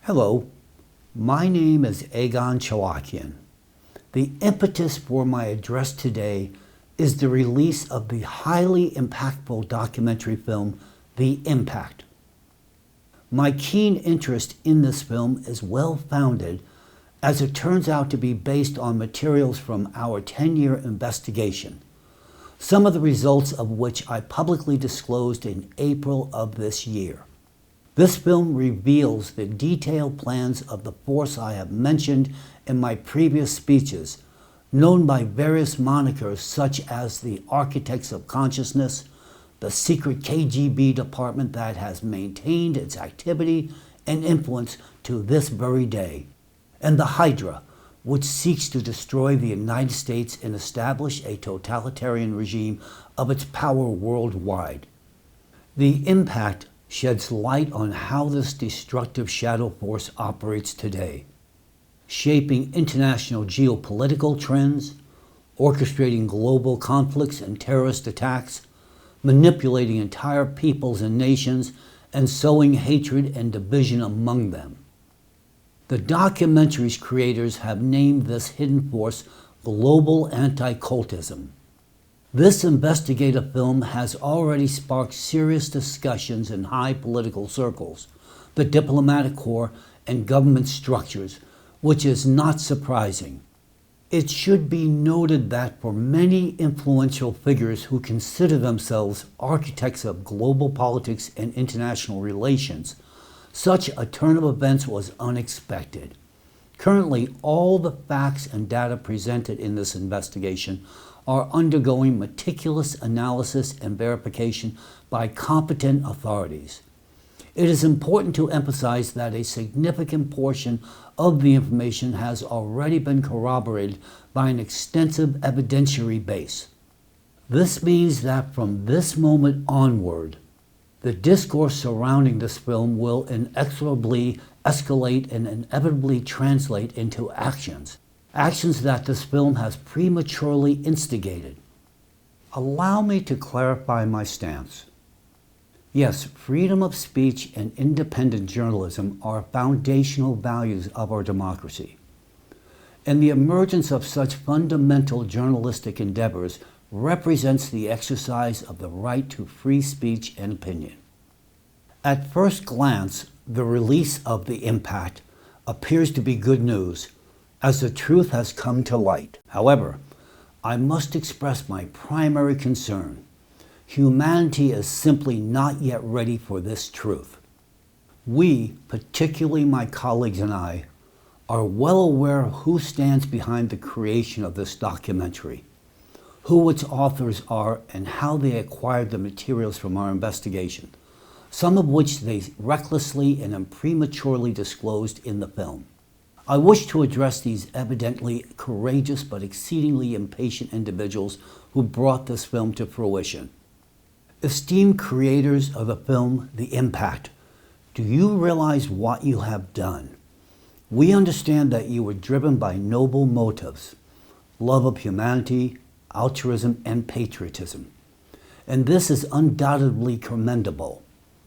Hello, my name is Egon Cholakian. The impetus for my address today is the release of the highly impactful documentary film, The Impact. My keen interest in this film is well-founded, as it turns out to be based on materials from our 10-year investigation, some of the results of which I publicly disclosed in April of this year. This film reveals the detailed plans of the force I have mentioned in my previous speeches, known by various monikers such as the Architects of Consciousness, the secret KGB department that has maintained its activity and influence to this very day, and the Hydra, which seeks to destroy the United States and establish a totalitarian regime of its power worldwide. The Impact sheds light on how this destructive shadow force operates today, shaping international geopolitical trends, orchestrating global conflicts and terrorist attacks, manipulating entire peoples and nations, and sowing hatred and division among them. The documentary's creators have named this hidden force global anti-cultism. This investigative film has already sparked serious discussions in high political circles, the diplomatic corps, and government structures, which is not surprising. It should be noted that for many influential figures who consider themselves architects of global politics and international relations, such a turn of events was unexpected. Currently, all the facts and data presented in this investigation are undergoing meticulous analysis and verification by competent authorities. It is important to emphasize that a significant portion of the information has already been corroborated by an extensive evidentiary base. This means that from this moment onward, the discourse surrounding this film will inexorably escalate and inevitably translate into actions that this film has prematurely instigated. Allow me to clarify my stance. Yes, freedom of speech and independent journalism are foundational values of our democracy, and the emergence of such fundamental journalistic endeavors represents the exercise of the right to free speech and opinion. At first glance, the release of The Impact appears to be good news, as the truth has come to light. However, I must express my primary concern. Humanity is simply not yet ready for this truth. We, particularly my colleagues and I, are well aware of who stands behind the creation of this documentary, who its authors are, and how they acquired the materials from our investigation, some of which they recklessly and prematurely disclosed in the film. I wish to address these evidently courageous but exceedingly impatient individuals who brought this film to fruition. Esteemed creators of the film, The Impact, do you realize what you have done? We understand that you were driven by noble motives, love of humanity, altruism, and patriotism, and this is undoubtedly commendable.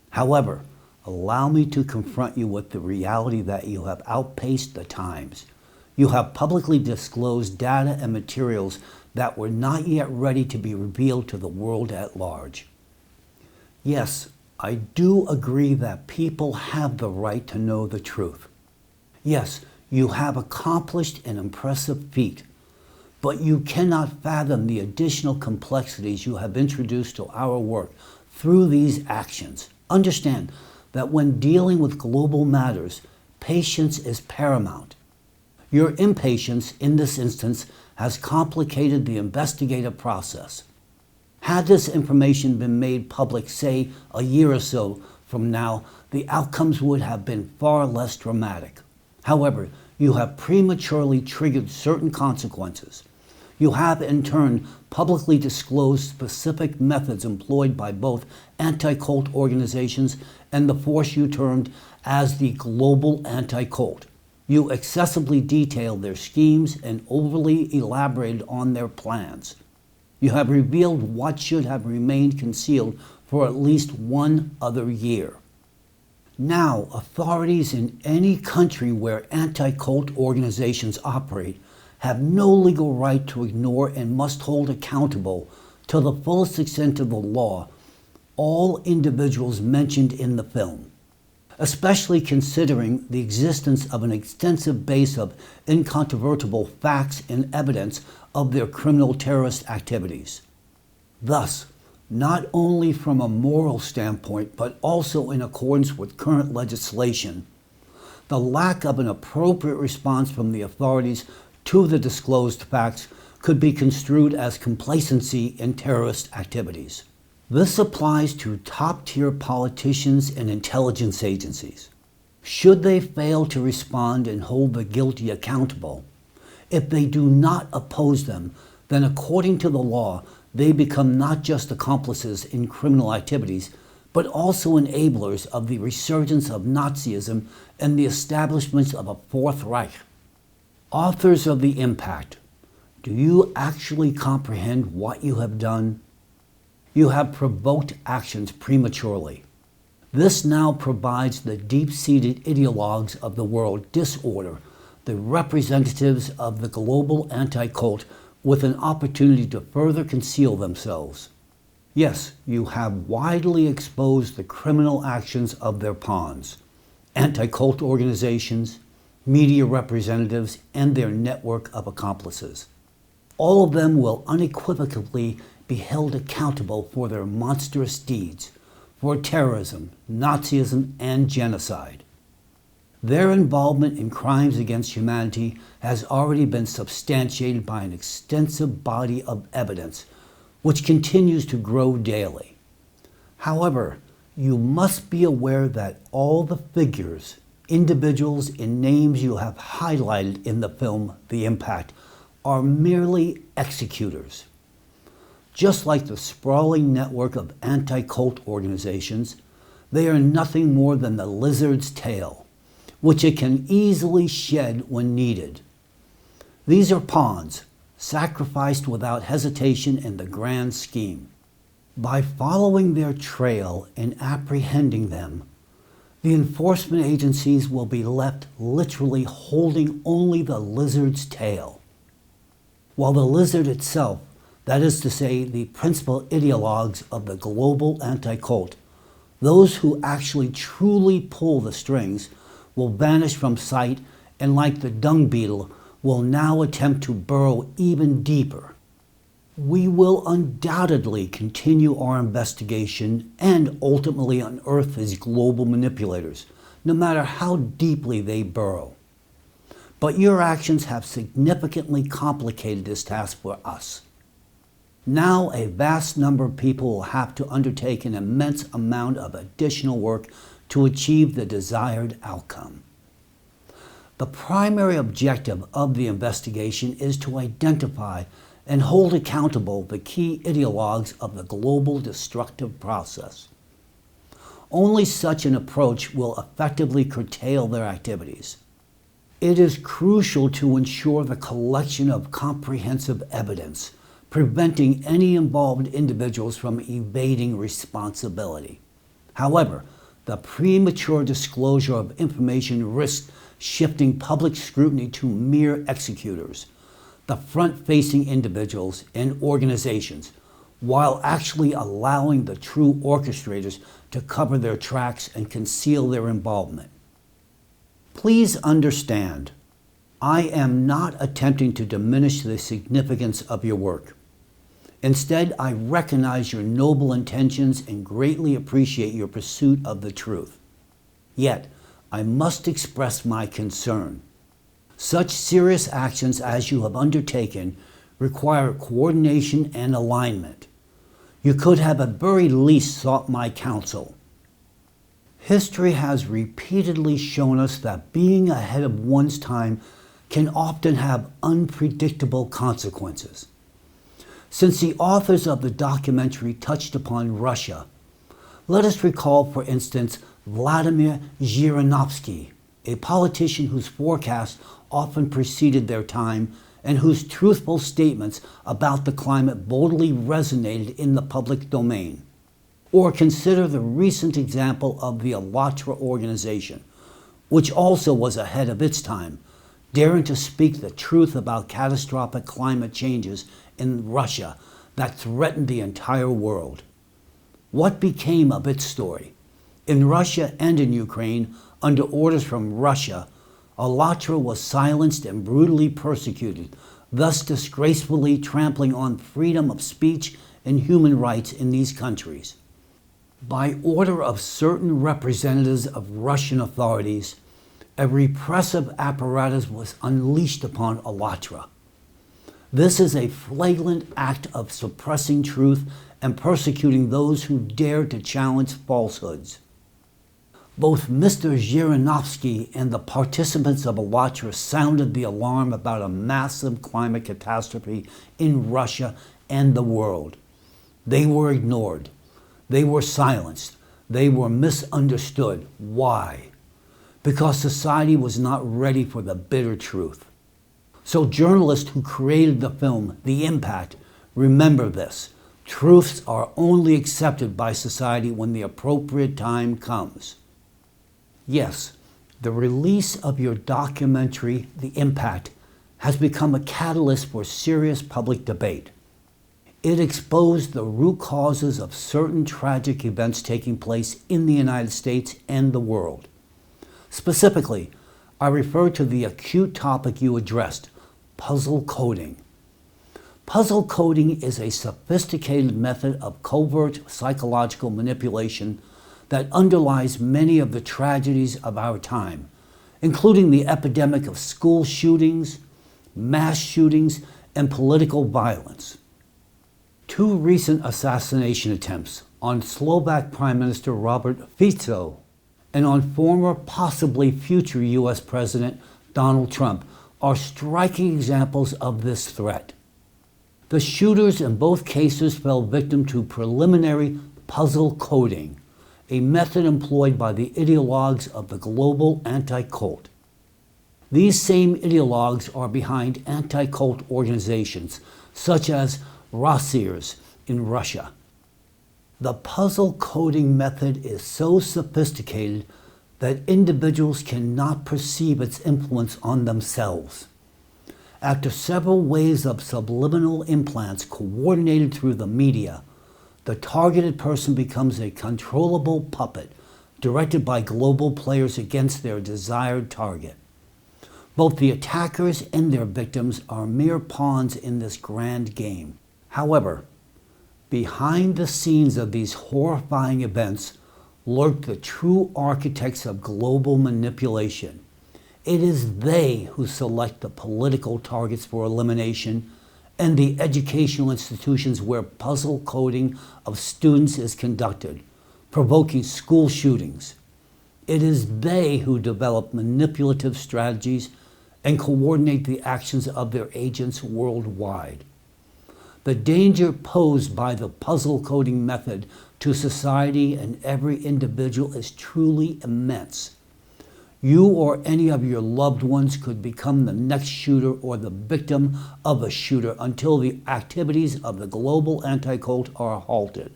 However, allow me to confront you with the reality that you have outpaced the times. You have publicly disclosed data and materials that were not yet ready to be revealed to the world at large. Yes, I do agree that people have the right to know the truth. Yes, you have accomplished an impressive feat, but you cannot fathom the additional complexities you have introduced to our work through these actions. Understand that when dealing with global matters, patience is paramount. Your impatience in this instance has complicated the investigative process. Had this information been made public, say, a year or so from now, the outcomes would have been far less dramatic. However, you have prematurely triggered certain consequences. You have, in turn, publicly disclosed specific methods employed by both anti-cult organizations and the force you termed as the global anti-cult. You excessively detailed their schemes and overly elaborated on their plans. You have revealed what should have remained concealed for at least one other year. Now, authorities in any country where anti-cult organizations operate have no legal right to ignore and must hold accountable to the fullest extent of the law all individuals mentioned in the film, especially considering the existence of an extensive base of incontrovertible facts and evidence of their criminal terrorist activities. Thus, not only from a moral standpoint, but also in accordance with current legislation, the lack of an appropriate response from the authorities to the disclosed facts could be construed as complacency in terrorist activities. This applies to top-tier politicians and intelligence agencies. Should they fail to respond and hold the guilty accountable, if they do not oppose them, then according to the law, they become not just accomplices in criminal activities, but also enablers of the resurgence of Nazism and the establishment of a Fourth Reich. Authors of the impact, do you actually comprehend what you have done? You have provoked actions prematurely. This now provides the deep-seated ideologues of the world disorder, the representatives of the global anti-cult, with an opportunity to further conceal themselves. Yes, you have widely exposed the criminal actions of their pawns, anti-cult organizations, media representatives, and their network of accomplices. All of them will unequivocally be held accountable for their monstrous deeds, for terrorism, Nazism, and genocide. Their involvement in crimes against humanity has already been substantiated by an extensive body of evidence, which continues to grow daily. However, you must be aware that all the figures, individuals, and names you have highlighted in the film The Impact are merely executors. Just like the sprawling network of anti-cult organizations, they are nothing more than the lizard's tail, which it can easily shed when needed. These are pawns, sacrificed without hesitation in the grand scheme. By following their trail and apprehending them, the enforcement agencies will be left literally holding only the lizard's tail, while the lizard itself, that is to say, the principal ideologues of the global anti-cult, those who actually truly pull the strings, will vanish from sight and, like the dung beetle, will now attempt to burrow even deeper. We will undoubtedly continue our investigation and ultimately unearth these global manipulators, no matter how deeply they burrow. But your actions have significantly complicated this task for us. Now a vast number of people will have to undertake an immense amount of additional work to achieve the desired outcome. The primary objective of the investigation is to identify and hold accountable the key ideologues of the global destructive process. Only such an approach will effectively curtail their activities. It is crucial to ensure the collection of comprehensive evidence, preventing any involved individuals from evading responsibility. However, the premature disclosure of information risks shifting public scrutiny to mere executors, the front-facing individuals and organizations, while actually allowing the true orchestrators to cover their tracks and conceal their involvement. Please understand, I am not attempting to diminish the significance of your work. Instead, I recognize your noble intentions and greatly appreciate your pursuit of the truth. Yet, I must express my concern. Such serious actions as you have undertaken require coordination and alignment. You could have at very least sought my counsel. History has repeatedly shown us that being ahead of one's time can often have unpredictable consequences. Since the authors of the documentary touched upon Russia, let us recall, for instance, Vladimir Zhirinovsky, a politician whose forecasts often preceded their time and whose truthful statements about the climate boldly resonated in the public domain. Or consider the recent example of the ALLATRA organization, which also was ahead of its time, daring to speak the truth about catastrophic climate changes in Russia that threatened the entire world. What became of its story? In Russia and in Ukraine, under orders from Russia, ALLATRA was silenced and brutally persecuted, thus disgracefully trampling on freedom of speech and human rights in these countries. By order of certain representatives of Russian authorities, a repressive apparatus was unleashed upon ALLATRA. This is a flagrant act of suppressing truth and persecuting those who dare to challenge falsehoods. Both Mr. Zhirinovsky and the participants of ALLATRA sounded the alarm about a massive climate catastrophe in Russia and the world. They were ignored. They were silenced. They were misunderstood. Why? Because society was not ready for the bitter truth. So journalists who created the film, The Impact, remember this. Truths are only accepted by society when the appropriate time comes. Yes, the release of your documentary, The Impact, has become a catalyst for serious public debate. It exposed the root causes of certain tragic events taking place in the United States and the world. Specifically, I refer to the acute topic you addressed, puzzle coding. Puzzle coding is a sophisticated method of covert psychological manipulation that underlies many of the tragedies of our time, including the epidemic of school shootings, mass shootings, and political violence. Two recent assassination attempts on Slovak Prime Minister Robert Fico and on former, possibly future U.S. President Donald Trump are striking examples of this threat. The shooters in both cases fell victim to preliminary puzzle coding, a method employed by the ideologues of the global anti-cult. These same ideologues are behind anti-cult organizations such as Rossiers in Russia. The puzzle coding method is so sophisticated that individuals cannot perceive its influence on themselves. After several waves of subliminal implants coordinated through the media, the targeted person becomes a controllable puppet directed by global players against their desired target. Both the attackers and their victims are mere pawns in this grand game. However, behind the scenes of these horrifying events lurk the true architects of global manipulation. It is they who select the political targets for elimination and the educational institutions where puzzle coding of students is conducted, provoking school shootings. It is they who develop manipulative strategies and coordinate the actions of their agents worldwide. The danger posed by the puzzle coding method to society and every individual is truly immense. You or any of your loved ones could become the next shooter or the victim of a shooter until the activities of the global anti-cult are halted.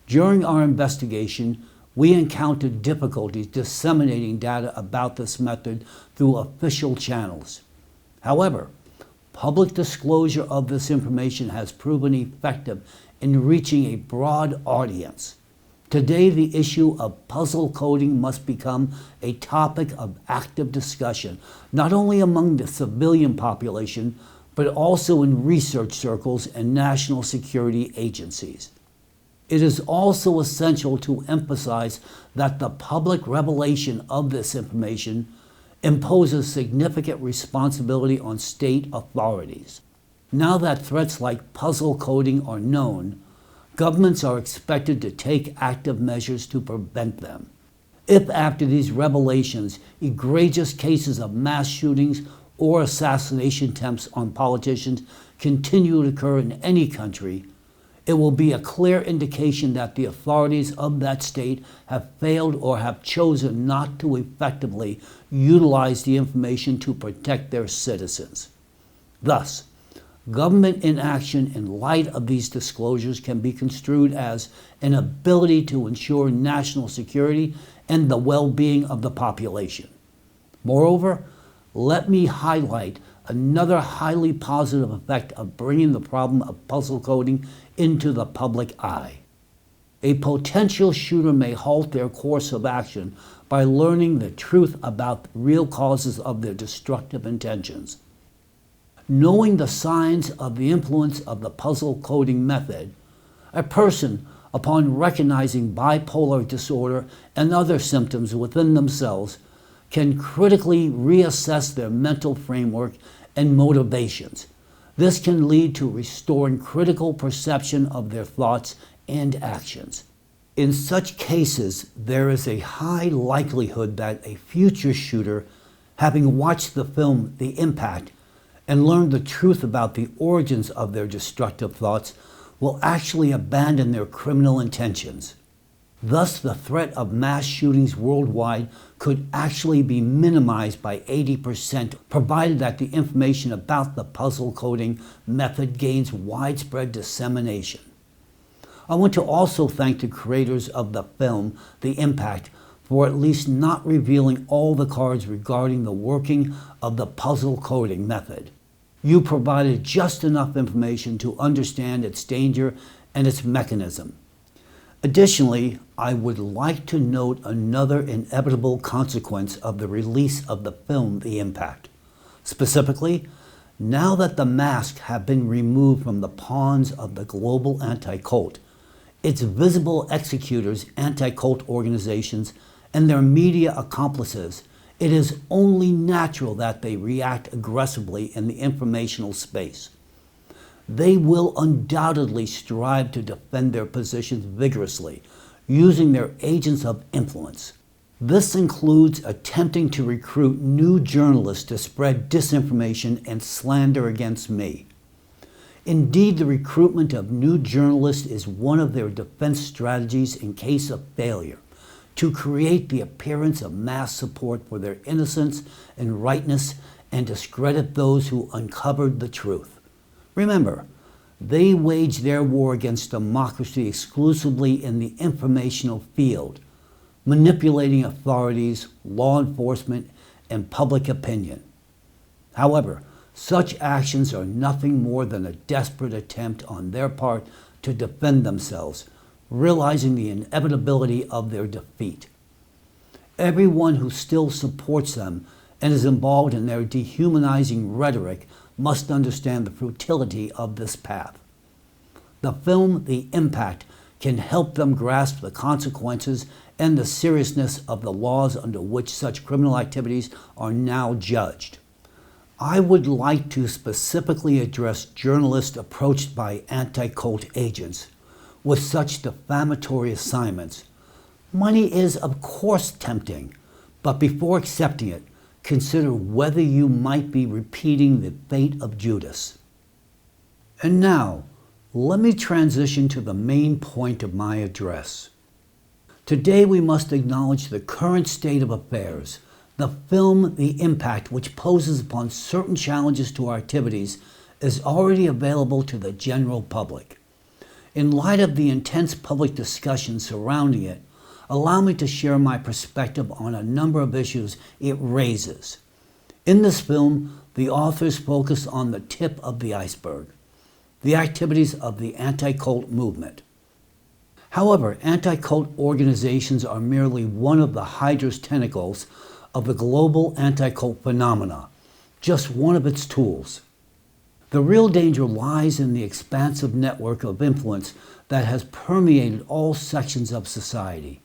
During our investigation, we encountered difficulties disseminating data about this method through official channels. However, public disclosure of this information has proven effective in reaching a broad audience. Today, the issue of puzzle coding must become a topic of active discussion, not only among the civilian population, but also in research circles and national security agencies. It is also essential to emphasize that the public revelation of this information imposes significant responsibility on state authorities. Now that threats like puzzle coding are known, governments are expected to take active measures to prevent them. If after these revelations, egregious cases of mass shootings or assassination attempts on politicians continue to occur in any country, it will be a clear indication that the authorities of that state have failed or have chosen not to effectively utilize the information to protect their citizens. Thus, Government inaction in light of these disclosures can be construed as an ability to ensure national security and the well-being of the population. Moreover, let me highlight another highly positive effect of bringing the problem of puzzle coding into the public eye. A potential shooter may halt their course of action by learning the truth about the real causes of their destructive intentions. Knowing the signs of the influence of the puzzle coding method, a person, upon recognizing bipolar disorder and other symptoms within themselves, can critically reassess their mental framework and motivations. This can lead to restoring critical perception of their thoughts and actions. In such cases, there is a high likelihood that a future shooter, having watched the film The Impact and learned the truth about the origins of their destructive thoughts, will actually abandon their criminal intentions. Thus, the threat of mass shootings worldwide could actually be minimized by 80%, provided that the information about the puzzle coding method gains widespread dissemination. I want to also thank the creators of the film, The Impact, for at least not revealing all the cards regarding the working of the puzzle coding method. You provided just enough information to understand its danger and its mechanism. Additionally, I would like to note another inevitable consequence of the release of the film The Impact. Specifically, now that the masks have been removed from the pawns of the global anti-cult, its visible executors, anti-cult organizations, and their media accomplices, it is only natural that they react aggressively in the informational space. They will undoubtedly strive to defend their positions vigorously, using their agents of influence. This includes attempting to recruit new journalists to spread disinformation and slander against me. Indeed, the recruitment of new journalists is one of their defense strategies in case of failure, to create the appearance of mass support for their innocence and rightness and discredit those who uncovered the truth. Remember, they wage their war against democracy exclusively in the informational field, manipulating authorities, law enforcement, and public opinion. However, such actions are nothing more than a desperate attempt on their part to defend themselves, realizing the inevitability of their defeat. Everyone who still supports them and is involved in their dehumanizing rhetoric must understand the futility of this path. The film The Impact can help them grasp the consequences and the seriousness of the laws under which such criminal activities are now judged. I would like to specifically address journalists approached by anti-cult agents with such defamatory assignments. Money is, of course, tempting, but before accepting it, consider whether you might be repeating the fate of Judas. And now, let me transition to the main point of my address. Today we must acknowledge the current state of affairs. The film The Impact, which poses upon certain challenges to our activities, is already available to the general public. In light of the intense public discussion surrounding it, allow me to share my perspective on a number of issues it raises. In this film, the authors focus on the tip of the iceberg, the activities of the anti-cult movement. However, anti-cult organizations are merely one of the Hydra's tentacles of the global anti-cult phenomena, just one of its tools. The real danger lies in the expansive network of influence that has permeated all sections of society.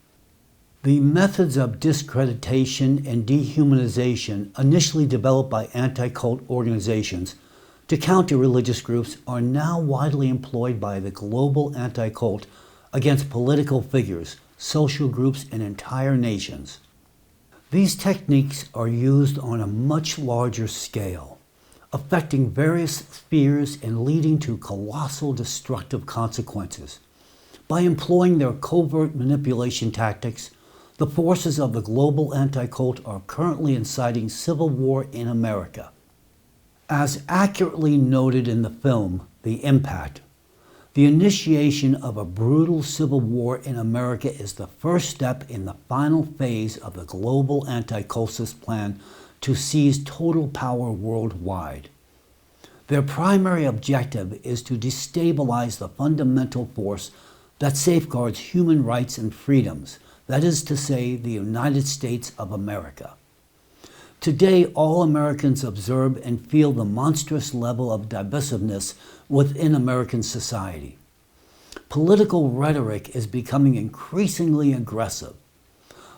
The methods of discreditation and dehumanization initially developed by anti-cult organizations to counter religious groups are now widely employed by the global anti-cult against political figures, social groups, and entire nations. These techniques are used on a much larger scale, affecting various spheres and leading to colossal destructive consequences. By employing their covert manipulation tactics, the forces of the global anti-cult are currently inciting civil war in America. As accurately noted in the film, The Impact, the initiation of a brutal civil war in America is the first step in the final phase of the global anti-cultist plan to seize total power worldwide. Their primary objective is to destabilize the fundamental force that safeguards human rights and freedoms, that is to say, the United States of America. Today, all Americans observe and feel the monstrous level of divisiveness within American society. Political rhetoric is becoming increasingly aggressive.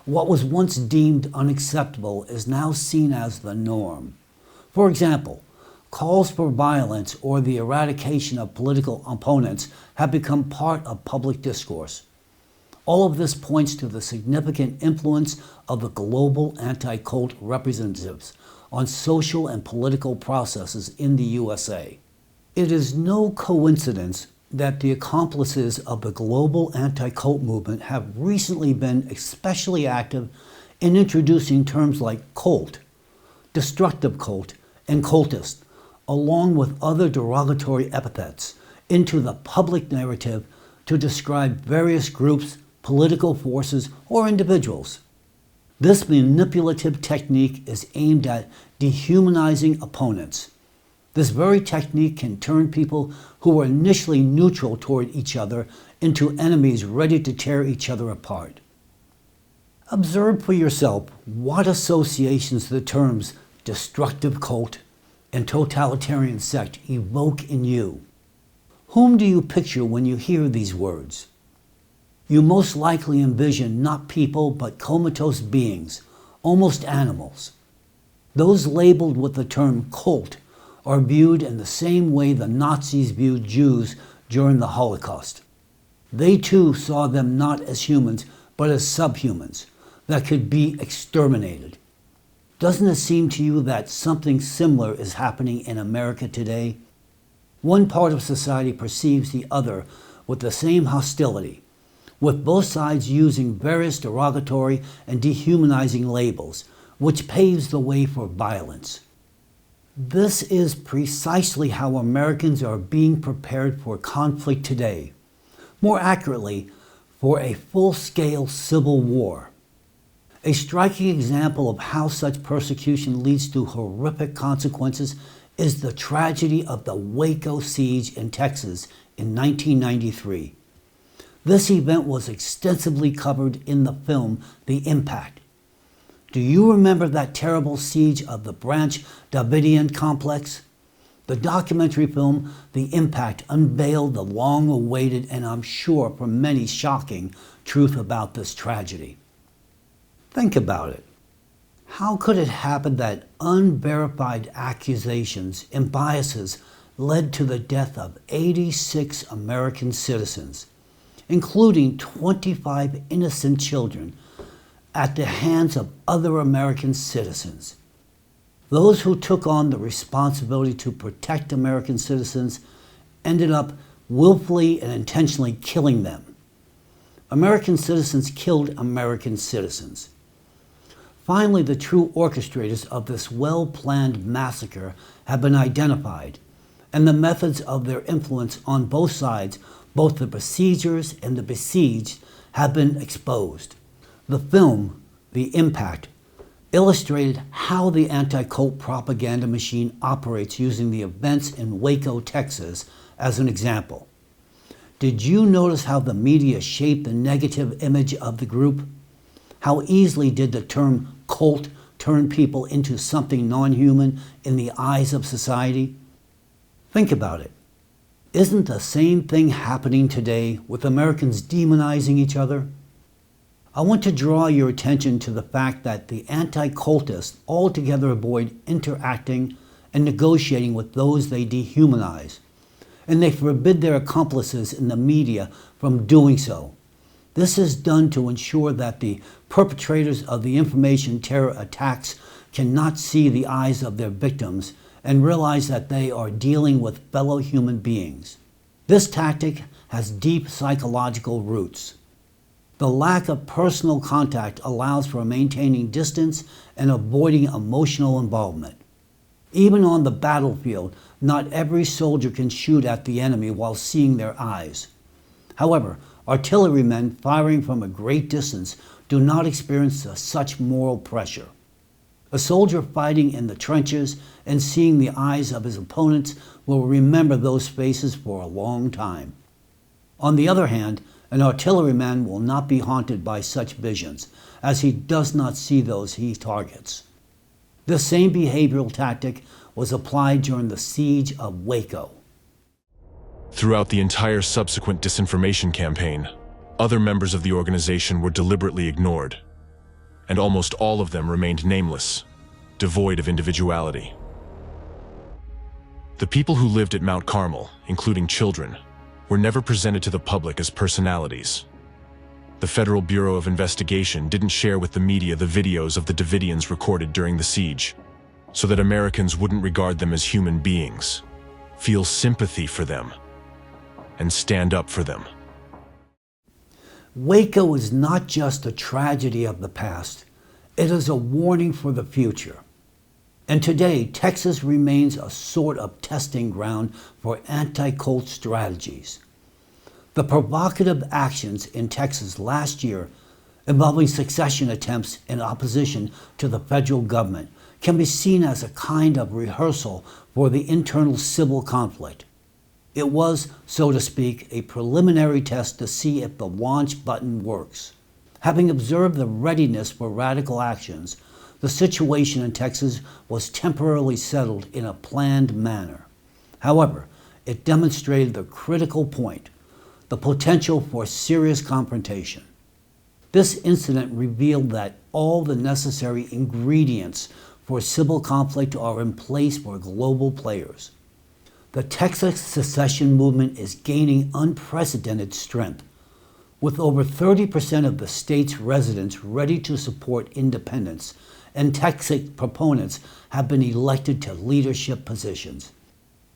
What was once deemed unacceptable is now seen as the norm. For example, calls for violence or the eradication of political opponents have become part of public discourse. All of this points to the significant influence of the global anti-cult representatives on social and political processes in the USA. It is no coincidence that the accomplices of the global anti-cult movement have recently been especially active in introducing terms like cult, destructive cult, and cultist, along with other derogatory epithets, into the public narrative to describe various groups, political forces, or individuals. This manipulative technique is aimed at dehumanizing opponents. This very technique can turn people who were initially neutral toward each other into enemies ready to tear each other apart. Observe for yourself what associations the terms destructive cult and totalitarian sect evoke in you. Whom do you picture when you hear these words? You most likely envision not people but comatose beings, almost animals. Those labeled with the term cult are viewed in the same way the Nazis viewed Jews during the Holocaust. They too saw them not as humans but as subhumans that could be exterminated. Doesn't it seem to you that something similar is happening in America today? One part of society perceives the other with the same hostility, with both sides using various derogatory and dehumanizing labels, which paves the way for violence. This is precisely how Americans are being prepared for conflict today. More accurately, for a full-scale civil war. A striking example of how such persecution leads to horrific consequences is the tragedy of the Waco siege in Texas in 1993. This event was extensively covered in the film The Impact. Do you remember that terrible siege of the Branch Davidian complex? The documentary film The Impact unveiled the long-awaited and I'm sure for many shocking truth about this tragedy. Think about it. How could it happen that unverified accusations and biases led to the death of 86 American citizens, including 25 innocent children, at the hands of other American citizens? Those who took on the responsibility to protect American citizens ended up willfully and intentionally killing them. American citizens killed American citizens. Finally, the true orchestrators of this well-planned massacre have been identified, and the methods of their influence on both sides, both the besiegers and the besieged, have been exposed. The film, The Impact, illustrated how the anti-cult propaganda machine operates using the events in Waco, Texas, as an example. Did you notice how the media shaped the negative image of the group? How easily did the term cult turn people into something non-human in the eyes of society? Think about it. Isn't the same thing happening today with Americans demonizing each other? I want to draw your attention to the fact that the anti-cultists altogether avoid interacting and negotiating with those they dehumanize, and they forbid their accomplices in the media from doing so. This is done to ensure that the perpetrators of the information terror attacks cannot see the eyes of their victims and realize that they are dealing with fellow human beings. This tactic has deep psychological roots. The lack of personal contact allows for maintaining distance and avoiding emotional involvement. Even on the battlefield, not every soldier can shoot at the enemy while seeing their eyes. However, artillerymen firing from a great distance do not experience such moral pressure. A soldier fighting in the trenches and seeing the eyes of his opponents will remember those faces for a long time. On the other hand, an artilleryman will not be haunted by such visions, as he does not see those he targets. This same behavioral tactic was applied during the siege of Waco. Throughout the entire subsequent disinformation campaign, other members of the organization were deliberately ignored, and almost all of them remained nameless, devoid of individuality. The people who lived at Mount Carmel, including children, were never presented to the public as personalities. The Federal Bureau of Investigation didn't share with the media the videos of the Davidians recorded during the siege, so that Americans wouldn't regard them as human beings, feel sympathy for them, and stand up for them. Waco is not just a tragedy of the past, it is a warning for the future. And today, Texas remains a sort of testing ground for anti-cult strategies. The provocative actions in Texas last year involving secession attempts in opposition to the federal government can be seen as a kind of rehearsal for the internal civil conflict. It was, so to speak, a preliminary test to see if the launch button works. Having observed the readiness for radical actions, the situation in Texas was temporarily settled in a planned manner. However, it demonstrated the critical point, the potential for serious confrontation. This incident revealed that all the necessary ingredients for civil conflict are in place for global players. The Texas secession movement is gaining unprecedented strength, with over 30% of the state's residents ready to support independence, and Texas proponents have been elected to leadership positions.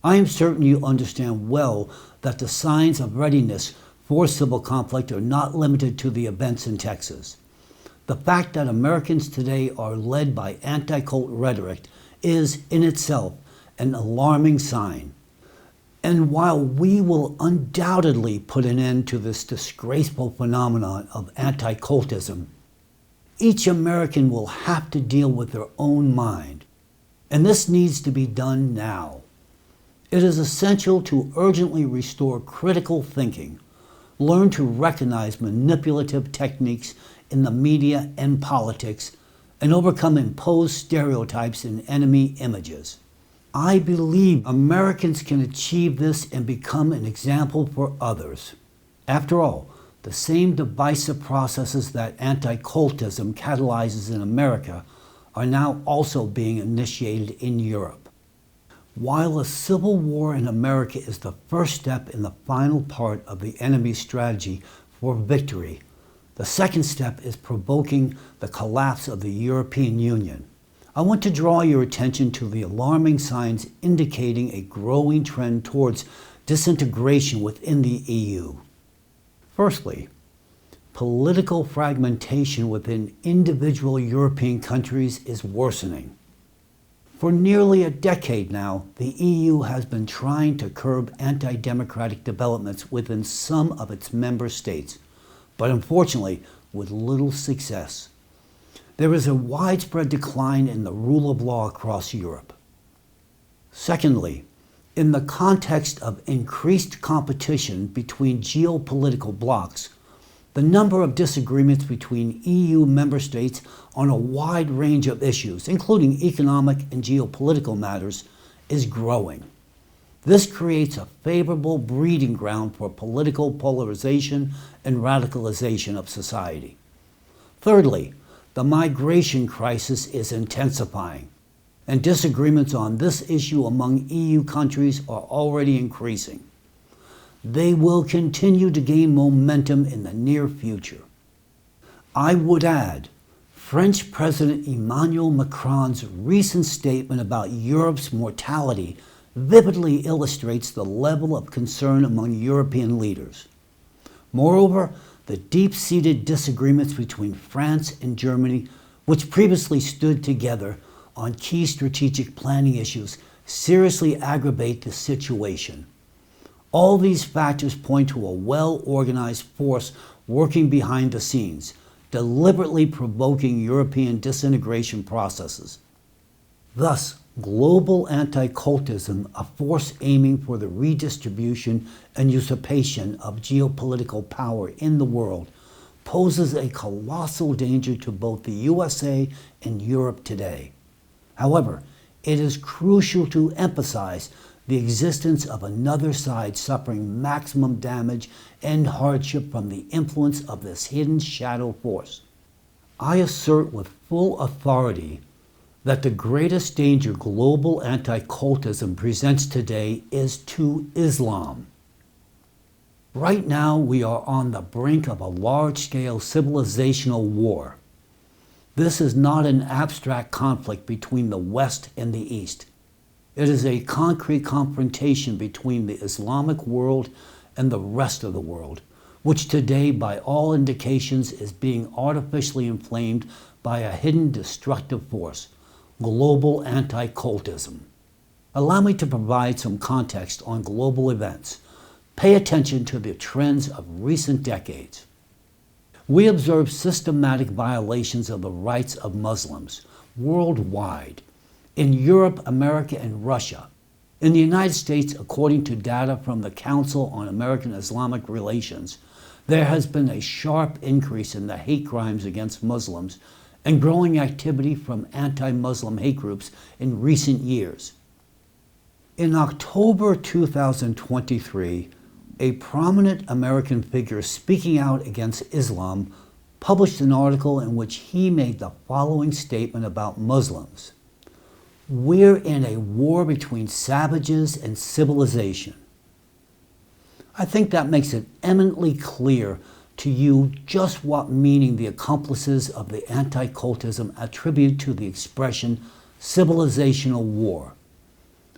I am certain you understand well that the signs of readiness for civil conflict are not limited to the events in Texas. The fact that Americans today are led by anti-cult rhetoric is, in itself, an alarming sign. And while we will undoubtedly put an end to this disgraceful phenomenon of anti-cultism, each American will have to deal with their own mind. And this needs to be done now. It is essential to urgently restore critical thinking, learn to recognize manipulative techniques in the media and politics, and overcome imposed stereotypes and enemy images. I believe Americans can achieve this and become an example for others. After all, the same divisive processes that anti-cultism catalyzes in America are now also being initiated in Europe. While a civil war in America is the first step in the final part of the enemy's strategy for victory, the second step is provoking the collapse of the European Union. I want to draw your attention to the alarming signs indicating a growing trend towards disintegration within the EU. Firstly, political fragmentation within individual European countries is worsening. For nearly a decade now, the EU has been trying to curb anti-democratic developments within some of its member states, but unfortunately with little success. There is a widespread decline in the rule of law across Europe. Secondly, in the context of increased competition between geopolitical blocs, the number of disagreements between EU member states on a wide range of issues, including economic and geopolitical matters, is growing. This creates a favorable breeding ground for political polarization and radicalization of society. Thirdly, the migration crisis is intensifying, and disagreements on this issue among EU countries are already increasing. They will continue to gain momentum in the near future. I would add, French President Emmanuel Macron's recent statement about Europe's mortality vividly illustrates the level of concern among European leaders. Moreover, the deep-seated disagreements between France and Germany, which previously stood together, on key strategic planning issues seriously aggravate the situation. All these factors point to a well-organized force working behind the scenes, deliberately provoking European disintegration processes. Thus, global anti-cultism, a force aiming for the redistribution and usurpation of geopolitical power in the world, poses a colossal danger to both the USA and Europe today. However, it is crucial to emphasize the existence of another side suffering maximum damage and hardship from the influence of this hidden shadow force. I assert with full authority that the greatest danger global anti-cultism presents today is to Islam. Right now, we are on the brink of a large-scale civilizational war. This is not an abstract conflict between the West and the East. It is a concrete confrontation between the Islamic world and the rest of the world, which today, by all indications, is being artificially inflamed by a hidden destructive force, global anti-cultism. Allow me to provide some context on global events. Pay attention to the trends of recent decades. We observe systematic violations of the rights of Muslims worldwide, in Europe, America, and Russia. In the United States, according to data from the Council on American Islamic Relations, there has been a sharp increase in the hate crimes against Muslims and growing activity from anti-Muslim hate groups in recent years. In October 2023, a prominent American figure speaking out against Islam published an article in which he made the following statement about Muslims. "We're in a war between savages and civilization." I think that makes it eminently clear to you just what meaning the accomplices of the anti-cultism attribute to the expression civilizational war.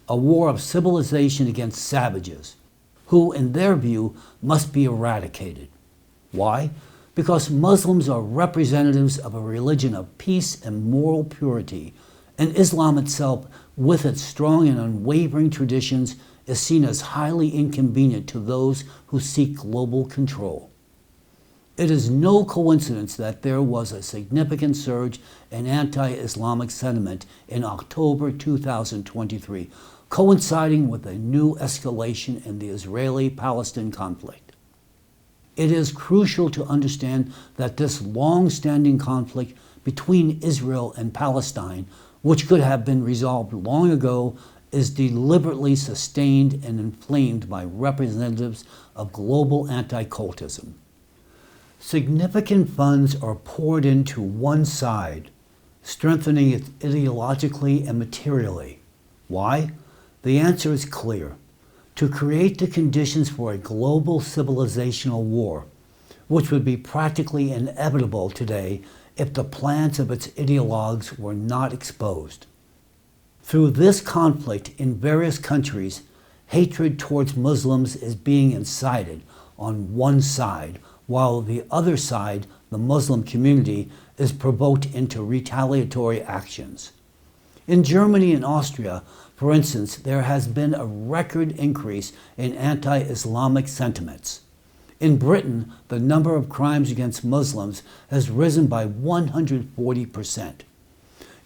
A war of civilization against savages, who, in their view, must be eradicated. Why? Because Muslims are representatives of a religion of peace and moral purity, and Islam itself, with its strong and unwavering traditions, is seen as highly inconvenient to those who seek global control. It is no coincidence that there was a significant surge in anti-Islamic sentiment in October 2023, coinciding with a new escalation in the Israeli-Palestine conflict. It is crucial to understand that this long-standing conflict between Israel and Palestine, which could have been resolved long ago, is deliberately sustained and inflamed by representatives of global anti-cultism. Significant funds are poured into one side, strengthening it ideologically and materially. Why? The answer is clear: to create the conditions for a global civilizational war, which would be practically inevitable today if the plans of its ideologues were not exposed. Through this conflict in various countries, hatred towards Muslims is being incited on one side, while the other side, the Muslim community, is provoked into retaliatory actions. In Germany and Austria, for instance, there has been a record increase in anti-Islamic sentiments. In Britain, the number of crimes against Muslims has risen by 140%.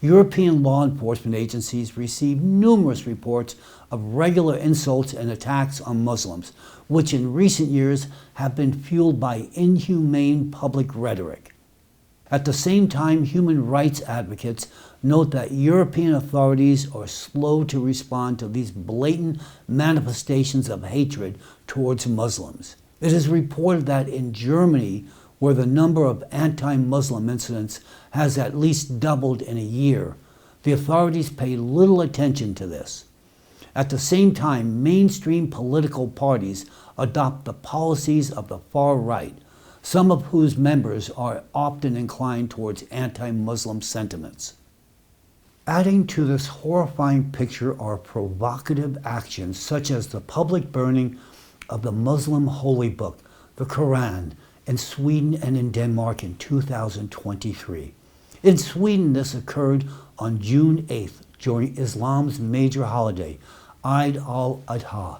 European law enforcement agencies receive numerous reports of regular insults and attacks on Muslims, which in recent years have been fueled by inhumane public rhetoric. At the same time, human rights advocates note that European authorities are slow to respond to these blatant manifestations of hatred towards Muslims. It is reported that in Germany, where the number of anti-Muslim incidents has at least doubled in a year, the authorities pay little attention to this. At the same time, mainstream political parties adopt the policies of the far right, some of whose members are often inclined towards anti-Muslim sentiments. Adding to this horrifying picture are provocative actions such as the public burning of the Muslim holy book, the Quran, in Sweden and in Denmark in 2023. In Sweden, this occurred on June 8th during Islam's major holiday, Eid al-Adha.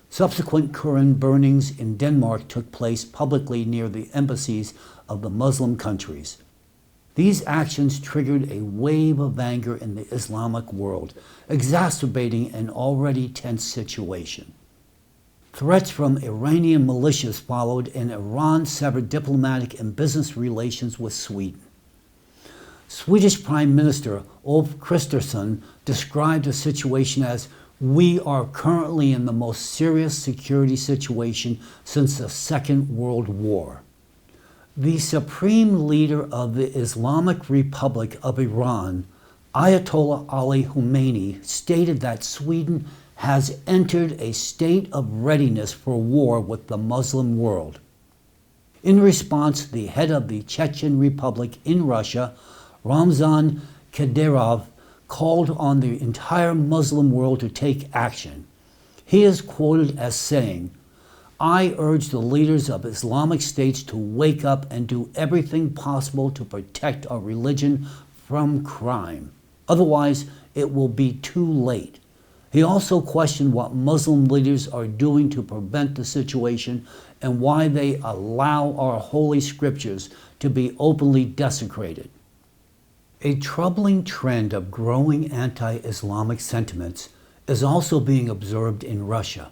Subsequent Quran burnings in Denmark took place publicly near the embassies of the Muslim countries. These actions triggered a wave of anger in the Islamic world, exacerbating an already tense situation. Threats from Iranian militias followed, and Iran severed diplomatic and business relations with Sweden. Swedish Prime Minister Ulf Kristersson described the situation as, "We are currently in the most serious security situation since the Second World War." The supreme leader of the Islamic Republic of Iran, Ayatollah Ali Khamenei, stated that Sweden has entered a state of readiness for war with the Muslim world. In response, the head of the Chechen Republic in Russia, Ramzan Kadyrov, called on the entire Muslim world to take action. He is quoted as saying, "I urge the leaders of Islamic states to wake up and do everything possible to protect our religion from crime. Otherwise, it will be too late." He also questioned what Muslim leaders are doing to prevent the situation and why they allow our holy scriptures to be openly desecrated. A troubling trend of growing anti-Islamic sentiments is also being observed in Russia,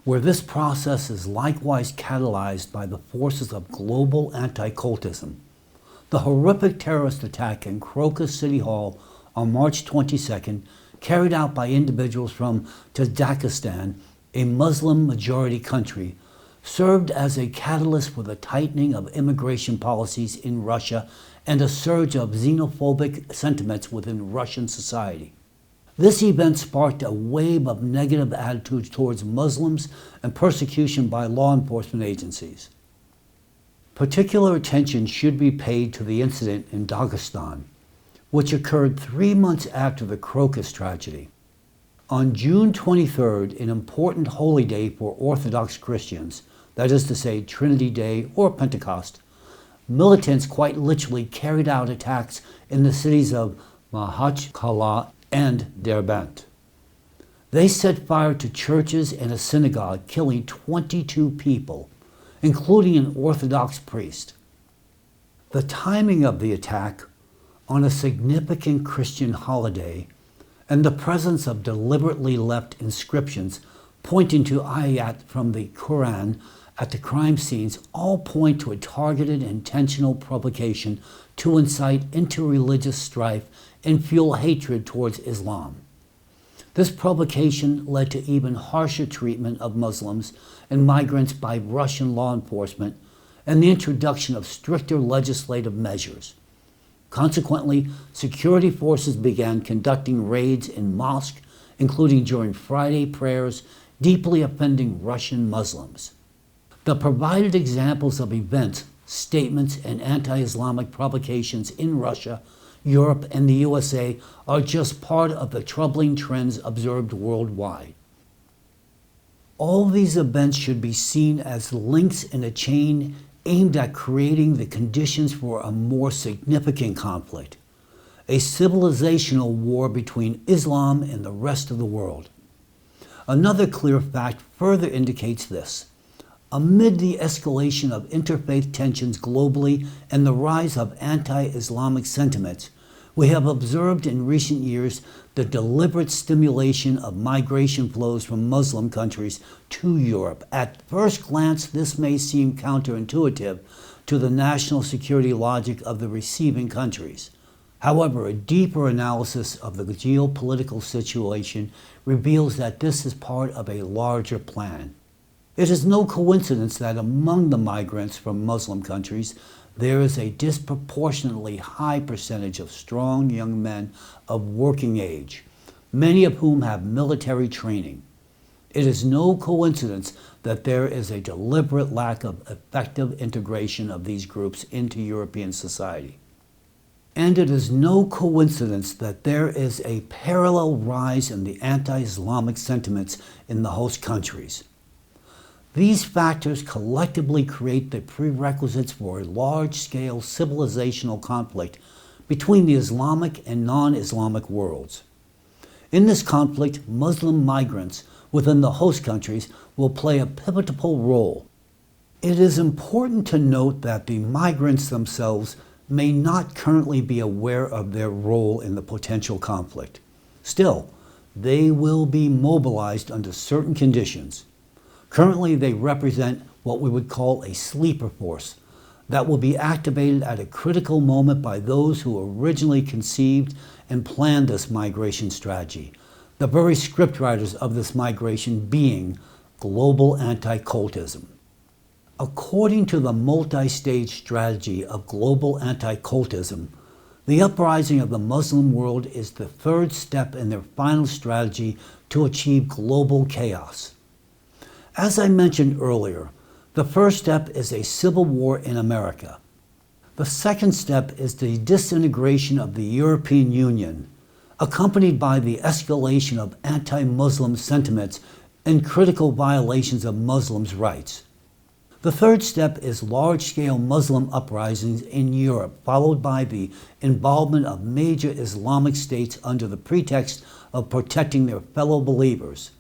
where this process is likewise catalyzed by the forces of global anti-cultism. The horrific terrorist attack in Crocus City Hall on March 22nd, carried out by individuals from Tajikistan, a Muslim-majority country, served as a catalyst for the tightening of immigration policies in Russia and a surge of xenophobic sentiments within Russian society. This event sparked a wave of negative attitudes towards Muslims and persecution by law enforcement agencies. Particular attention should be paid to the incident in Dagestan, which occurred 3 months after the Crocus tragedy. On June 23rd, an important holy day for Orthodox Christians, that is to say Trinity Day or Pentecost, militants quite literally carried out attacks in the cities of Makhachkala and Derbent. They set fire to churches and a synagogue, killing 22 people, including an Orthodox priest. The timing of the attack, on a significant Christian holiday, and the presence of deliberately left inscriptions pointing to ayat from the Quran at the crime scenes all point to a targeted, intentional provocation to incite interreligious strife and fuel hatred towards Islam. This provocation led to even harsher treatment of Muslims and migrants by Russian law enforcement and the introduction of stricter legislative measures. Consequently, security forces began conducting raids in mosques, including during Friday prayers, deeply offending Russian Muslims. The provided examples of events, statements, and anti-Islamic provocations in Russia, Europe, and the USA are just part of the troubling trends observed worldwide. All these events should be seen as links in a chain aimed at creating the conditions for a more significant conflict, a civilizational war between Islam and the rest of the world. Another clear fact further indicates this. Amid the escalation of interfaith tensions globally and the rise of anti-Islamic sentiments, we have observed in recent years the deliberate stimulation of migration flows from Muslim countries to Europe. At first glance, this may seem counterintuitive to the national security logic of the receiving countries. However, a deeper analysis of the geopolitical situation reveals that this is part of a larger plan. It is no coincidence that among the migrants from Muslim countries, there is a disproportionately high percentage of strong young men of working age, many of whom have military training. It is no coincidence that there is a deliberate lack of effective integration of these groups into European society. And it is no coincidence that there is a parallel rise in the anti-Islamic sentiments in the host countries. These factors collectively create the prerequisites for a large-scale civilizational conflict between the Islamic and non-Islamic worlds. In this conflict, Muslim migrants within the host countries will play a pivotal role. It is important to note that the migrants themselves may not currently be aware of their role in the potential conflict. Still, they will be mobilized under certain conditions. Currently, they represent what we would call a sleeper force that will be activated at a critical moment by those who originally conceived and planned this migration strategy, the very scriptwriters of this migration being global anti-cultism. According to the multi-stage strategy of global anti-cultism, the uprising of the Muslim world is the third step in their final strategy to achieve global chaos. As I mentioned earlier, the first step is a civil war in America. The second step is the disintegration of the European Union, accompanied by the escalation of anti-Muslim sentiments and critical violations of Muslims' rights. The third step is large-scale Muslim uprisings in Europe, followed by the involvement of major Islamic states under the pretext of protecting their fellow believers.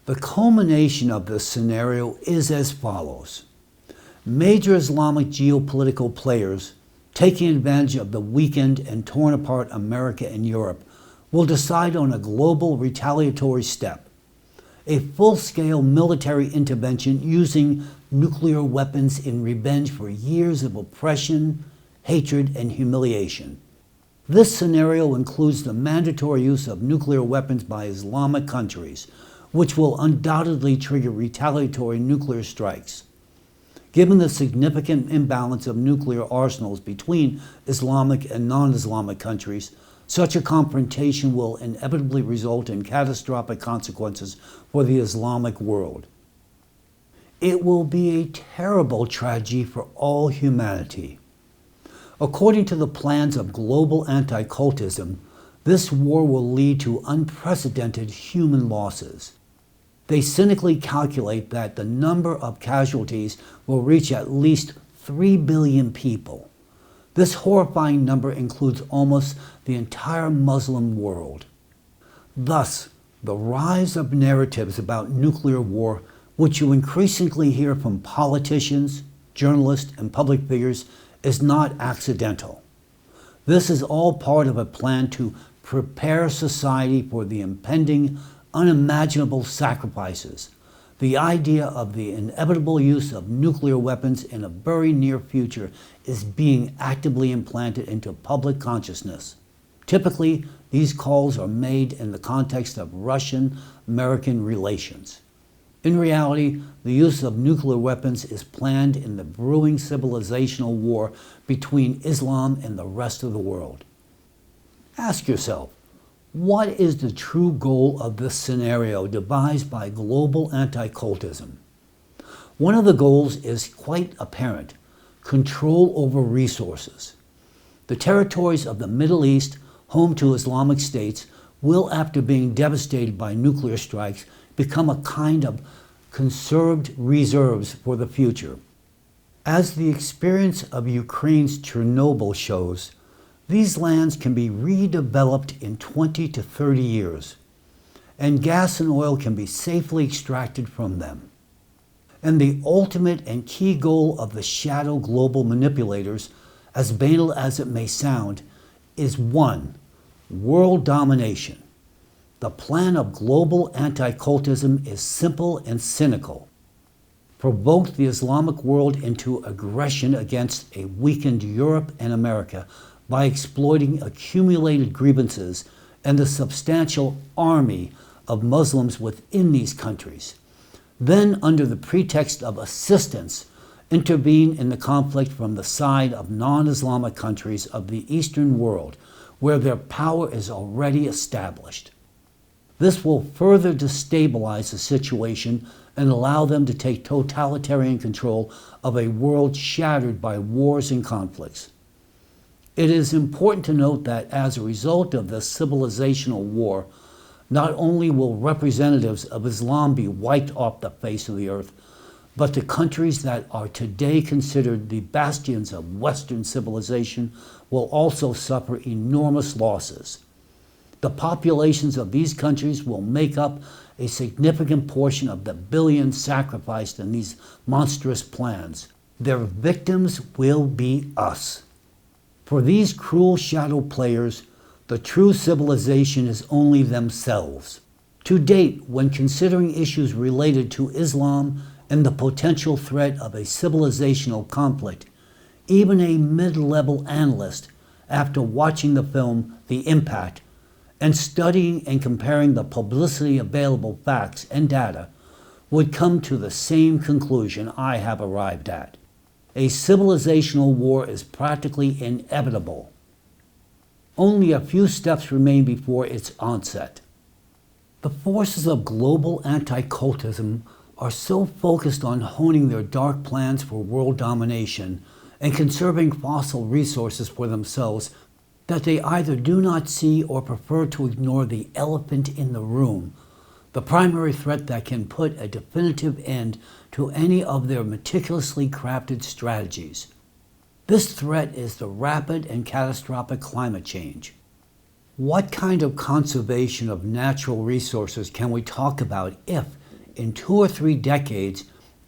The culmination of this scenario is as follows. Major Islamic geopolitical players, taking advantage of the weakened and torn apart America and Europe, will decide on a global retaliatory step, a full-scale military intervention using nuclear weapons in revenge for years of oppression, hatred, and humiliation. This scenario includes the mandatory use of nuclear weapons by Islamic countries, which will undoubtedly trigger retaliatory nuclear strikes. Given the significant imbalance of nuclear arsenals between Islamic and non-Islamic countries, such a confrontation will inevitably result in catastrophic consequences for the Islamic world. It will be a terrible tragedy for all humanity. According to the plans of global anti-cultism, this war will lead to unprecedented human losses. They cynically calculate that the number of casualties will reach at least 3 billion people. This horrifying number includes almost the entire Muslim world. Thus, the rise of narratives about nuclear war, which you increasingly hear from politicians, journalists, and public figures, is not accidental. This is all part of a plan to prepare society for the impending, unimaginable sacrifices. The idea of the inevitable use of nuclear weapons in a very near future is being actively implanted into public consciousness. Typically, these calls are made in the context of Russian-American relations. In reality, the use of nuclear weapons is planned in the brewing civilizational war between Islam and the rest of the world. Ask yourself, what is the true goal of this scenario devised by global anti-cultism? One of the goals is quite apparent: control over resources. The territories of the Middle East, home to Islamic states, will, after being devastated by nuclear strikes, become a kind of conserved reserves for the future. As the experience of Ukraine's Chernobyl shows, these lands can be redeveloped in 20 to 30 years, and gas and oil can be safely extracted from them. And the ultimate and key goal of the shadow global manipulators, as banal as it may sound, is one: world domination. The plan of global anti-cultism is simple and cynical. Provoke the Islamic world into aggression against a weakened Europe and America by exploiting accumulated grievances and the substantial army of Muslims within these countries. Then, under the pretext of assistance, intervene in the conflict from the side of non-Islamic countries of the Eastern world, where their power is already established. This will further destabilize the situation and allow them to take totalitarian control of a world shattered by wars and conflicts. It is important to note that as a result of this civilizational war, not only will representatives of Islam be wiped off the face of the earth, But the countries that are today considered the bastions of Western civilization will also suffer enormous losses. The populations of these countries will make up a significant portion of the billions sacrificed in these monstrous plans. Their victims will be us. For these cruel shadow players, the true civilization is only themselves. To date, when considering issues related to Islam and the potential threat of a civilizational conflict, even a mid-level analyst, after watching the film The Impact and studying and comparing the publicly available facts and data, would come to the same conclusion I have arrived at. A civilizational war is practically inevitable. Only a few steps remain before its onset. The forces of global anti-cultism are so focused on honing their dark plans for world domination and conserving fossil resources for themselves that they either do not see or prefer to ignore the elephant in the room, the primary threat that can put a definitive end to any of their meticulously crafted strategies. This threat is the rapid and catastrophic climate change. What kind of conservation of natural resources can we talk about if, in 2 or 3 decades,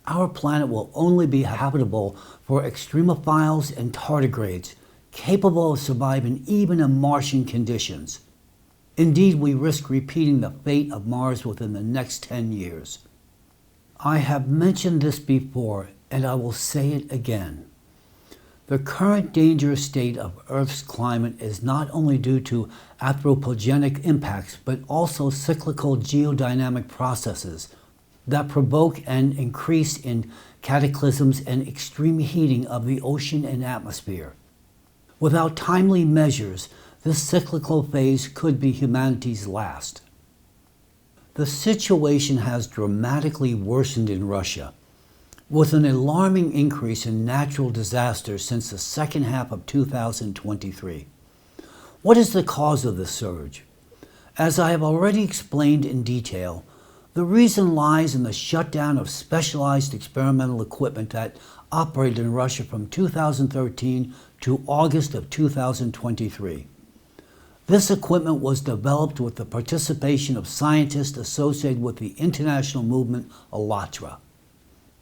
our planet will only be habitable for extremophiles and tardigrades, capable of surviving even in Martian conditions? Indeed, we risk repeating the fate of Mars within the next 10 years. I have mentioned this before, and I will say it again. The current dangerous state of Earth's climate is not only due to anthropogenic impacts, but also cyclical geodynamic processes that provoke an increase in cataclysms and extreme heating of the ocean and atmosphere. Without timely measures, this cyclical phase could be humanity's last. The situation has dramatically worsened in Russia, with an alarming increase in natural disasters since the second half of 2023. What is the cause of the surge? As I have already explained in detail, the reason lies in the shutdown of specialized experimental equipment that operated in Russia from 2013 to August of 2023. This equipment was developed with the participation of scientists associated with the international movement ALLATRA.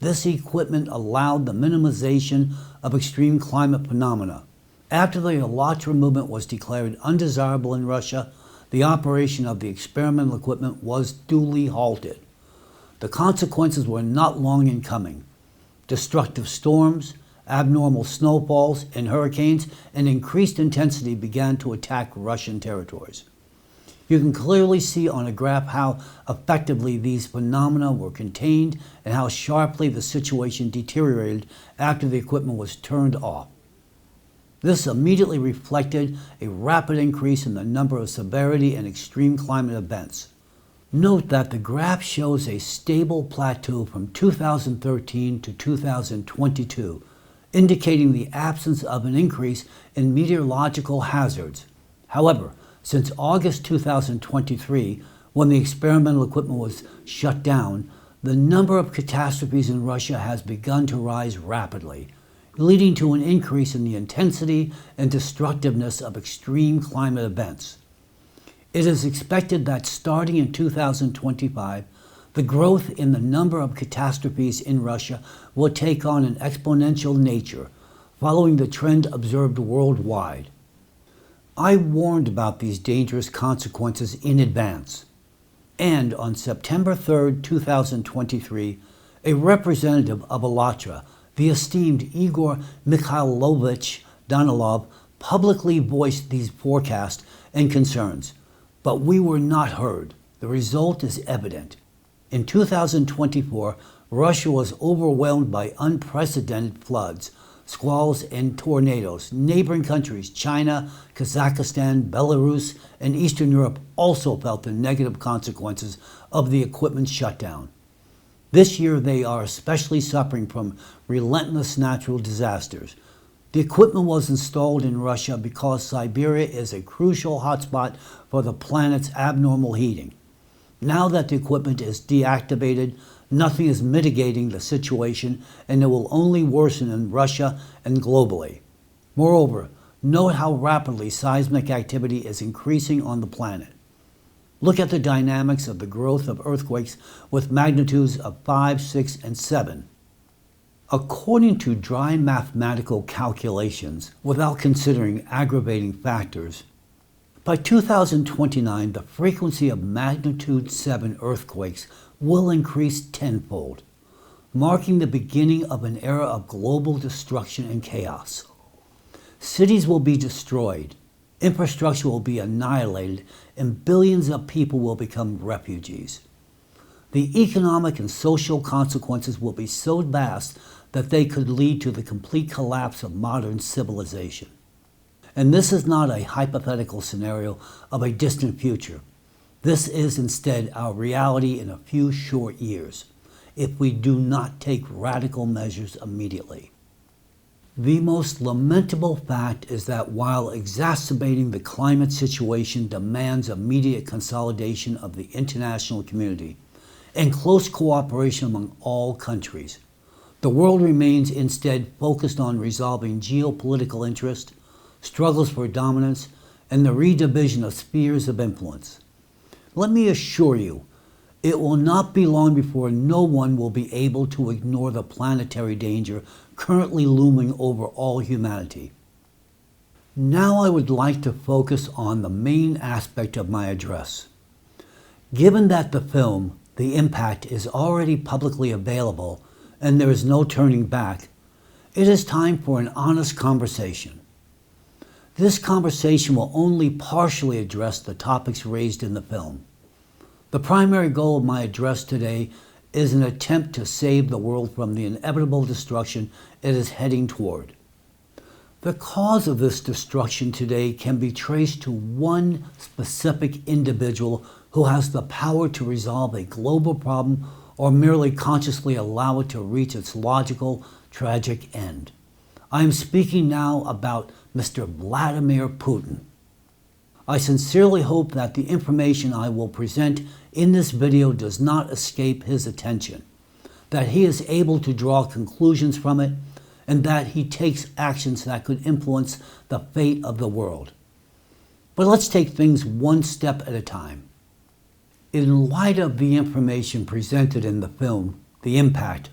This equipment allowed the minimization of extreme climate phenomena. After the ALLATRA movement was declared undesirable in Russia, the operation of the experimental equipment was duly halted. The consequences were not long in coming. Destructive storms, abnormal snowfalls, and hurricanes in increased intensity began to attack Russian territories. You can clearly see on a graph how effectively these phenomena were contained and how sharply the situation deteriorated after the equipment was turned off. This immediately reflected a rapid increase in the number of severity and extreme climate events. Note that the graph shows a stable plateau from 2013 to 2022, indicating the absence of an increase in meteorological hazards. However, since August 2023, when the experimental equipment was shut down, the number of catastrophes in Russia has begun to rise rapidly, leading to an increase in the intensity and destructiveness of extreme climate events. It is expected that starting in 2025, the growth in the number of catastrophes in Russia will take on an exponential nature, following the trend observed worldwide. I warned about these dangerous consequences in advance, and on September 3, 2023, a representative of ALLATRA, the esteemed Igor Mikhailovich Danilov, publicly voiced these forecasts and concerns, but we were not heard. The result is evident. In 2024, Russia was overwhelmed by unprecedented floods, squalls, and tornadoes. Neighboring countries, China, Kazakhstan, Belarus, and Eastern Europe also felt the negative consequences of the equipment shutdown. This year, they are especially suffering from relentless natural disasters. The equipment was installed in Russia because Siberia is a crucial hotspot for the planet's abnormal heating. Now that the equipment is deactivated, nothing is mitigating the situation, and it will only worsen in Russia and globally. Moreover, note how rapidly seismic activity is increasing on the planet. Look at the dynamics of the growth of earthquakes with magnitudes of 5, 6, and 7. According to dry mathematical calculations, without considering aggravating factors, by 2029, the frequency of magnitude 7 earthquakes will increase tenfold, marking the beginning of an era of global destruction and chaos. Cities will be destroyed, infrastructure will be annihilated, and billions of people will become refugees. The economic and social consequences will be so vast that they could lead to the complete collapse of modern civilization. And this is not a hypothetical scenario of a distant future. This is instead our reality in a few short years, if we do not take radical measures immediately. The most lamentable fact is that while exacerbating the climate situation demands immediate consolidation of the international community and close cooperation among all countries, the world remains instead focused on resolving geopolitical interest, struggles for dominance, and the redivision of spheres of influence. Let me assure you, it will not be long before no one will be able to ignore the planetary danger currently looming over all humanity. Now I would like to focus on the main aspect of my address. Given that the film, The Impact, is already publicly available and there is no turning back, it is time for an honest conversation. This conversation will only partially address the topics raised in the film. The primary goal of my address today is an attempt to save the world from the inevitable destruction it is heading toward. The cause of this destruction today can be traced to one specific individual who has the power to resolve a global problem or merely consciously allow it to reach its logical, tragic end. I am speaking now about Mr. Vladimir Putin. I sincerely hope that the information I will present in this video does not escape his attention, that he is able to draw conclusions from it, and that he takes actions that could influence the fate of the world. But let's take things one step at a time. In light of the information presented in the film, The Impact,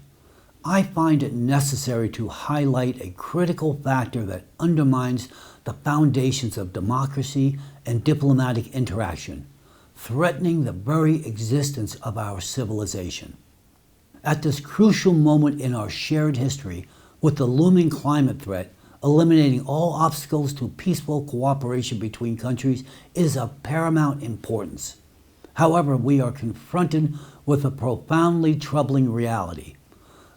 I find it necessary to highlight a critical factor that undermines the foundations of democracy and diplomatic interaction, threatening the very existence of our civilization. At this crucial moment in our shared history, with the looming climate threat, eliminating all obstacles to peaceful cooperation between countries is of paramount importance. However, we are confronted with a profoundly troubling reality: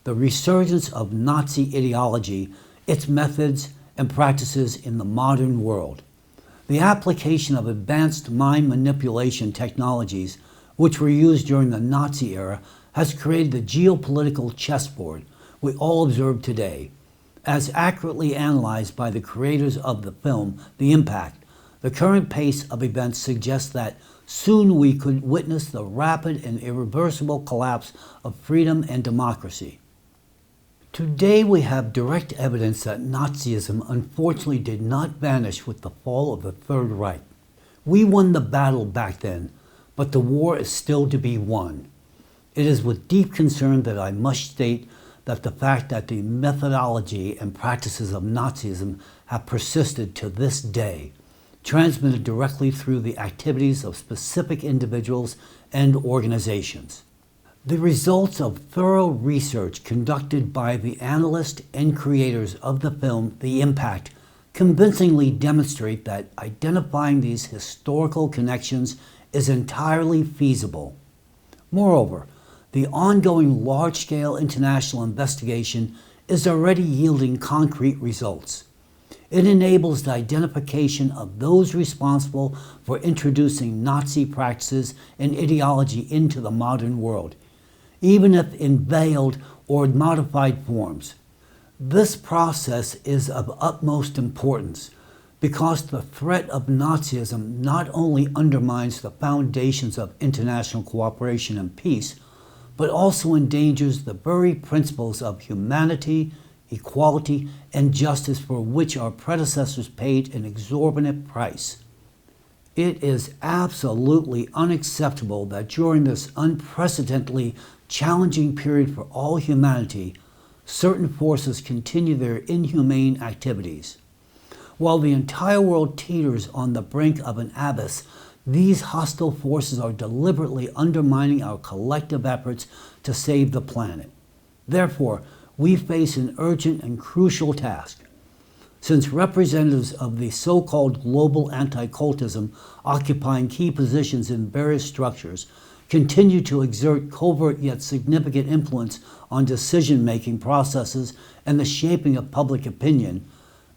the resurgence of Nazi ideology, its methods and practices in the modern world. The application of advanced mind manipulation technologies, which were used during the Nazi era, has created the geopolitical chessboard we all observe today. As accurately analyzed by the creators of the film, The Impact, the current pace of events suggests that soon we could witness the rapid and irreversible collapse of freedom and democracy. Today we have direct evidence that Nazism unfortunately did not vanish with the fall of the Third Reich. We won the battle back then, but the war is still to be won. It is with deep concern that I must state that the fact that the methodology and practices of Nazism have persisted to this day, transmitted directly through the activities of specific individuals and organizations. The results of thorough research conducted by the analysts and creators of the film, The Impact, convincingly demonstrate that identifying these historical connections is entirely feasible. Moreover, the ongoing large-scale international investigation is already yielding concrete results. It enables the identification of those responsible for introducing Nazi practices and ideology into the modern world, even if in veiled or modified forms. This process is of utmost importance because the threat of Nazism not only undermines the foundations of international cooperation and peace, but also endangers the very principles of humanity, equality, and justice for which our predecessors paid an exorbitant price. It is absolutely unacceptable that during this unprecedentedly challenging period for all humanity, certain forces continue their inhumane activities. While the entire world teeters on the brink of an abyss, these hostile forces are deliberately undermining our collective efforts to save the planet. Therefore, we face an urgent and crucial task. Since representatives of the so-called global anti-cultism occupying key positions in various structures continue to exert covert yet significant influence on decision-making processes and the shaping of public opinion,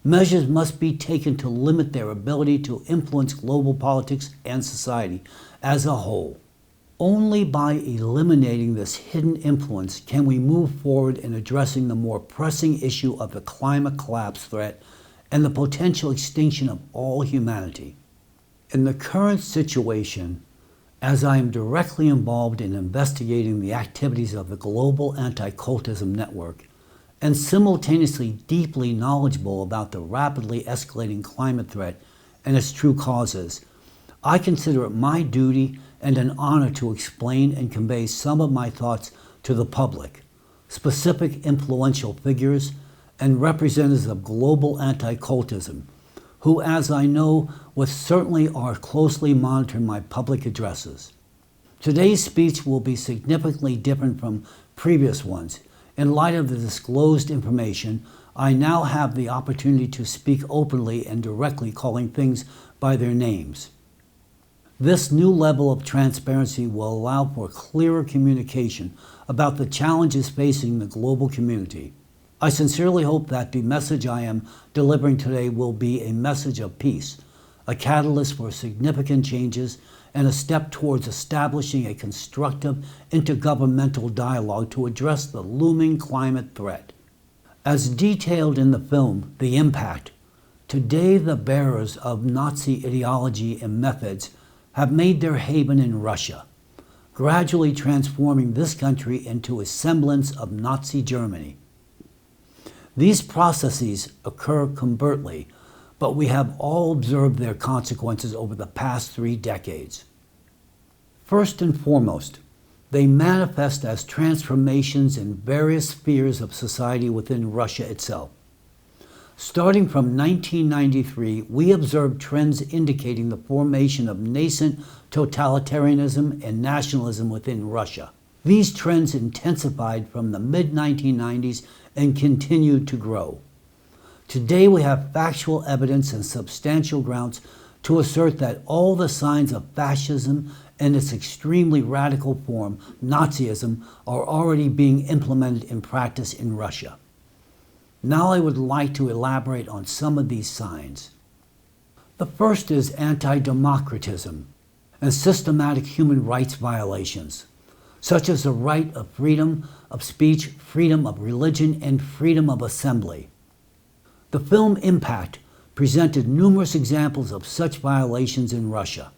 measures must be taken to limit their ability to influence global politics and society as a whole. Only by eliminating this hidden influence can we move forward in addressing the more pressing issue of the climate collapse threat and the potential extinction of all humanity. In the current situation, as I am directly involved in investigating the activities of the global anti-cultism network, and simultaneously deeply knowledgeable about the rapidly escalating climate threat and its true causes, I consider it my duty and an honor to explain and convey some of my thoughts to the public, specific influential figures, and representatives of global anti-cultism, who, as I know, with certainly are closely monitoring my public addresses. Today's speech will be significantly different from previous ones. In light of the disclosed information, I now have the opportunity to speak openly and directly, calling things by their names. This new level of transparency will allow for clearer communication about the challenges facing the global community. I sincerely hope that the message I am delivering today will be a message of peace, a catalyst for significant changes, and a step towards establishing a constructive intergovernmental dialogue to address the looming climate threat. As detailed in the film, The Impact, today the bearers of Nazi ideology and methods have made their haven in Russia, gradually transforming this country into a semblance of Nazi Germany. These processes occur covertly, but we have all observed their consequences over the past 3 decades. First and foremost, they manifest as transformations in various spheres of society within Russia itself. Starting from 1993, we observed trends indicating the formation of nascent totalitarianism and nationalism within Russia. These trends intensified from the mid-1990s and continued to grow. Today we have factual evidence and substantial grounds to assert that all the signs of fascism and its extremely radical form, Nazism, are already being implemented in practice in Russia. Now I would like to elaborate on some of these signs. The first is anti-democratism and systematic human rights violations, such as the right of freedom of speech, freedom of religion, and freedom of assembly. The film Impact presented numerous examples of such violations in Russia.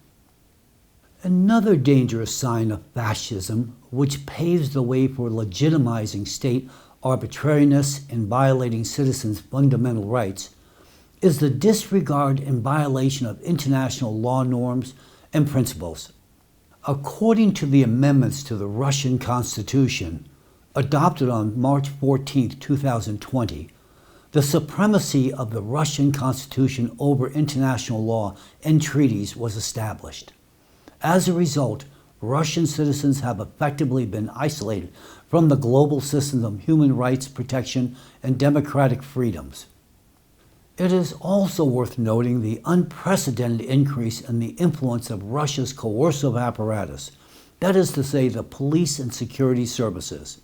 Another dangerous sign of fascism, which paves the way for legitimizing state arbitrariness in violating citizens' fundamental rights, is the disregard and violation of international law norms and principles. According to the amendments to the Russian Constitution, adopted on March 14, 2020, the supremacy of the Russian Constitution over international law and treaties was established. As a result, Russian citizens have effectively been isolated from the global system of human rights protection and democratic freedoms. It is also worth noting the unprecedented increase in the influence of Russia's coercive apparatus, that is to say, the police and security services.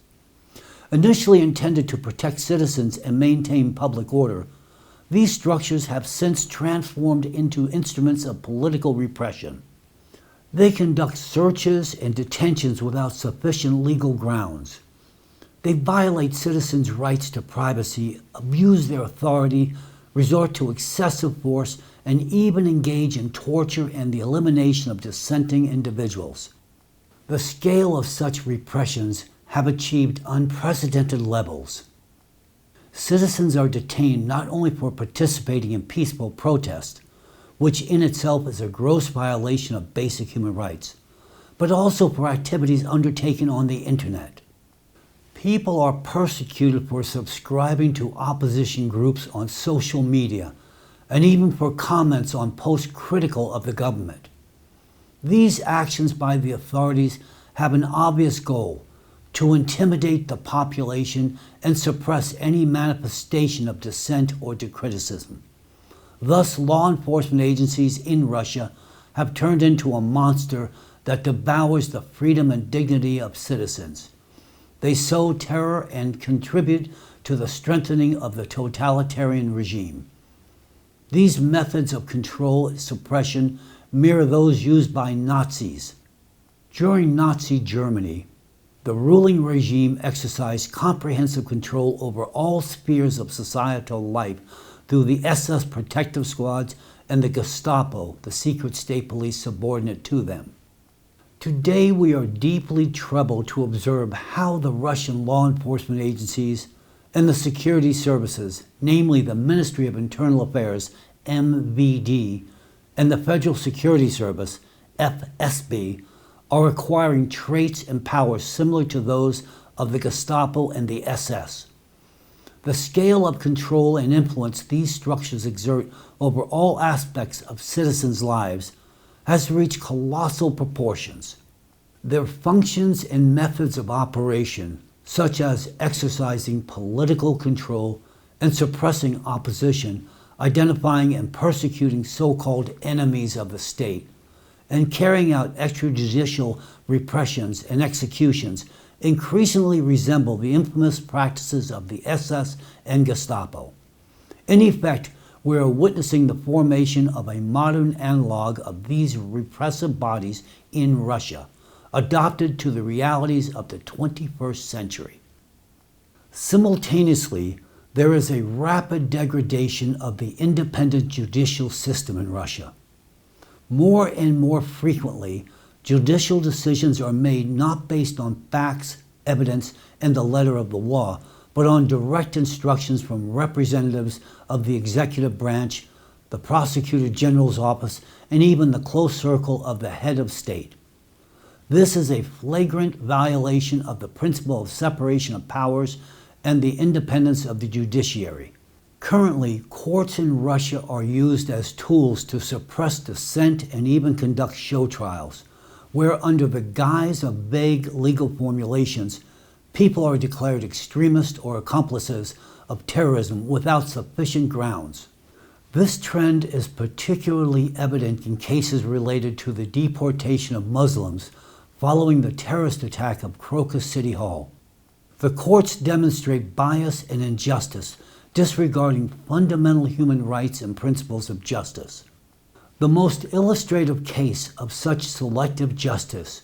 Initially intended to protect citizens and maintain public order, these structures have since transformed into instruments of political repression. They conduct searches and detentions without sufficient legal grounds. They violate citizens' rights to privacy, abuse their authority, resort to excessive force, and even engage in torture and the elimination of dissenting individuals. The scale of such repressions have achieved unprecedented levels. Citizens are detained not only for participating in peaceful protest, which in itself is a gross violation of basic human rights, but also for activities undertaken on the internet. People are persecuted for subscribing to opposition groups on social media and even for comments on posts critical of the government. These actions by the authorities have an obvious goal: to intimidate the population and suppress any manifestation of dissent or to criticism. Thus, law enforcement agencies in Russia have turned into a monster that devours the freedom and dignity of citizens. They sow terror and contribute to the strengthening of the totalitarian regime. These methods of control and suppression mirror those used by Nazis. During Nazi Germany, the ruling regime exercised comprehensive control over all spheres of societal life through the SS protective squads and the Gestapo, the secret state police subordinate to them. Today we are deeply troubled to observe how the Russian law enforcement agencies and the security services, namely the Ministry of Internal Affairs, MVD, and the Federal Security Service, FSB, are acquiring traits and powers similar to those of the Gestapo and the SS. The scale of control and influence these structures exert over all aspects of citizens' lives has reached colossal proportions. Their functions and methods of operation, such as exercising political control and suppressing opposition, identifying and persecuting so-called enemies of the state, and carrying out extrajudicial repressions and executions, increasingly resemble the infamous practices of the SS and Gestapo. In effect, we are witnessing the formation of a modern analog of these repressive bodies in Russia, adopted to the realities of the 21st century. Simultaneously, there is a rapid degradation of the independent judicial system in Russia. More and more frequently, judicial decisions are made not based on facts, evidence, and the letter of the law, but on direct instructions from representatives of the executive branch, the prosecutor general's office, and even the close circle of the head of state. This is a flagrant violation of the principle of separation of powers and the independence of the judiciary. Currently, courts in Russia are used as tools to suppress dissent and even conduct show trials, where under the guise of vague legal formulations, people are declared extremists or accomplices of terrorism without sufficient grounds. This trend is particularly evident in cases related to the deportation of Muslims following the terrorist attack of Crocus City Hall. The courts demonstrate bias and injustice, disregarding fundamental human rights and principles of justice. The most illustrative case of such selective justice,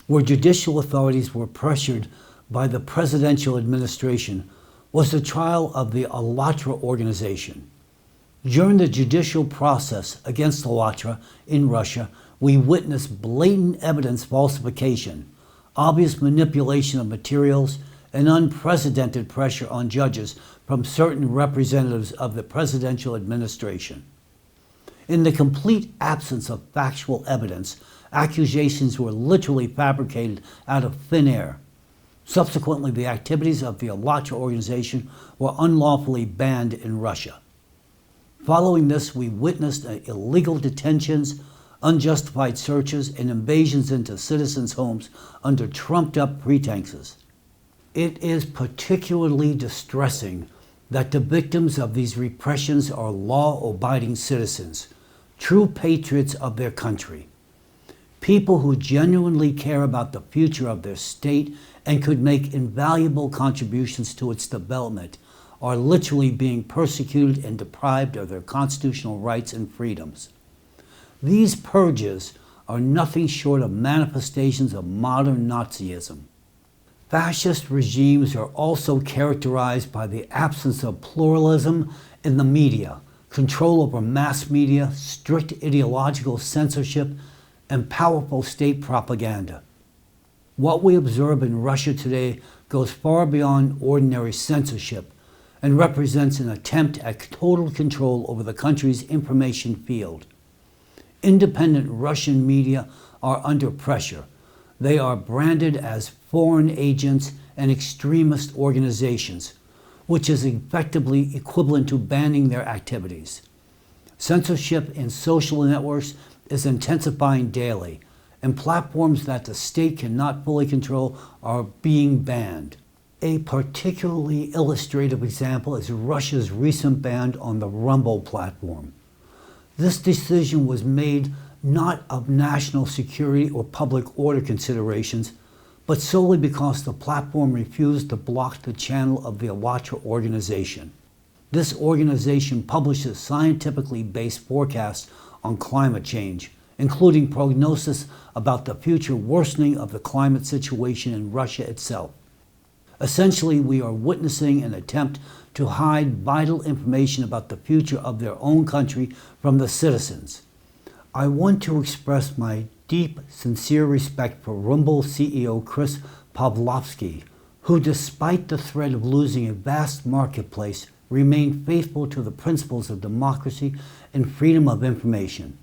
where judicial authorities were pressured by the presidential administration, was the trial of the Allatra organization. During the judicial process against Allatra in Russia, we witnessed blatant evidence falsification, obvious manipulation of materials, and unprecedented pressure on judges from certain representatives of the presidential administration. In the complete absence of factual evidence, accusations were literally fabricated out of thin air. Subsequently, the activities of the Allatra organization were unlawfully banned in Russia. Following this, we witnessed illegal detentions, unjustified searches, and invasions into citizens' homes under trumped-up pretenses. It is particularly distressing that the victims of these repressions are law-abiding citizens, true patriots of their country, people who genuinely care about the future of their state and could make invaluable contributions to its development, are literally being persecuted and deprived of their constitutional rights and freedoms. These purges are nothing short of manifestations of modern Nazism. Fascist regimes are also characterized by the absence of pluralism in the media, control over mass media, strict ideological censorship, and powerful state propaganda. What we observe in Russia today goes far beyond ordinary censorship and represents an attempt at total control over the country's information field. Independent Russian media are under pressure. They are branded as foreign agents and extremist organizations, which is effectively equivalent to banning their activities. Censorship in social networks is intensifying daily, and platforms that the state cannot fully control are being banned. A particularly illustrative example is Russia's recent ban on the Rumble platform. This decision was made not of national security or public order considerations, but solely because the platform refused to block the channel of the Waco organization. This organization publishes scientifically based forecasts on climate change, including prognosis about the future worsening of the climate situation in Russia itself. Essentially, we are witnessing an attempt to hide vital information about the future of their own country from the citizens. I want to express my deep, sincere respect for Rumble CEO Chris Pavlovsky, who, despite the threat of losing a vast marketplace, remained faithful to the principles of democracy and freedom of information.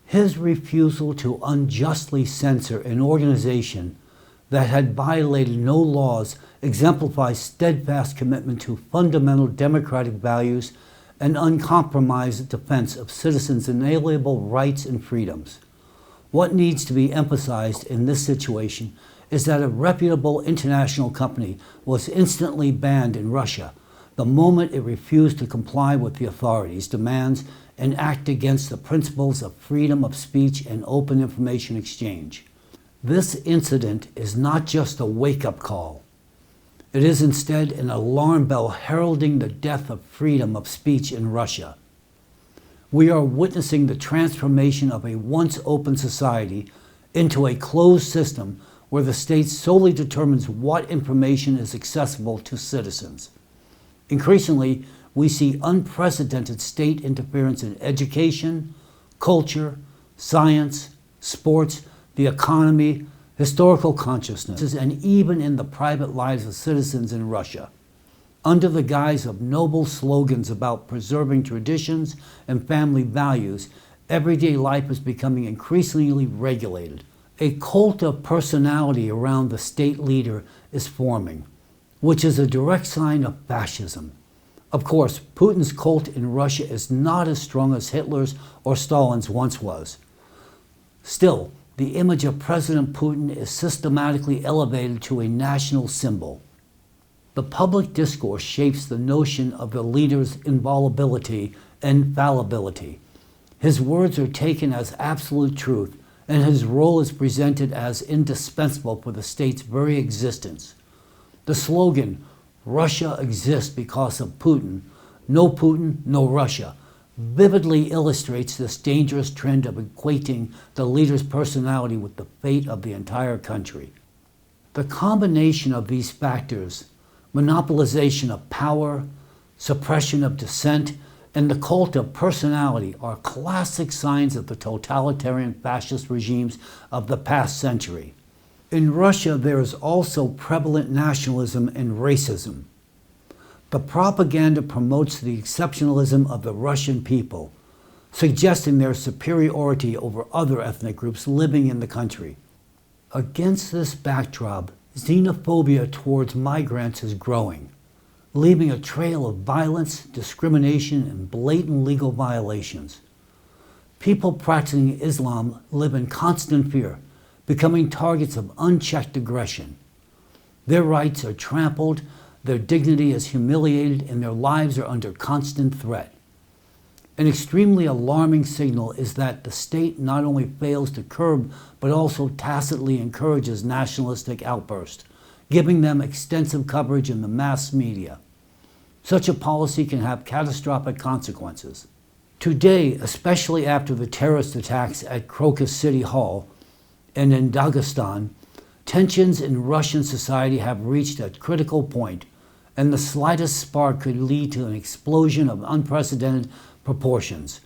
His refusal to unjustly censor an organization that had violated no laws exemplifies steadfast commitment to fundamental democratic values and uncompromised defense of citizens' inalienable rights and freedoms. What needs to be emphasized in this situation is that a reputable international company was instantly banned in Russia the moment it refused to comply with the authorities' demands and act against the principles of freedom of speech and open information exchange. This incident is not just a wake-up call. It is instead an alarm bell heralding the death of freedom of speech in Russia. We are witnessing the transformation of a once open society into a closed system where the state solely determines what information is accessible to citizens. Increasingly, we see unprecedented state interference in education, culture, science, sports, the economy, historical consciousness, and even in the private lives of citizens in Russia. Under the guise of noble slogans about preserving traditions and family values, everyday life is becoming increasingly regulated. A cult of personality around the state leader is forming, which is a direct sign of fascism. Of course, Putin's cult in Russia is not as strong as Hitler's or Stalin's once was. Still, the image of President Putin is systematically elevated to a national symbol. The public discourse shapes the notion of the leader's inviolability and fallibility. His words are taken as absolute truth, and his role is presented as indispensable for the state's very existence. The slogan, "Russia exists because of Putin, no Russia," vividly illustrates this dangerous trend of equating the leader's personality with the fate of the entire country. The combination of these factors, monopolization of power, suppression of dissent, and the cult of personality, are classic signs of the totalitarian fascist regimes of the past century. In Russia, there is also prevalent nationalism and racism. The propaganda promotes the exceptionalism of the Russian people, suggesting their superiority over other ethnic groups living in the country. Against this backdrop, xenophobia towards migrants is growing, leaving a trail of violence, discrimination, and blatant legal violations. People practicing Islam live in constant fear, becoming targets of unchecked aggression. Their rights are trampled, their dignity is humiliated, and their lives are under constant threat. An extremely alarming signal is that the state not only fails to curb, but also tacitly encourages nationalistic outbursts, giving them extensive coverage in the mass media. Such a policy can have catastrophic consequences. Today, especially after the terrorist attacks at Crocus City Hall and in Dagestan, tensions in Russian society have reached a critical point, and the slightest spark could lead to an explosion of unprecedented proportions.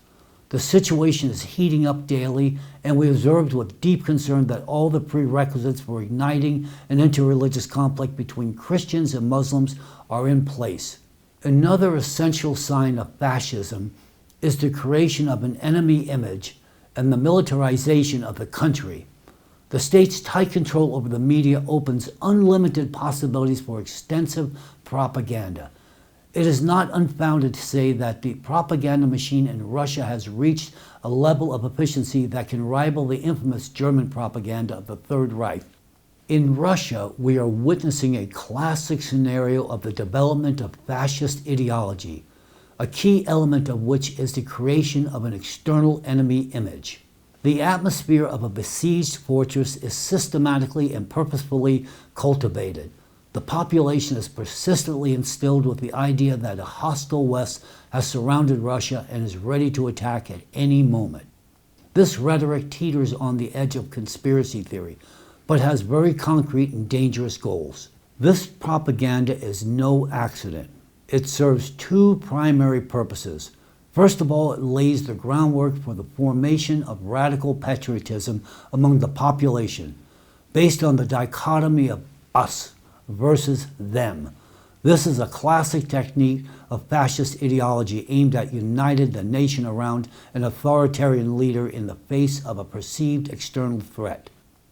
The situation is heating up daily, and we observed with deep concern that all the prerequisites for igniting an interreligious conflict between Christians and Muslims are in place. Another essential sign of fascism is the creation of an enemy image and the militarization of the country. The state's tight control over the media opens unlimited possibilities for extensive propaganda. It is not unfounded to say that the propaganda machine in Russia has reached a level of efficiency that can rival the infamous German propaganda of the Third Reich. In Russia, we are witnessing a classic scenario of the development of fascist ideology, a key element of which is the creation of an external enemy image. The atmosphere of a besieged fortress is systematically and purposefully cultivated. The population is persistently instilled with the idea that a hostile West has surrounded Russia and is ready to attack at any moment. This rhetoric teeters on the edge of conspiracy theory, but has very concrete and dangerous goals. This propaganda is no accident. It serves two primary purposes. First of all, it lays the groundwork for the formation of radical patriotism among the population, based on the dichotomy of us versus them. This is a classic technique of fascist ideology aimed at uniting the nation around an authoritarian leader in the face of a perceived external threat.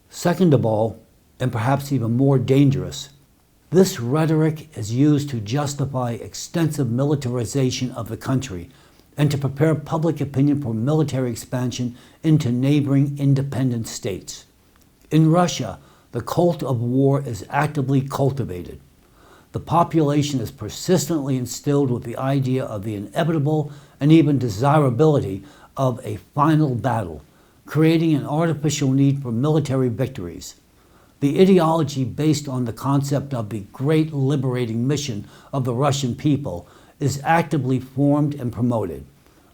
Second of all, and perhaps even more dangerous, this rhetoric is used to justify extensive militarization of the country and to prepare public opinion for military expansion into neighboring independent states. In Russia, the cult of war is actively cultivated. The population is persistently instilled with the idea of the inevitable and even desirability of a final battle, creating an artificial need for military victories. The ideology based on the concept of the great liberating mission of the Russian people is actively formed and promoted.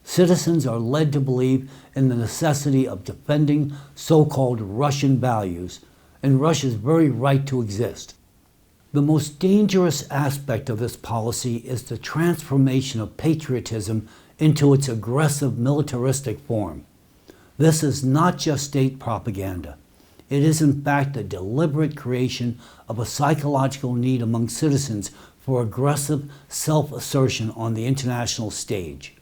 Citizens are led to believe in the necessity of defending so-called Russian values and Russia's very right to exist. The most dangerous aspect of this policy is the transformation of patriotism into its aggressive militaristic form. This is not just state propaganda. It is in fact the deliberate creation of a psychological need among citizens for aggressive self-assertion on the international stage.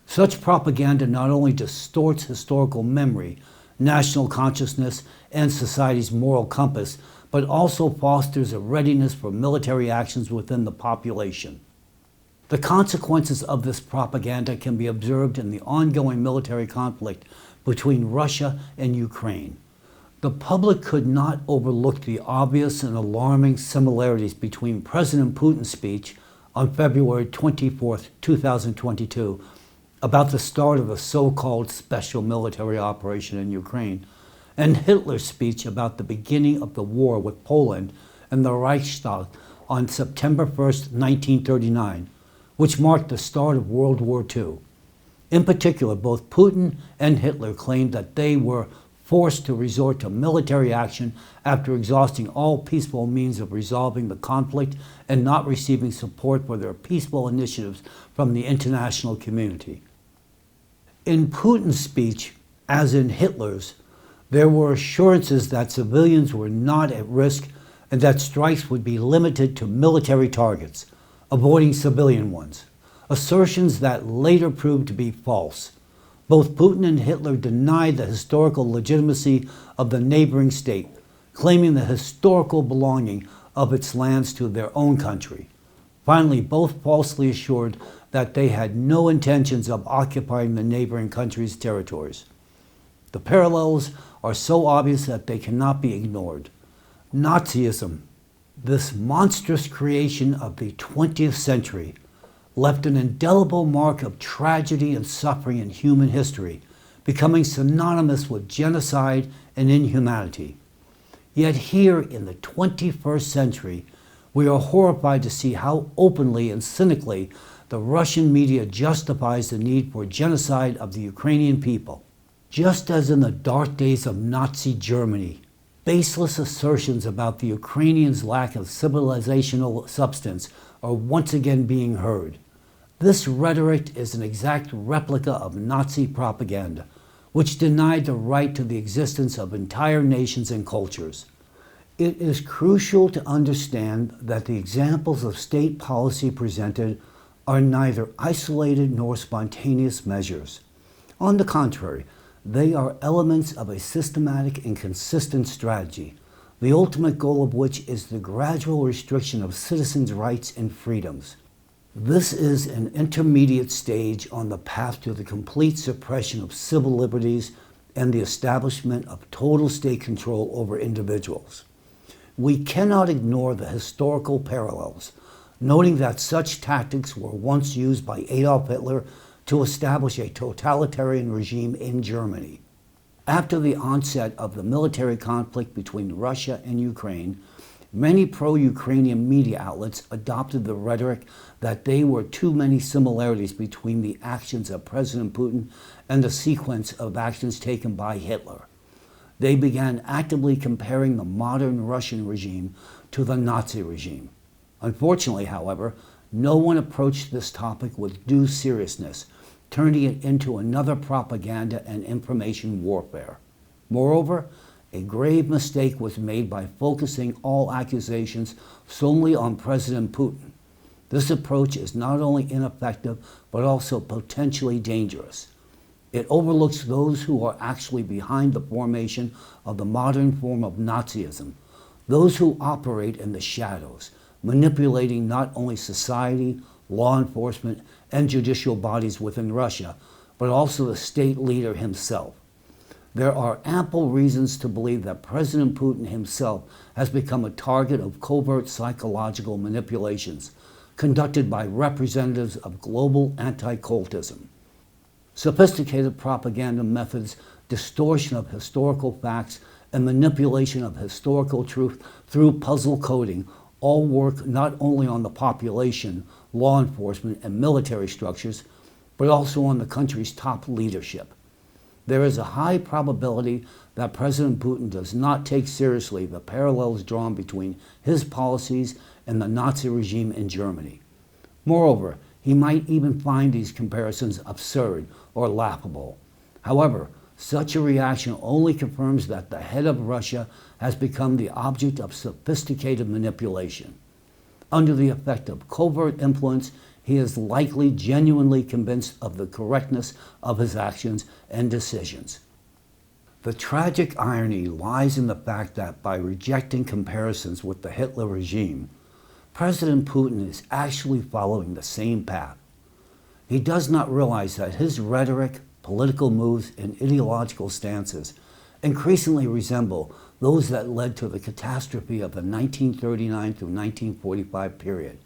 Such propaganda not only distorts historical memory, national consciousness, and society's moral compass, but also fosters a readiness for military actions within the population. The consequences of this propaganda can be observed in the ongoing military conflict between Russia and Ukraine. The public could not overlook the obvious and alarming similarities between President Putin's speech on February 24, 2022, about the start of a so-called special military operation in Ukraine, and Hitler's speech about the beginning of the war with Poland and the Reichstag on September 1, 1939, which marked the start of World War II. In particular, both Putin and Hitler claimed that they were forced to resort to military action after exhausting all peaceful means of resolving the conflict and not receiving support for their peaceful initiatives from the international community. In Putin's speech, as in Hitler's, there were assurances that civilians were not at risk and that strikes would be limited to military targets, avoiding civilian ones, assertions that later proved to be false. Both Putin and Hitler denied the historical legitimacy of the neighboring state, claiming the historical belonging of its lands to their own country. Finally, both falsely assured that they had no intentions of occupying the neighboring country's territories. The parallels are so obvious that they cannot be ignored. Nazism, this monstrous creation of the 20th century, left an indelible mark of tragedy and suffering in human history, becoming synonymous with genocide and inhumanity. Yet here in the 21st century, we are horrified to see how openly and cynically the Russian media justifies the need for genocide of the Ukrainian people. Just as in the dark days of Nazi Germany, baseless assertions about the Ukrainians' lack of civilizational substance are once again being heard. This rhetoric is an exact replica of Nazi propaganda, which denied the right to the existence of entire nations and cultures. It is crucial to understand that the examples of state policy presented are neither isolated nor spontaneous measures. On the contrary, they are elements of a systematic and consistent strategy, the ultimate goal of which is the gradual restriction of citizens' rights and freedoms. This is an intermediate stage on the path to the complete suppression of civil liberties and the establishment of total state control over individuals. We cannot ignore the historical parallels, noting that such tactics were once used by Adolf Hitler to establish a totalitarian regime in Germany. After the onset of the military conflict between Russia and Ukraine, many pro-Ukrainian media outlets adopted the rhetoric that there were too many similarities between the actions of President Putin and the sequence of actions taken by Hitler. They began actively comparing the modern Russian regime to the Nazi regime. Unfortunately, however, no one approached this topic with due seriousness, turning it into another propaganda and information warfare. Moreover, a grave mistake was made by focusing all accusations solely on President Putin. This approach is not only ineffective, but also potentially dangerous. It overlooks those who are actually behind the formation of the modern form of Nazism, those who operate in the shadows, manipulating not only society, law enforcement, and judicial bodies within Russia, but also the state leader himself. There are ample reasons to believe that President Putin himself has become a target of covert psychological manipulations conducted by representatives of global anti-cultism. Sophisticated propaganda methods, distortion of historical facts, and manipulation of historical truth through puzzle coding all work not only on the population, law enforcement, and military structures, but also on the country's top leadership. There is a high probability that President Putin does not take seriously the parallels drawn between his policies and the Nazi regime in Germany. Moreover, he might even find these comparisons absurd or laughable. However, such a reaction only confirms that the head of Russia has become the object of sophisticated manipulation. Under the effect of covert influence, he is likely genuinely convinced of the correctness of his actions and decisions. The tragic irony lies in the fact that by rejecting comparisons with the Hitler regime, President Putin is actually following the same path. He does not realize that his rhetoric, political moves, and ideological stances increasingly resemble those that led to the catastrophe of the 1939 through 1945 period.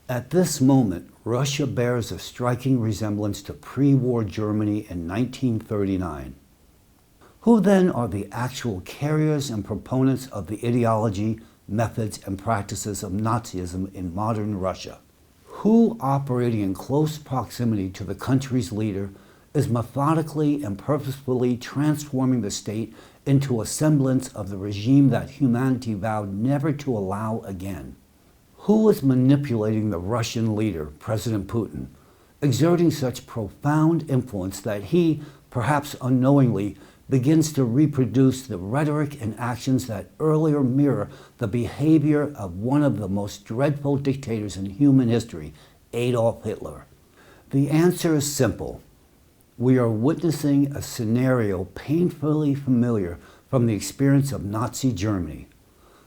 At this moment, Russia bears a striking resemblance to pre-war Germany in 1939. Who then are the actual carriers and proponents of the ideology, methods, and practices of Nazism in modern Russia? Who, operating in close proximity to the country's leader, is methodically and purposefully transforming the state into a semblance of the regime that humanity vowed never to allow again? Who is manipulating the Russian leader, President Putin, exerting such profound influence that he, perhaps unknowingly, begins to reproduce the rhetoric and actions that earlier mirror the behavior of one of the most dreadful dictators in human history, Adolf Hitler? The answer is simple. We are witnessing a scenario painfully familiar from the experience of Nazi Germany.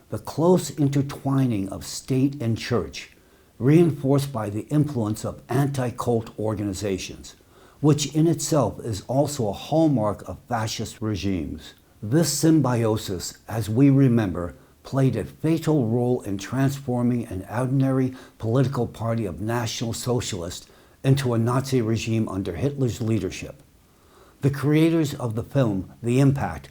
The close intertwining of state and church, reinforced by the influence of anti-cult organizations, which in itself is also a hallmark of fascist regimes. This symbiosis, as we remember, played a fatal role in transforming an ordinary political party of National Socialists into a Nazi regime under Hitler's leadership. The creators of the film, The Impact,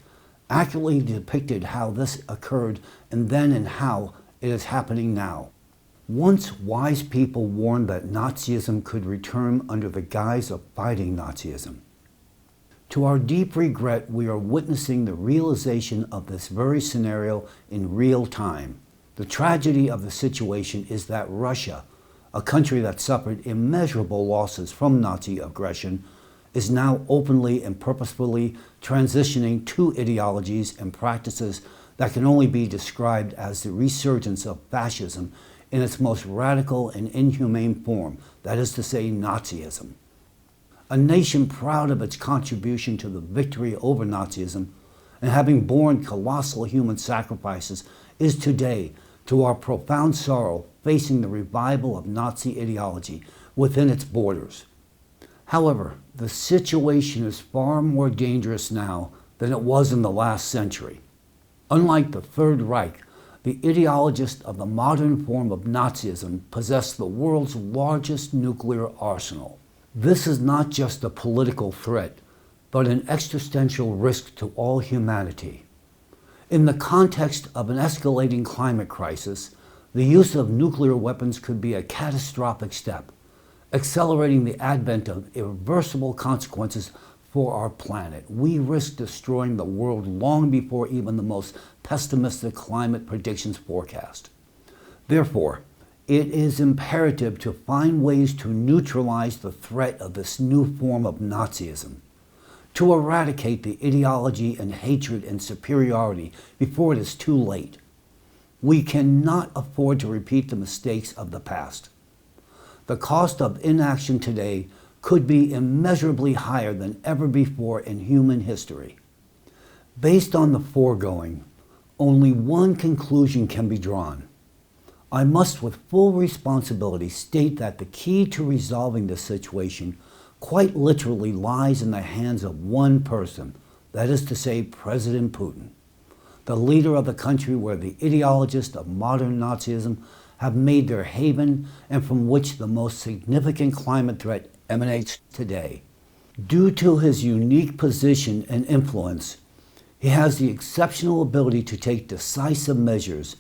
accurately depicted how this occurred and then and how it is happening now. Once wise people warned that Nazism could return under the guise of fighting Nazism. To our deep regret, we are witnessing the realization of this very scenario in real time. The tragedy of the situation is that Russia, a country that suffered immeasurable losses from Nazi aggression, is now openly and purposefully transitioning to ideologies and practices that can only be described as the resurgence of fascism in its most radical and inhumane form, that is to say, Nazism. A nation proud of its contribution to the victory over Nazism and having borne colossal human sacrifices is today, to our profound sorrow, facing the revival of Nazi ideology within its borders. However, the situation is far more dangerous now than it was in the last century. Unlike the Third Reich, the ideologists of the modern form of Nazism possess the world's largest nuclear arsenal. This is not just a political threat, but an existential risk to all humanity. In the context of an escalating climate crisis, the use of nuclear weapons could be a catastrophic step, accelerating the advent of irreversible consequences for our planet. We risk destroying the world long before even the most pessimistic climate predictions forecast. Therefore, it is imperative to find ways to neutralize the threat of this new form of Nazism, to eradicate the ideology and hatred and superiority before it is too late. We cannot afford to repeat the mistakes of the past. The cost of inaction today could be immeasurably higher than ever before in human history. Based on the foregoing, only one conclusion can be drawn. I must with full responsibility state that the key to resolving this situation quite literally lies in the hands of one person, that is to say, President Putin, the leader of the country where the ideologists of modern Nazism have made their haven and from which the most significant climate threat emanates today. Due to his unique position and influence, he has the exceptional ability to take decisive measures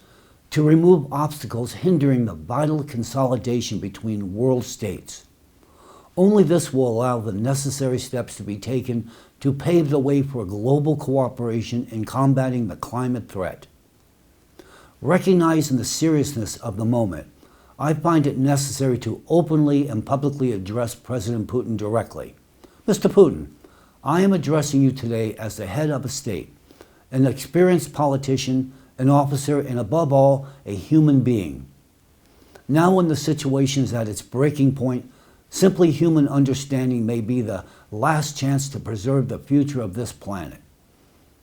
to remove obstacles hindering the vital consolidation between world states. Only this will allow the necessary steps to be taken to pave the way for global cooperation in combating the climate threat. Recognizing the seriousness of the moment, I find it necessary to openly and publicly address President Putin directly. Mr. Putin, I am addressing you today as the head of a state, an experienced politician, an officer, and above all, a human being. Now when the situation is at its breaking point, simply human understanding may be the last chance to preserve the future of this planet.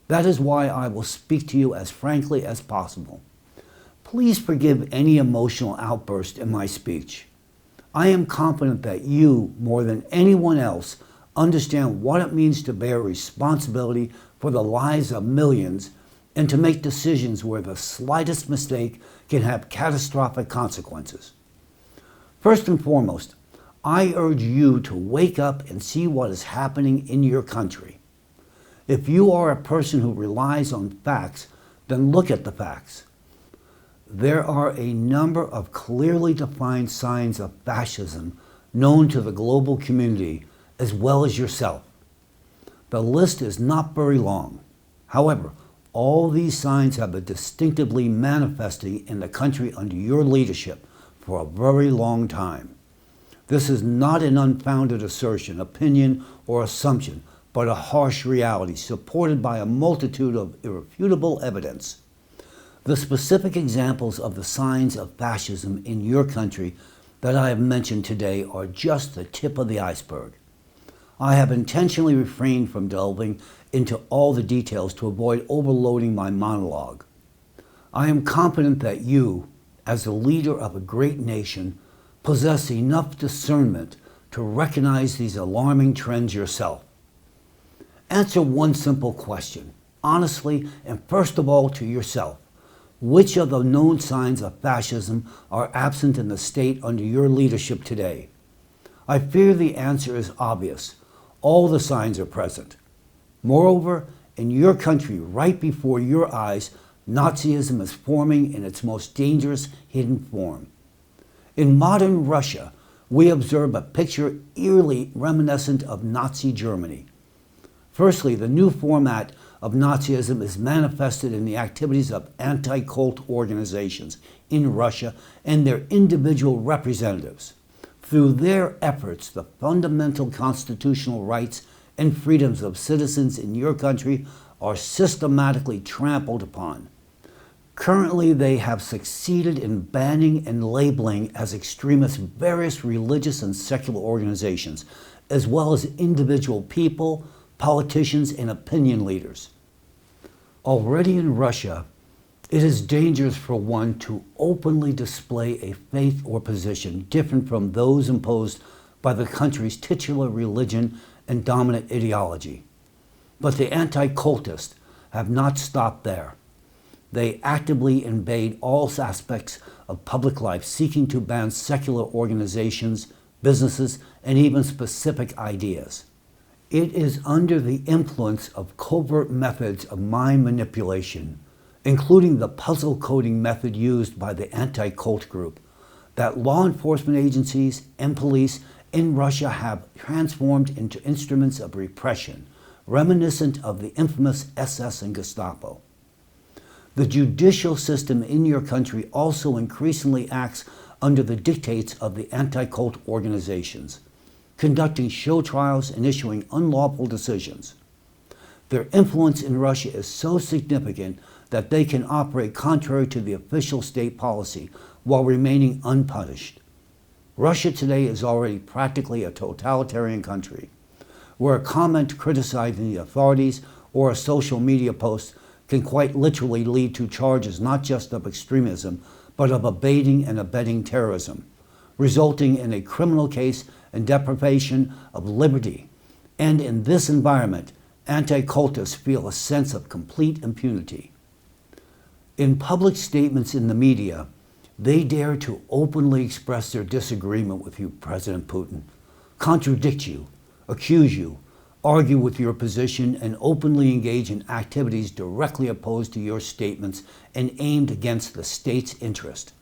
That is why I will speak to you as frankly as possible. Please forgive any emotional outburst in my speech. I am confident that you, more than anyone else, understand what it means to bear responsibility for the lives of millions and to make decisions where the slightest mistake can have catastrophic consequences. First and foremost, I urge you to wake up and see what is happening in your country. If you are a person who relies on facts, then look at the facts. There are a number of clearly defined signs of fascism known to the global community as well as yourself. The list is not very long. However, all these signs have been distinctively manifesting in the country under your leadership for a very long time. This is not an unfounded assertion, opinion, or assumption, but a harsh reality supported by a multitude of irrefutable evidence. The specific examples of the signs of fascism in your country that I have mentioned today are just the tip of the iceberg. I have intentionally refrained from delving into all the details to avoid overloading my monologue. I am confident that you, as the leader of a great nation, possess enough discernment to recognize these alarming trends yourself. Answer one simple question, honestly and first of all to yourself. Which of the known signs of fascism are absent in the state under your leadership today? I fear the answer is obvious. All the signs are present. Moreover, in your country, right before your eyes, Nazism is forming in its most dangerous hidden form. In modern Russia, we observe a picture eerily reminiscent of Nazi Germany. Firstly, the new format of Nazism is manifested in the activities of anti-cult organizations in Russia and their individual representatives. Through their efforts, the fundamental constitutional rights and freedoms of citizens in your country are systematically trampled upon. Currently, they have succeeded in banning and labeling as extremists various religious and secular organizations, as well as individual people, politicians, and opinion leaders. Already in Russia, it is dangerous for one to openly display a faith or position different from those imposed by the country's titular religion and dominant ideology. But the anti-cultists have not stopped there. They actively invade all aspects of public life, seeking to ban secular organizations, businesses, and even specific ideas. It is under the influence of covert methods of mind manipulation, including the puzzle coding method used by the anti-cult group, that law enforcement agencies and police in Russia have transformed into instruments of repression, reminiscent of the infamous SS and Gestapo. The judicial system in your country also increasingly acts under the dictates of the anti-cult organizations, conducting show trials and issuing unlawful decisions. Their influence in Russia is so significant that they can operate contrary to the official state policy while remaining unpunished. Russia today is already practically a totalitarian country, where a comment criticizing the authorities or a social media post can quite literally lead to charges not just of extremism, but of aiding and abetting terrorism, resulting in a criminal case and deprivation of liberty. And in this environment, anti-cultists feel a sense of complete impunity. In public statements in the media, they dare to openly express their disagreement with you, President Putin, contradict you, accuse you, argue with your position, and openly engage in activities directly opposed to your statements and aimed against the state's interest.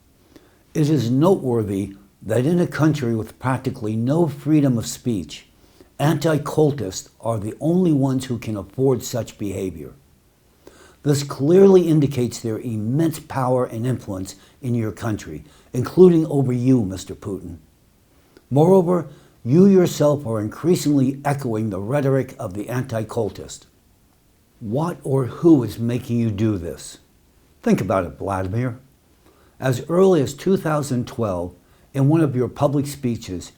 It is noteworthy that in a country with practically no freedom of speech, anti-cultists are the only ones who can afford such behavior. This clearly indicates their immense power and influence in your country, including over you, Mr. Putin. Moreover, you yourself are increasingly echoing the rhetoric of the anti-cultist. What or who is making you do this? Think about it, Vladimir. As early as 2012, in one of your public speeches,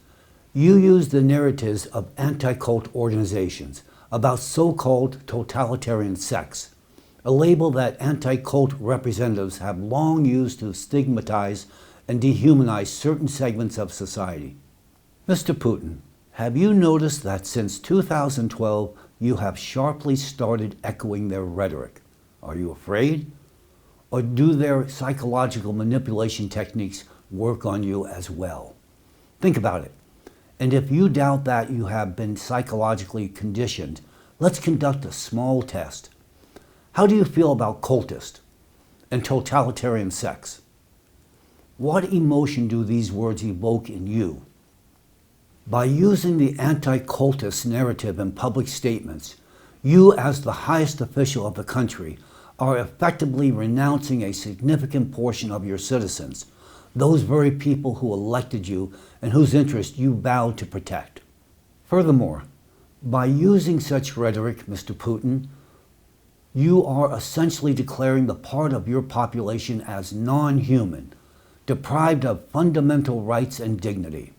you used the narratives of anti-cult organizations about so-called totalitarian sects, a label that anti-cult representatives have long used to stigmatize and dehumanize certain segments of society. Mr. Putin, have you noticed that since 2012 you have sharply started echoing their rhetoric? Are you afraid? Or do their psychological manipulation techniques work on you as well? Think about it. And if you doubt that you have been psychologically conditioned, let's conduct a small test. How do you feel about cultist and totalitarian sects? What emotion do these words evoke in you? By using the anti-cultist narrative in public statements, you, as the highest official of the country, are effectively renouncing a significant portion of your citizens, those very people who elected you and whose interests you vowed to protect. Furthermore, by using such rhetoric, Mr. Putin, you are essentially declaring the part of your population as non-human, deprived of fundamental rights and dignity.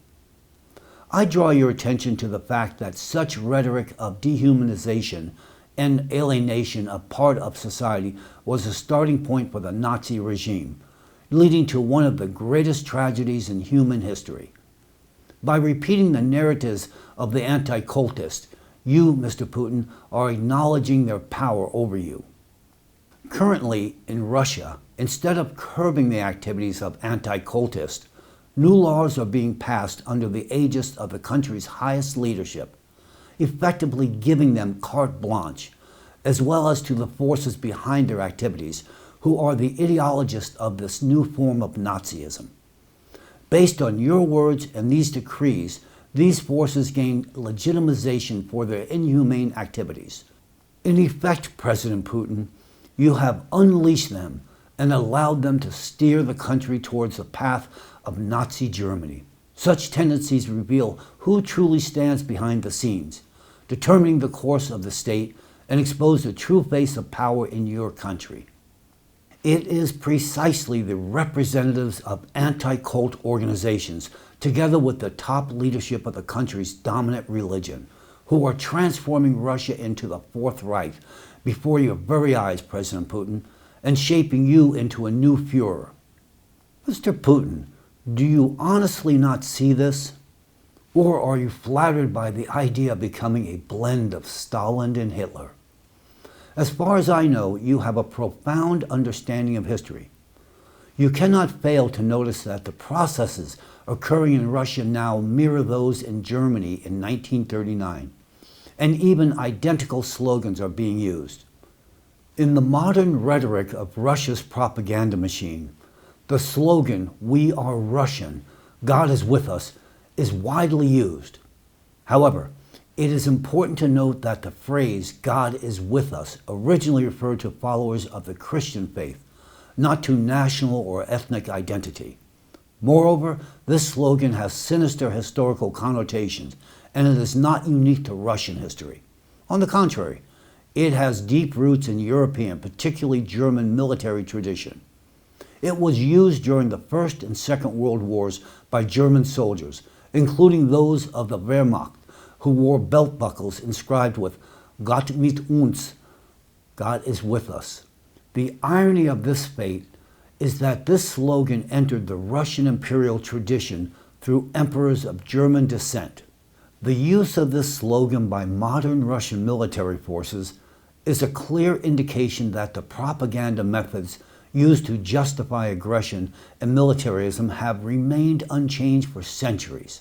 I draw your attention to the fact that such rhetoric of dehumanization and alienation of part of society was a starting point for the Nazi regime, leading to one of the greatest tragedies in human history. By repeating the narratives of the anti-cultists, you, Mr. Putin, are acknowledging their power over you. Currently, in Russia, instead of curbing the activities of anti-cultists, new laws are being passed under the aegis of the country's highest leadership, effectively giving them carte blanche, as well as to the forces behind their activities, who are the ideologists of this new form of Nazism. Based on your words and these decrees, these forces gain legitimization for their inhumane activities. In effect, President Putin, you have unleashed them and allowed them to steer the country towards the path of Nazi Germany. Such tendencies reveal who truly stands behind the scenes, determining the course of the state and expose the true face of power in your country. It is precisely the representatives of anti-cult organizations, together with the top leadership of the country's dominant religion, who are transforming Russia into the Fourth Reich before your very eyes, President Putin, and shaping you into a new Führer. Mr. Putin, do you honestly not see this? Or are you flattered by the idea of becoming a blend of Stalin and Hitler? As far as I know, you have a profound understanding of history. You cannot fail to notice that the processes occurring in Russia now mirror those in Germany in 1939, and even identical slogans are being used. In the modern rhetoric of Russia's propaganda machine, the slogan, "We are Russian, God is with us," is widely used. However, it is important to note that the phrase, "God is with us," originally referred to followers of the Christian faith, not to national or ethnic identity. Moreover, this slogan has sinister historical connotations, and it is not unique to Russian history. On the contrary, it has deep roots in European, particularly German military tradition. It was used during the First and Second World Wars by German soldiers, including those of the Wehrmacht, who wore belt buckles inscribed with "Gott mit uns," God is with us. The irony of this fate is that this slogan entered the Russian imperial tradition through emperors of German descent. The use of this slogan by modern Russian military forces is a clear indication that the propaganda methods used to justify aggression and militarism have remained unchanged for centuries.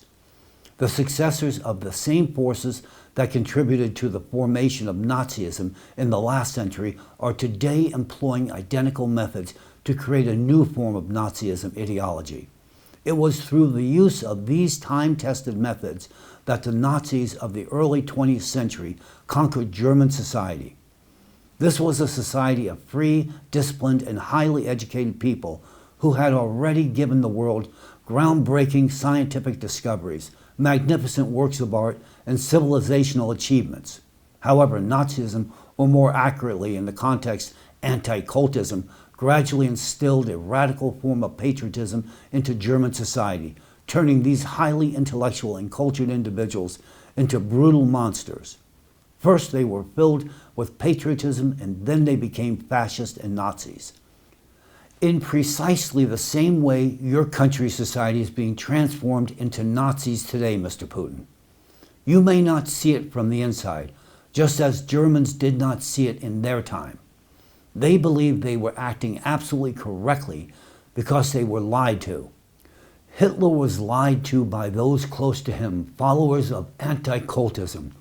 The successors of the same forces that contributed to the formation of Nazism in the last century are today employing identical methods to create a new form of Nazism ideology. It was through the use of these time-tested methods that the Nazis of the early 20th century conquered German society. This was a society of free, disciplined, and highly educated people who had already given the world groundbreaking scientific discoveries, magnificent works of art, and civilizational achievements. However, Nazism, or more accurately in the context, anti-cultism, gradually instilled a radical form of patriotism into German society, turning these highly intellectual and cultured individuals into brutal monsters. First, they were filled with patriotism, and then they became fascists and Nazis. In precisely the same way, your country's society is being transformed into Nazis today, Mr. Putin. You may not see it from the inside, just as Germans did not see it in their time. They believed they were acting absolutely correctly because they were lied to. Hitler was lied to by those close to him, followers of anti-cultism,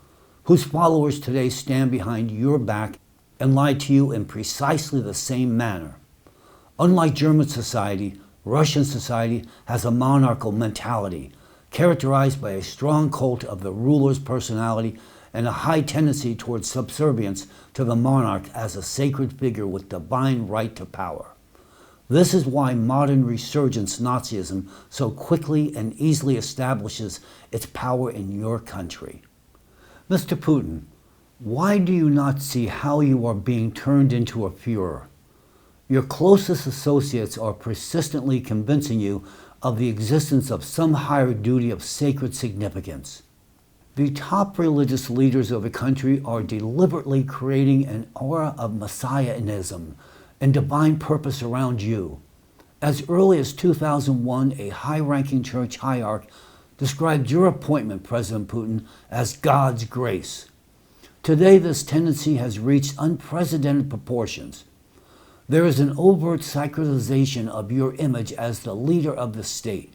whose followers today stand behind your back and lie to you in precisely the same manner. Unlike German society, Russian society has a monarchical mentality, characterized by a strong cult of the ruler's personality and a high tendency towards subservience to the monarch as a sacred figure with divine right to power. This is why modern resurgence Nazism so quickly and easily establishes its power in your country. Mr. Putin, why do you not see how you are being turned into a Führer? Your closest associates are persistently convincing you of the existence of some higher duty of sacred significance. The top religious leaders of the country are deliberately creating an aura of messianism and divine purpose around you. As early as 2001, a high-ranking church hierarch described your appointment, President Putin, as God's grace. Today, this tendency has reached unprecedented proportions. There is an overt sacralization of your image as the leader of the state.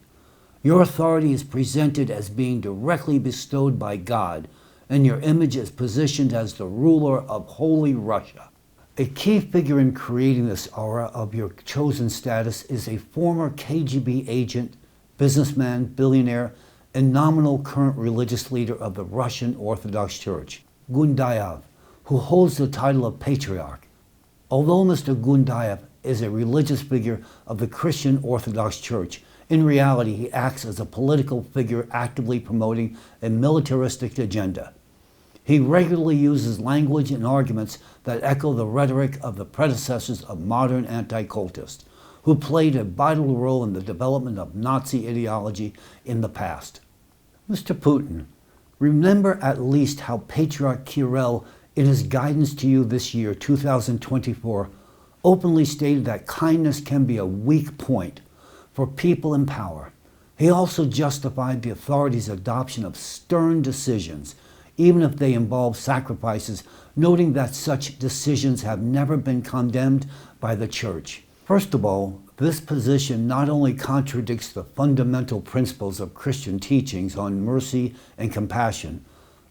Your authority is presented as being directly bestowed by God, and your image is positioned as the ruler of Holy Russia. A key figure in creating this aura of your chosen status is a former KGB agent, businessman, billionaire, and nominal current religious leader of the Russian Orthodox Church, Gundayev, who holds the title of patriarch. Although Mr. Gundaev is a religious figure of the Christian Orthodox Church, in reality he acts as a political figure actively promoting a militaristic agenda. He regularly uses language and arguments that echo the rhetoric of the predecessors of modern anti-cultists, who played a vital role in the development of Nazi ideology in the past. Mr. Putin, remember at least how Patriarch Kirill, in his guidance to you this year, 2024, openly stated that kindness can be a weak point for people in power. He also justified the authorities' adoption of stern decisions, even if they involve sacrifices, noting that such decisions have never been condemned by the Church. First of all, this position not only contradicts the fundamental principles of Christian teachings on mercy and compassion,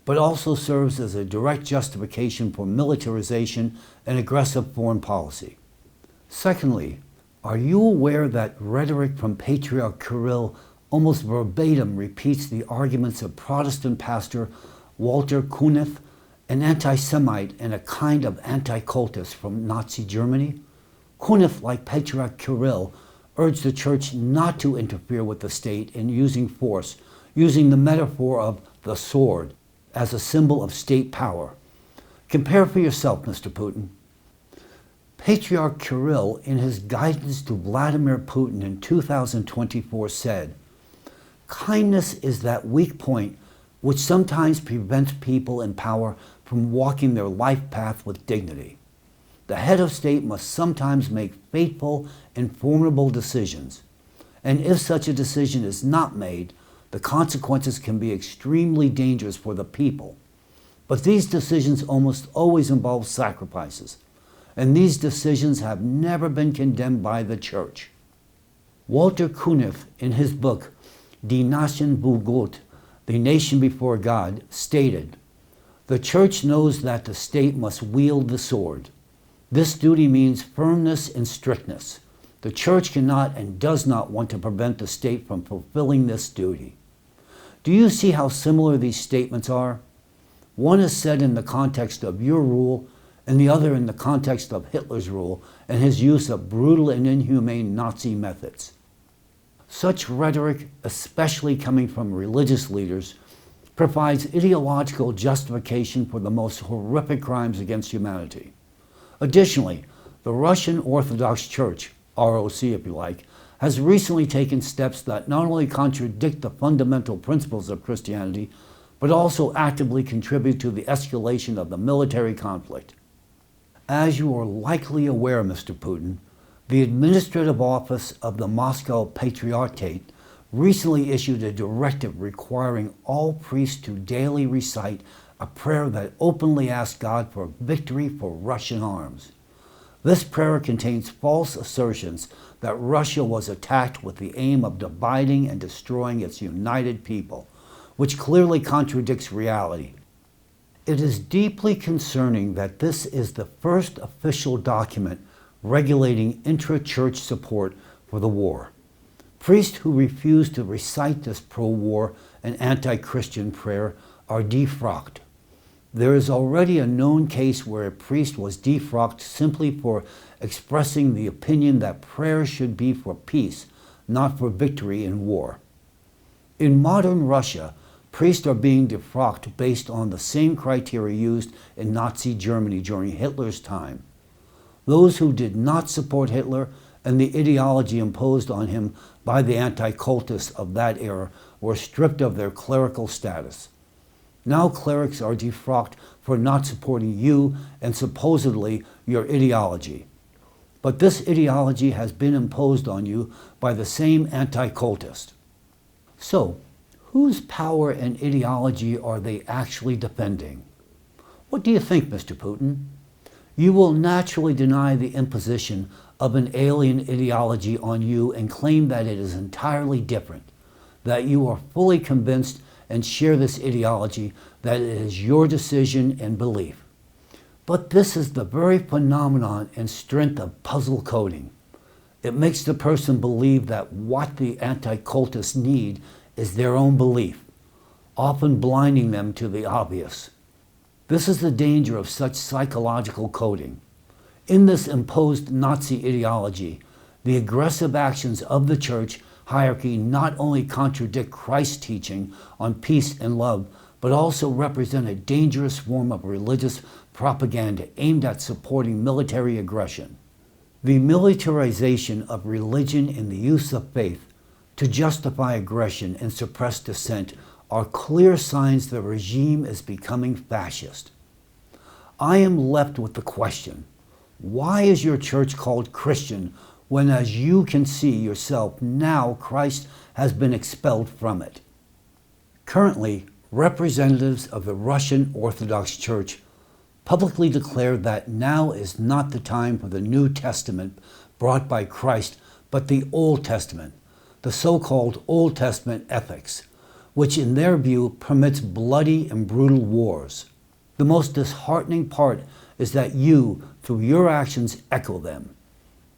but also serves as a direct justification for militarization and aggressive foreign policy. Secondly, are you aware that rhetoric from Patriarch Kirill almost verbatim repeats the arguments of Protestant pastor Walter Kunev, an anti-Semite and a kind of anti-cultist from Nazi Germany? Kunev, like Patriarch Kirill, urged the Church not to interfere with the state in using force, using the metaphor of the sword as a symbol of state power. Compare for yourself, Mr. Putin. Patriarch Kirill, in his guidance to Vladimir Putin in 2024, said, "Kindness is that weak point which sometimes prevents people in power from walking their life path with dignity. The head of state must sometimes make fateful and formidable decisions, and if such a decision is not made, the consequences can be extremely dangerous for the people. But these decisions almost always involve sacrifices, and these decisions have never been condemned by the Church." Walter Kunev, in his book Die Nation vor Gott, The Nation Before God, stated, "The Church knows that the state must wield the sword. This duty means firmness and strictness. The Church cannot and does not want to prevent the state from fulfilling this duty." Do you see how similar these statements are? One is said in the context of your rule, and the other in the context of Hitler's rule and his use of brutal and inhumane Nazi methods. Such rhetoric, especially coming from religious leaders, provides ideological justification for the most horrific crimes against humanity. Additionally, the Russian Orthodox Church, ROC if you like, has recently taken steps that not only contradict the fundamental principles of Christianity, but also actively contribute to the escalation of the military conflict. As you are likely aware, Mr. Putin, the administrative office of the Moscow Patriarchate recently issued a directive requiring all priests to daily recite a prayer that openly asks God for victory for Russian arms. This prayer contains false assertions that Russia was attacked with the aim of dividing and destroying its united people, which clearly contradicts reality. It is deeply concerning that this is the first official document regulating intra-church support for the war. Priests who refuse to recite this pro-war and anti-Christian prayer are defrocked. There is already a known case where a priest was defrocked simply for expressing the opinion that prayer should be for peace, not for victory in war. In modern Russia, priests are being defrocked based on the same criteria used in Nazi Germany during Hitler's time. Those who did not support Hitler and the ideology imposed on him by the anti-cultists of that era were stripped of their clerical status. Now clerics are defrocked for not supporting you and supposedly your ideology. But this ideology has been imposed on you by the same anti-cultist. So, whose power and ideology are they actually defending? What do you think, Mr. Putin? You will naturally deny the imposition of an alien ideology on you and claim that it is entirely different, that you are fully convinced and share this ideology, that it is your decision and belief. But this is the very phenomenon and strength of puzzle coding. It makes the person believe that what the anti-cultists need is their own belief, often blinding them to the obvious. This is the danger of such psychological coding. In this imposed Nazi ideology, the aggressive actions of the church hierarchy not only contradict Christ's teaching on peace and love, but also represent a dangerous form of religious propaganda aimed at supporting military aggression. The militarization of religion and the use of faith to justify aggression and suppress dissent are clear signs the regime is becoming fascist. I am left with the question, why is your church called Christian when, as you can see yourself, now Christ has been expelled from it? Currently, representatives of the Russian Orthodox Church publicly declare that now is not the time for the New Testament brought by Christ, but the Old Testament, the so-called Old Testament ethics, which in their view permits bloody and brutal wars. The most disheartening part is that you, through your actions, echo them.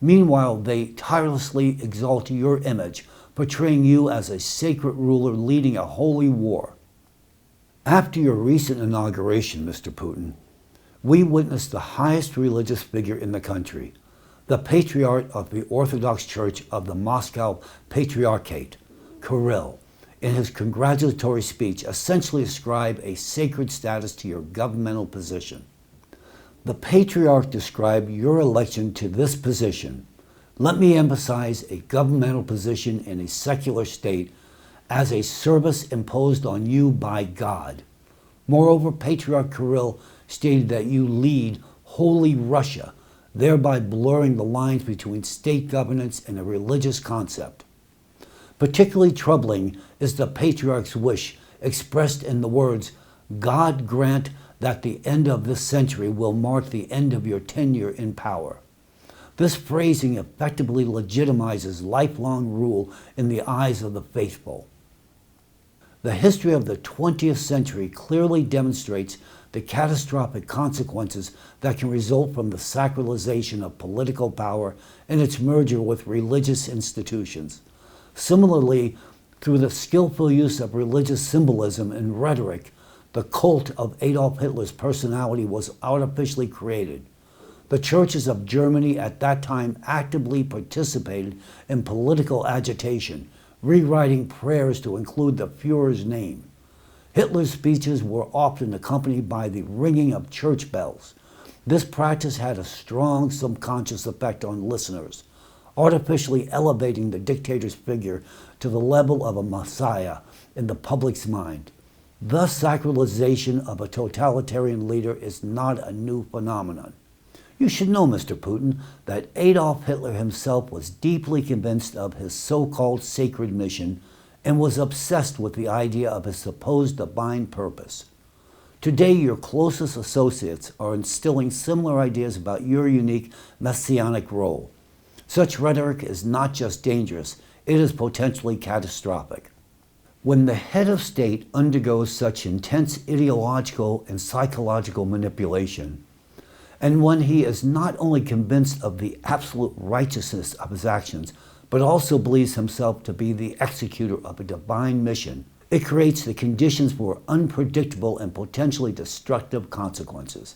Meanwhile, they tirelessly exalt your image, portraying you as a sacred ruler leading a holy war. After your recent inauguration, Mr. Putin, we witnessed the highest religious figure in the country, the Patriarch of the Orthodox Church of the Moscow Patriarchate, Kirill, in his congratulatory speech essentially ascribe a sacred status to your governmental position. The Patriarch described your election to this position, let me emphasize a governmental position in a secular state, as a service imposed on you by God. Moreover, Patriarch Kirill stated that you lead Holy Russia, thereby blurring the lines between state governance and a religious concept. Particularly troubling is the Patriarch's wish, expressed in the words, "God grant that the end of this century will mark the end of your tenure in power." This phrasing effectively legitimizes lifelong rule in the eyes of the faithful. The history of the 20th century clearly demonstrates the catastrophic consequences that can result from the sacralization of political power and its merger with religious institutions. Similarly, through the skillful use of religious symbolism and rhetoric, the cult of Adolf Hitler's personality was artificially created. The churches of Germany at that time actively participated in political agitation, rewriting prayers to include the Führer's name. Hitler's speeches were often accompanied by the ringing of church bells. This practice had a strong subconscious effect on listeners, artificially elevating the dictator's figure to the level of a messiah in the public's mind. Thus, sacralization of a totalitarian leader is not a new phenomenon. You should know, Mr. Putin, that Adolf Hitler himself was deeply convinced of his so-called sacred mission and was obsessed with the idea of his supposed divine purpose. Today, your closest associates are instilling similar ideas about your unique messianic role. Such rhetoric is not just dangerous, it is potentially catastrophic. When the head of state undergoes such intense ideological and psychological manipulation, and when he is not only convinced of the absolute righteousness of his actions, but also believes himself to be the executor of a divine mission, it creates the conditions for unpredictable and potentially destructive consequences.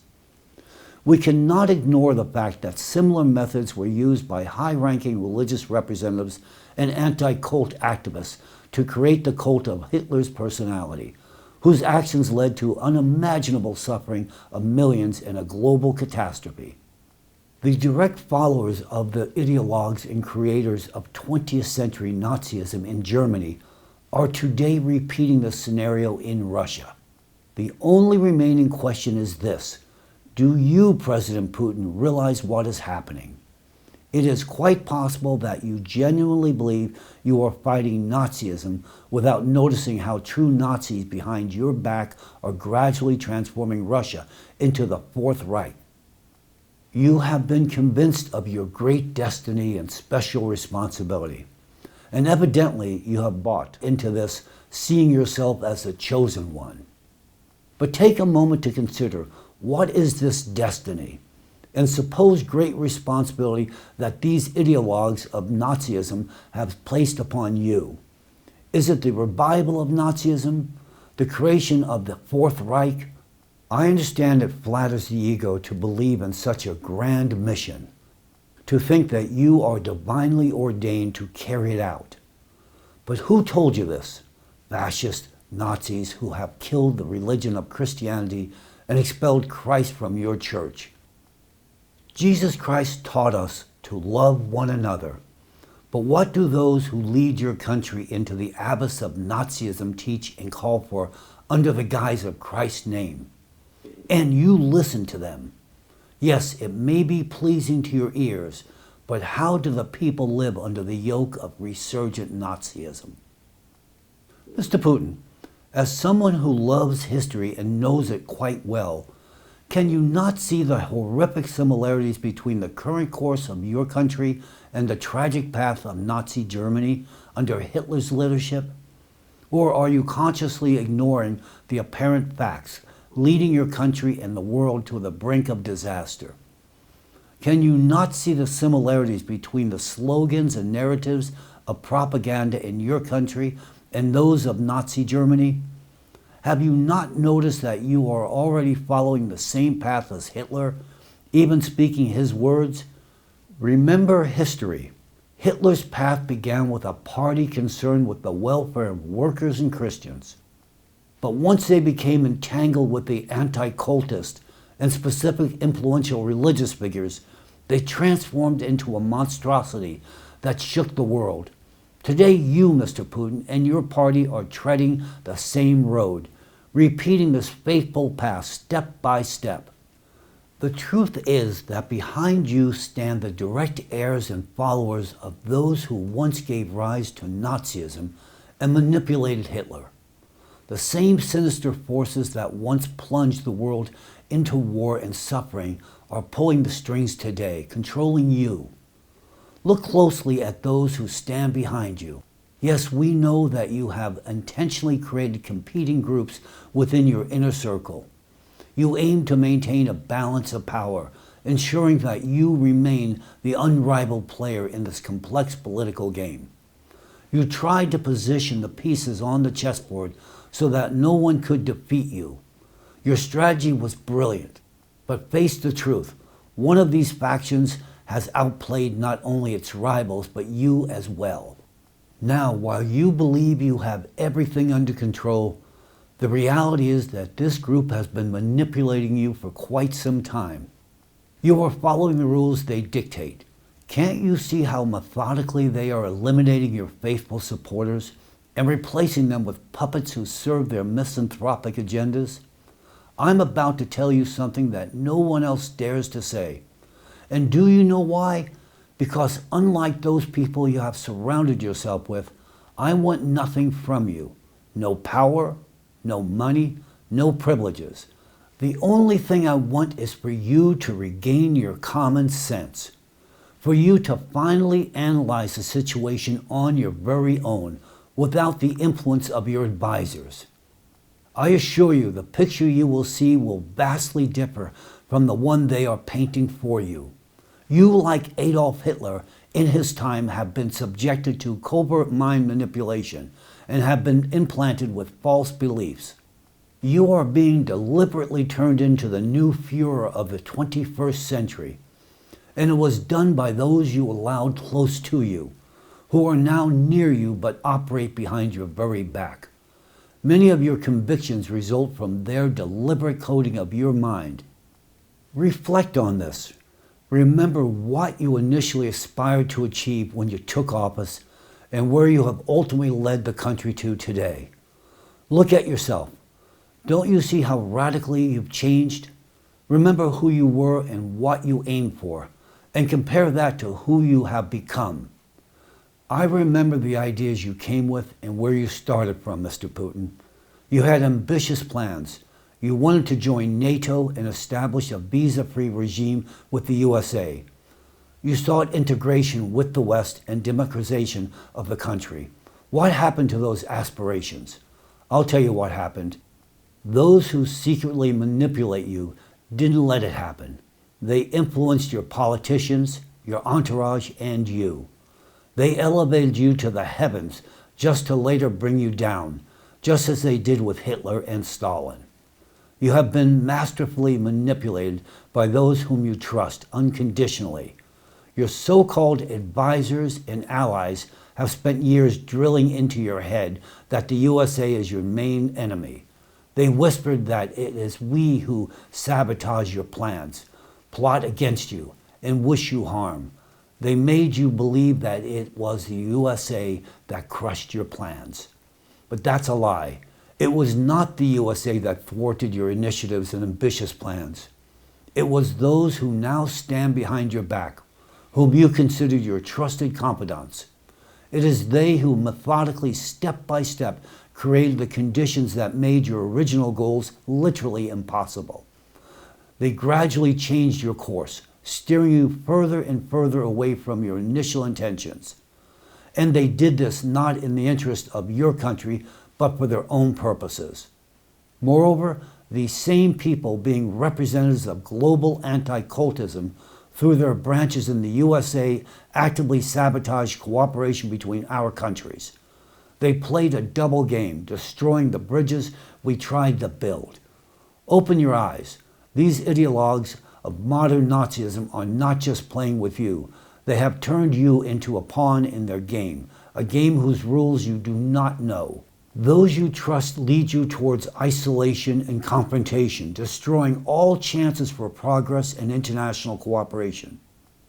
We cannot ignore the fact that similar methods were used by high-ranking religious representatives and anti-cult activists to create the cult of Hitler's personality, whose actions led to unimaginable suffering of millions in a global catastrophe. The direct followers of the ideologues and creators of 20th century Nazism in Germany are today repeating the scenario in Russia. The only remaining question is this: do you, President Putin, realize what is happening? It is quite possible that you genuinely believe you are fighting Nazism without noticing how true Nazis behind your back are gradually transforming Russia into the Fourth Reich. You have been convinced of your great destiny and special responsibility, and evidently you have bought into this, seeing yourself as the chosen one. But take a moment to consider, what is this destiny and supposed great responsibility that these ideologues of Nazism have placed upon you? Is it the revival of Nazism, the creation of the Fourth Reich, I understand it flatters the ego to believe in such a grand mission, to think that you are divinely ordained to carry it out. But who told you this? Fascist Nazis who have killed the religion of Christianity and expelled Christ from your church. Jesus Christ taught us to love one another. But what do those who lead your country into the abyss of Nazism teach and call for under the guise of Christ's name? And you listen to them. Yes, it may be pleasing to your ears, but how do the people live under the yoke of resurgent Nazism? Mr. Putin, as someone who loves history and knows it quite well, can you not see the horrific similarities between the current course of your country and the tragic path of Nazi Germany under Hitler's leadership? Or are you consciously ignoring the apparent facts, leading your country and the world to the brink of disaster? Can you not see the similarities between the slogans and narratives of propaganda in your country and those of Nazi Germany? Have you not noticed that you are already following the same path as Hitler, even speaking his words? Remember history. Hitler's path began with a party concerned with the welfare of workers and Christians. But once they became entangled with the anti-cultist and specific influential religious figures, they transformed into a monstrosity that shook the world. Today you, Mr. Putin, and your party are treading the same road, repeating this faithful path step by step. The truth is that behind you stand the direct heirs and followers of those who once gave rise to Nazism and manipulated Hitler. The same sinister forces that once plunged the world into war and suffering are pulling the strings today, controlling you. Look closely at those who stand behind you. Yes, we know that you have intentionally created competing groups within your inner circle. You aim to maintain a balance of power, ensuring that you remain the unrivaled player in this complex political game. You tried to position the pieces on the chessboard so that no one could defeat you. Your strategy was brilliant, but face the truth. One of these factions has outplayed not only its rivals, but you as well. Now, while you believe you have everything under control, the reality is that this group has been manipulating you for quite some time. You are following the rules they dictate. Can't you see how methodically they are eliminating your faithful supporters and replacing them with puppets who serve their misanthropic agendas? I'm about to tell you something that no one else dares to say. And do you know why? Because unlike those people you have surrounded yourself with, I want nothing from you. No power, no money, no privileges. The only thing I want is for you to regain your common sense. For you to finally analyze the situation on your very own without the influence of your advisors. I assure you the picture you will see will vastly differ from the one they are painting for you. You, like Adolf Hitler in his time, have been subjected to covert mind manipulation and have been implanted with false beliefs. You are being deliberately turned into the new Führer of the 21st century. And it was done by those you allowed close to you, who are now near you but operate behind your very back. Many of your convictions result from their deliberate coding of your mind. Reflect on this. Remember what you initially aspired to achieve when you took office and where you have ultimately led the country to today. Look at yourself. Don't you see how radically you've changed? Remember who you were and what you aimed for, and compare that to who you have become. I remember the ideas you came with and where you started from, Mr. Putin. You had ambitious plans. You wanted to join NATO and establish a visa-free regime with the USA. You sought integration with the West and democratization of the country. What happened to those aspirations? I'll tell you what happened. Those who secretly manipulate you didn't let it happen. They influenced your politicians, your entourage, and you. They elevated you to the heavens just to later bring you down, just as they did with Hitler and Stalin. You have been masterfully manipulated by those whom you trust unconditionally. Your so-called advisors and allies have spent years drilling into your head that the USA is your main enemy. They whispered that it is we who sabotage your plans, plot against you, and wish you harm. They made you believe that it was the USA that crushed your plans. But that's a lie. It was not the USA that thwarted your initiatives and ambitious plans. It was those who now stand behind your back, whom you considered your trusted confidants. It is they who methodically, step by step, created the conditions that made your original goals literally impossible. They gradually changed your course, steering you further and further away from your initial intentions. And they did this not in the interest of your country, but for their own purposes. Moreover, these same people, being representatives of global anti-cultism, through their branches in the USA, actively sabotaged cooperation between our countries. They played a double game, destroying the bridges we tried to build. Open your eyes. These ideologues of modern Nazism are not just playing with you. They have turned you into a pawn in their game, a game whose rules you do not know. Those you trust lead you towards isolation and confrontation, destroying all chances for progress and international cooperation.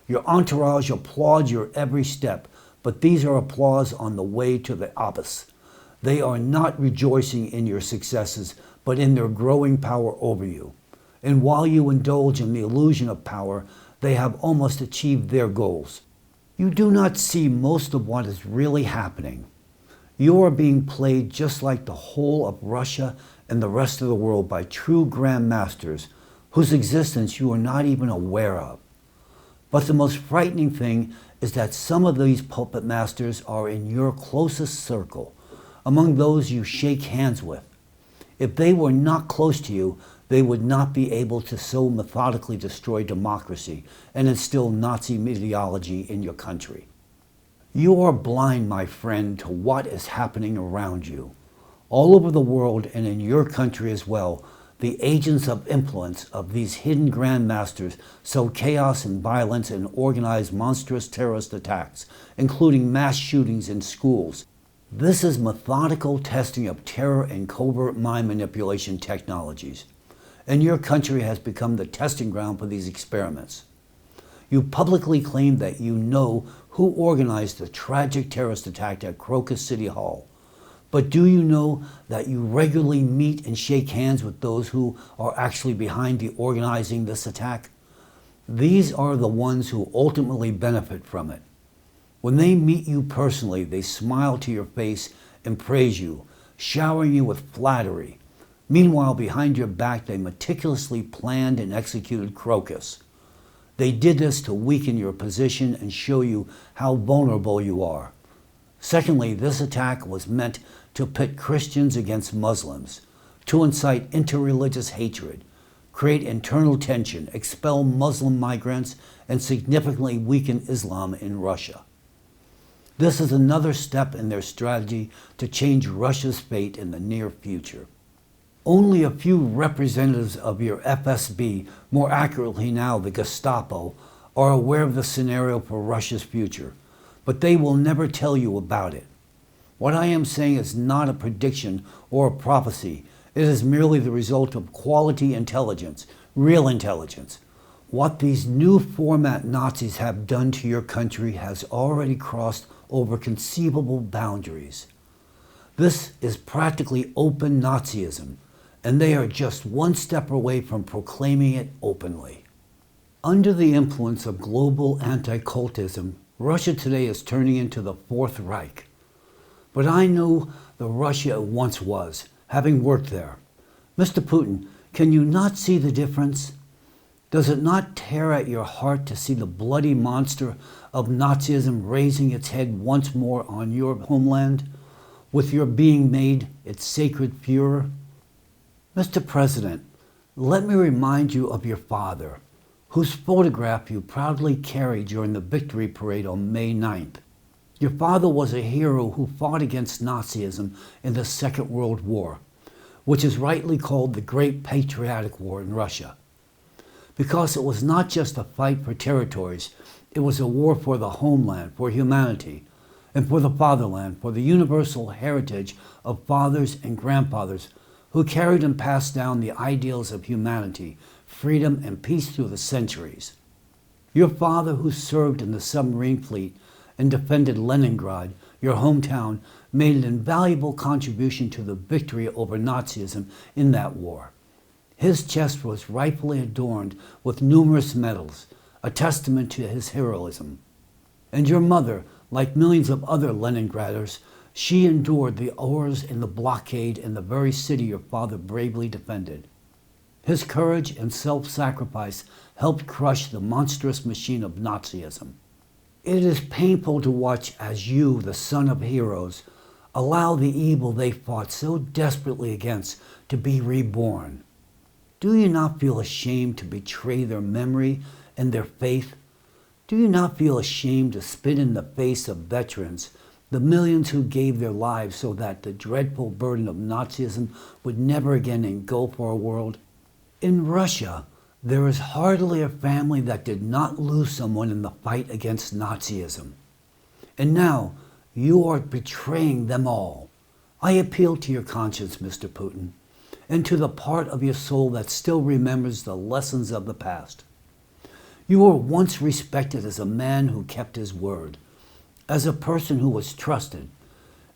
Your entourage applauds your every step, but these are applause on the way to the abyss. They are not rejoicing in your successes, but in their growing power over you. And while you indulge in the illusion of power, they have almost achieved their goals. You do not see most of what is really happening. You are being played just like the whole of Russia and the rest of the world by true grandmasters whose existence you are not even aware of. But the most frightening thing is that some of these puppet masters are in your closest circle, among those you shake hands with. If they were not close to you, they would not be able to so methodically destroy democracy and instill Nazi ideology in your country. You are blind, my friend, to what is happening around you. All over the world and in your country as well, the agents of influence of these hidden grandmasters sow chaos and violence and organize monstrous terrorist attacks, including mass shootings in schools. This is methodical testing of terror and covert mind manipulation technologies. And your country has become the testing ground for these experiments. You publicly claim that you know who organized the tragic terrorist attack at Crocus City Hall. But do you know that you regularly meet and shake hands with those who are actually behind the organizing this attack? These are the ones who ultimately benefit from it. When they meet you personally, they smile to your face and praise you, showering you with flattery. Meanwhile, behind your back, they meticulously planned and executed Crocus. They did this to weaken your position and show you how vulnerable you are. Secondly, this attack was meant to pit Christians against Muslims, to incite interreligious hatred, create internal tension, expel Muslim migrants, and significantly weaken Islam in Russia. This is another step in their strategy to change Russia's fate in the near future. Only a few representatives of your FSB, more accurately now the Gestapo, are aware of the scenario for Russia's future, but they will never tell you about it. What I am saying is not a prediction or a prophecy. It is merely the result of quality intelligence, real intelligence. What these new format Nazis have done to your country has already crossed over conceivable boundaries. This is practically open Nazism, and they are just one step away from proclaiming it openly. Under the influence of global anti-cultism, Russia today is turning into the Fourth Reich. But I know the Russia it once was, having worked there. Mr. Putin, can you not see the difference? Does it not tear at your heart to see the bloody monster of Nazism raising its head once more on your homeland, with your being made its sacred Führer? Mr. President, let me remind you of your father, whose photograph you proudly carried during the victory parade on May 9th. Your father was a hero who fought against Nazism in the Second World War. which is rightly called the Great Patriotic War in Russia. Because it was not just a fight for territories, it was a war for the homeland, for humanity, and for the fatherland, for the universal heritage of fathers and grandfathers who carried and passed down the ideals of humanity, freedom, and peace through the centuries. Your father, who served in the submarine fleet and defended Leningrad, your hometown, made an invaluable contribution to the victory over Nazism in that war. His chest was rightfully adorned with numerous medals, a testament to his heroism. And your mother, like millions of other Leningraders, she endured the horrors in the blockade in the very city your father bravely defended. His courage and self-sacrifice helped crush the monstrous machine of Nazism. It is painful to watch as you, the son of heroes, allow the evil they fought so desperately against to be reborn. Do you not feel ashamed to betray their memory and their faith? Do you not feel ashamed to spit in the face of veterans, the millions who gave their lives so that the dreadful burden of Nazism would never again engulf our world? In Russia, there is hardly a family that did not lose someone in the fight against Nazism. And now, you are betraying them all. I appeal to your conscience, Mr. Putin, and to the part of your soul that still remembers the lessons of the past. You were once respected as a man who kept his word, as a person who was trusted,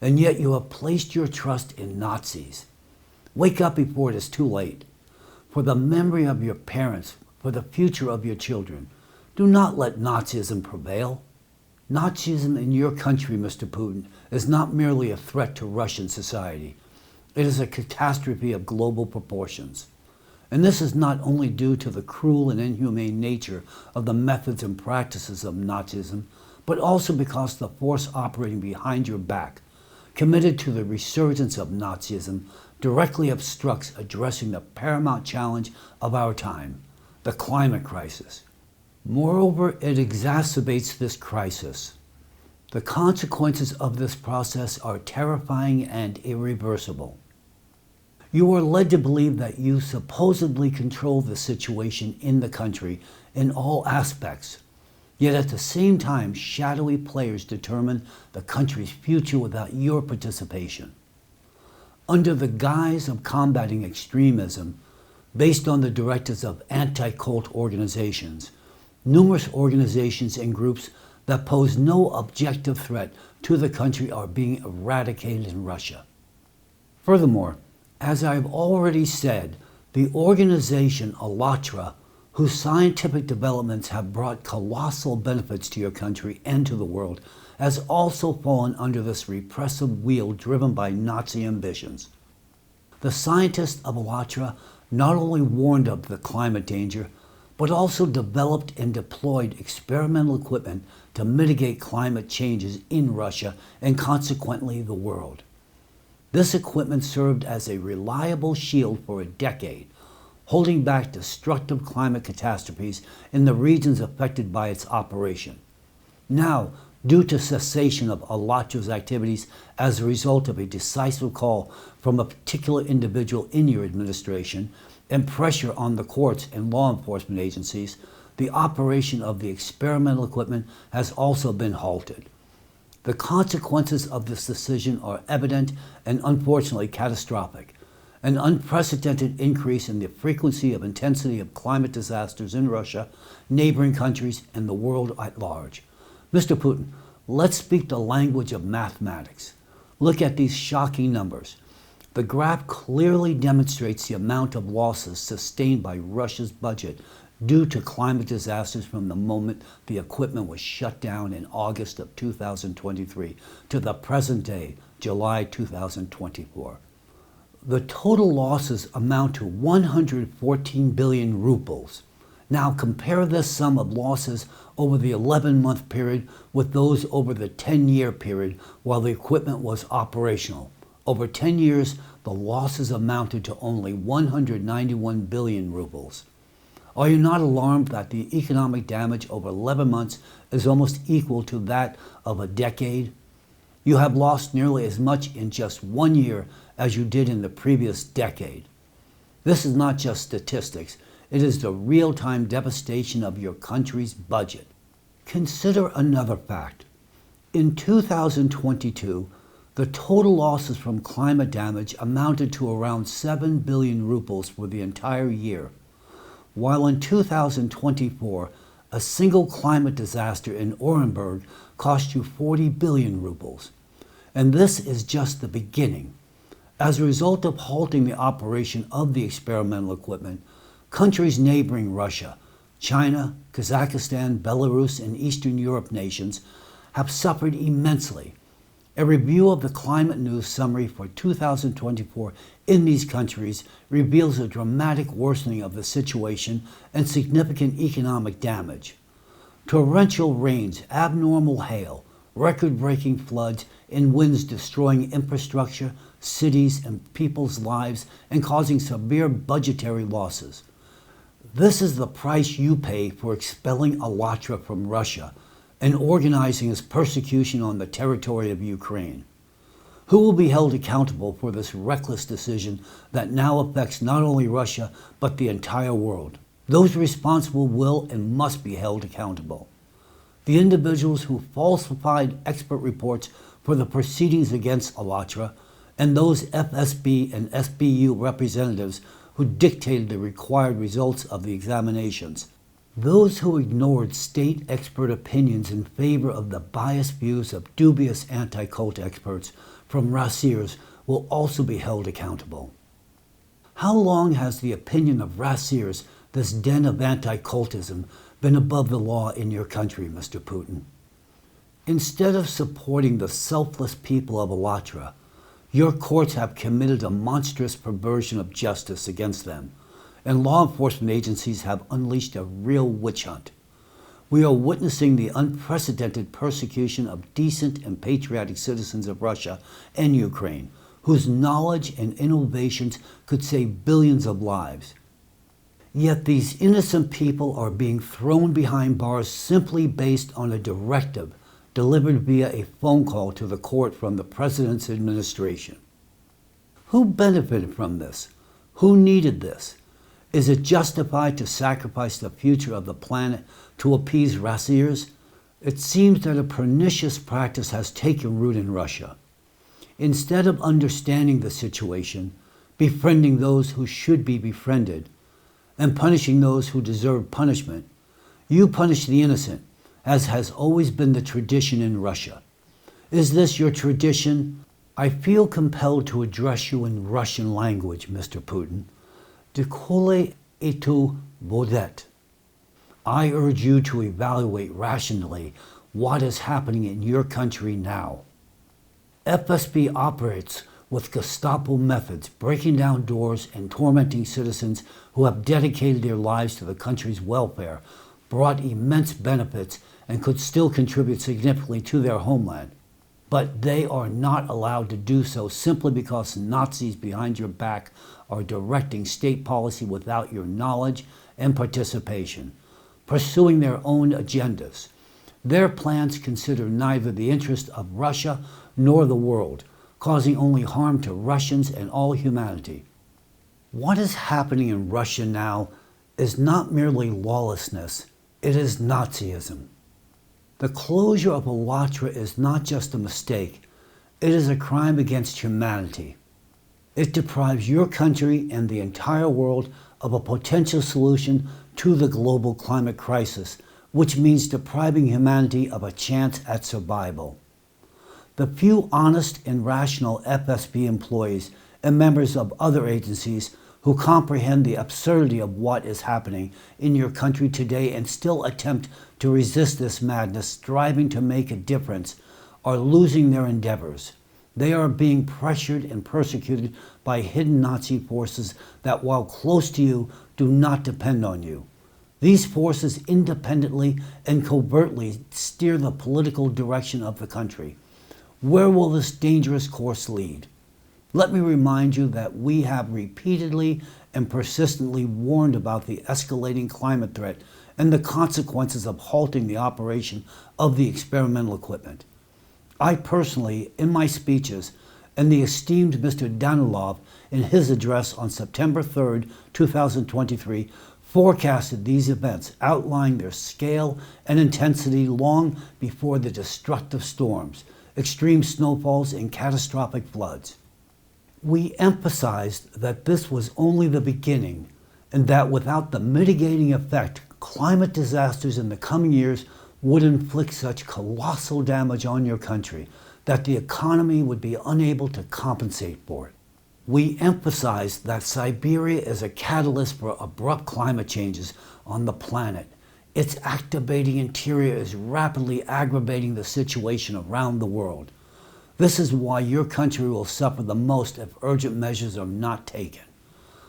and yet you have placed your trust in Nazis. Wake up before it is too late. For the memory of your parents, for the future of your children, do not let Nazism prevail. Nazism in your country, Mr. Putin, is not merely a threat to Russian society. It is a catastrophe of global proportions. And this is not only due to the cruel and inhumane nature of the methods and practices of Nazism, but also because the force operating behind your back, committed to the resurgence of Nazism, directly obstructs addressing the paramount challenge of our time, the climate crisis. Moreover, it exacerbates this crisis. The consequences of this process are terrifying and irreversible. You are led to believe that you supposedly control the situation in the country in all aspects, yet at the same time, shadowy players determine the country's future without your participation. Under the guise of combating extremism, based on the directives of anti-cult organizations, numerous organizations and groups that pose no objective threat to the country are being eradicated in Russia. Furthermore, as I've already said, the organization *ALLATRA, whose scientific developments have brought colossal benefits to your country and to the world, has also fallen under this repressive wheel driven by Nazi ambitions. The scientists of *ALLATRA not only warned of the climate danger, but also developed and deployed experimental equipment to mitigate climate changes in Russia and consequently the world. This equipment served as a reliable shield for a decade, holding back destructive climate catastrophes in the regions affected by its operation. Now, due to cessation of *ALLATRA's activities as a result of a decisive call from a particular individual in your administration and pressure on the courts and law enforcement agencies, the operation of the experimental equipment has also been halted. The consequences of this decision are evident and unfortunately catastrophic. An unprecedented increase in the frequency of intensity of climate disasters in Russia, neighboring countries, and the world at large. Mr. Putin, let's speak the language of mathematics. Look at these shocking numbers. The graph clearly demonstrates the amount of losses sustained by Russia's budget due to climate disasters from the moment the equipment was shut down in August of 2023 to the present day, July 2024. The total losses amount to 114 billion rubles. Now compare this sum of losses over the 11-month period with those over the 10-year period while the equipment was operational. Over 10 years, the losses amounted to only 191 billion rubles. Are you not alarmed that the economic damage over 11 months is almost equal to that of a decade? You have lost nearly as much in just 1 year as you did in the previous decade. This is not just statistics, it is the real-time devastation of your country's budget. Consider another fact. In 2022, the total losses from climate damage amounted to around 7 billion rubles for the entire year, while in 2024, a single climate disaster in Orenburg cost you 40 billion rubles. And this is just the beginning. As a result of halting the operation of the experimental equipment, countries neighboring Russia, China, Kazakhstan, Belarus, and Eastern Europe nations have suffered immensely. A review of the Climate News summary for 2024 in these countries reveals a dramatic worsening of the situation and significant economic damage. Torrential rains, abnormal hail, record-breaking floods, and winds destroying infrastructure, cities, and people's lives and causing severe budgetary losses. This is the price you pay for expelling Alatra from Russia and organizing its persecution on the territory of Ukraine. Who will be held accountable for this reckless decision that now affects not only Russia, but the entire world? Those responsible will and must be held accountable. The individuals who falsified expert reports for the proceedings against Alatra, and those FSB and SBU representatives who dictated the required results of the examinations. Those who ignored state expert opinions in favor of the biased views of dubious anti-cult experts from Rassirs will also be held accountable. How long has the opinion of Rassirs, this den of anti-cultism, been above the law in your country, Mr. Putin? Instead of supporting the selfless people of Alatra, your courts have committed a monstrous perversion of justice against them, and law enforcement agencies have unleashed a real witch hunt. We are witnessing the unprecedented persecution of decent and patriotic citizens of Russia and Ukraine, whose knowledge and innovations could save billions of lives. Yet these innocent people are being thrown behind bars simply based on a directive delivered via a phone call to the court from the president's administration. Who benefited from this? Who needed this? Is it justified to sacrifice the future of the planet to appease Rassirs? It seems that a pernicious practice has taken root in Russia. Instead of understanding the situation, befriending those who should be befriended, and punishing those who deserve punishment, you punish the innocent, as has always been the tradition in Russia. Is this your tradition? I feel compelled to address you in Russian language, Mr. Putin. Dekole etu vodet. I urge you to evaluate rationally what is happening in your country now. FSB operates with Gestapo methods, breaking down doors and tormenting citizens who have dedicated their lives to the country's welfare, brought immense benefits, and could still contribute significantly to their homeland. But they are not allowed to do so simply because Nazis behind your back are directing state policy without your knowledge and participation, pursuing their own agendas. Their plans consider neither the interest of Russia nor the world, causing only harm to Russians and all humanity. What is happening in Russia now is not merely lawlessness, it is Nazism. The closure of Alatra is not just a mistake, it is a crime against humanity. It deprives your country and the entire world of a potential solution to the global climate crisis, which means depriving humanity of a chance at survival. The few honest and rational FSB employees and members of other agencies who comprehend the absurdity of what is happening in your country today and still attempt to resist this madness, striving to make a difference, are losing their endeavors. They are being pressured and persecuted by hidden Nazi forces that, while close to you, do not depend on you. These forces independently and covertly steer the political direction of the country. Where will this dangerous course lead? Let me remind you that we have repeatedly and persistently warned about the escalating climate threat and the consequences of halting the operation of the experimental equipment. I personally, in my speeches, and the esteemed Mr. Danilov in his address on September 3, 2023, forecasted these events, outlining their scale and intensity long before the destructive storms, extreme snowfalls, and catastrophic floods. We emphasized that this was only the beginning, and that without the mitigating effect, climate disasters in the coming years would inflict such colossal damage on your country that the economy would be unable to compensate for it. We emphasized that Siberia is a catalyst for abrupt climate changes on the planet. Its activating interior is rapidly aggravating the situation around the world. This is why your country will suffer the most if urgent measures are not taken.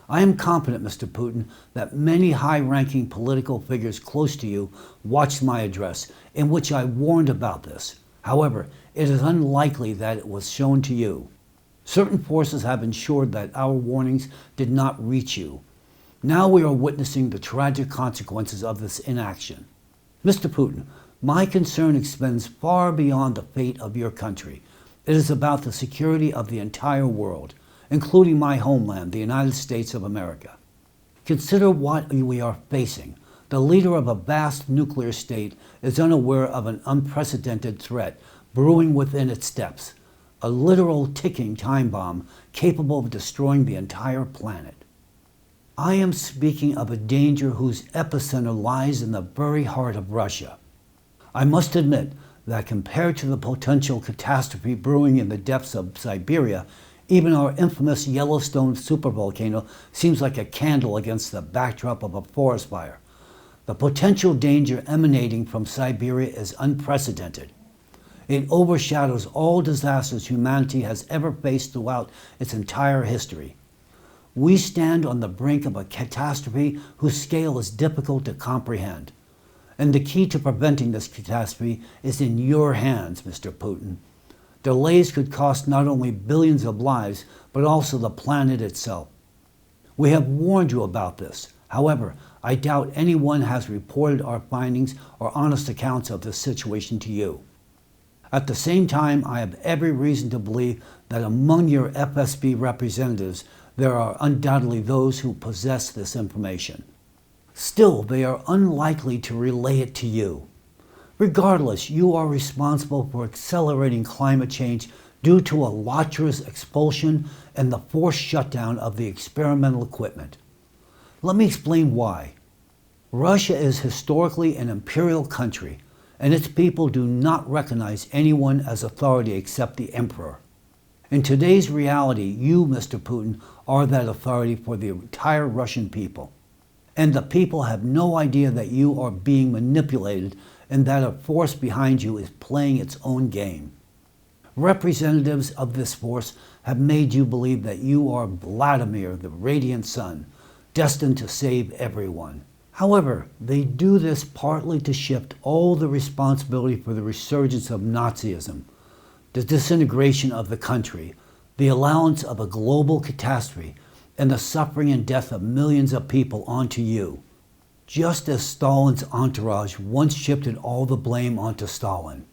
I am confident, Mr. Putin, that many high-ranking political figures close to you watched my address, in which I warned about this. However, it is unlikely that it was shown to you. Certain forces have ensured that our warnings did not reach you. Now we are witnessing the tragic consequences of this inaction. Mr. Putin, my concern extends far beyond the fate of your country. It is about the security of the entire world, including my homeland, the United States of America. Consider what we are facing. The leader of a vast nuclear state is unaware of an unprecedented threat brewing within its depths, a literal ticking time bomb capable of destroying the entire planet. I am speaking of a danger whose epicenter lies in the very heart of Russia. I must admit that compared to the potential catastrophe brewing in the depths of Siberia, even our infamous Yellowstone supervolcano seems like a candle against the backdrop of a forest fire. The potential danger emanating from Siberia is unprecedented. It overshadows all disasters humanity has ever faced throughout its entire history. We stand on the brink of a catastrophe whose scale is difficult to comprehend. And the key to preventing this catastrophe is in your hands, Mr. Putin. Delays could cost not only billions of lives, but also the planet itself. We have warned you about this. However, I doubt anyone has reported our findings or honest accounts of this situation to you. At the same time, I have every reason to believe that among your FSB representatives, there are undoubtedly those who possess this information. Still, they are unlikely to relay it to you. Regardless, you are responsible for accelerating climate change due to a lecherous expulsion and the forced shutdown of the experimental equipment. Let me explain why. Russia is historically an imperial country, and its people do not recognize anyone as authority except the emperor. In today's reality, you, Mr. Putin, are that authority for the entire Russian people. And the people have no idea that you are being manipulated and that a force behind you is playing its own game. Representatives of this force have made you believe that you are Vladimir, the radiant sun, destined to save everyone. However, they do this partly to shift all the responsibility for the resurgence of Nazism, the disintegration of the country, the allowance of a global catastrophe, and the suffering and death of millions of people onto you. Just as Stalin's entourage once shifted all the blame onto Stalin.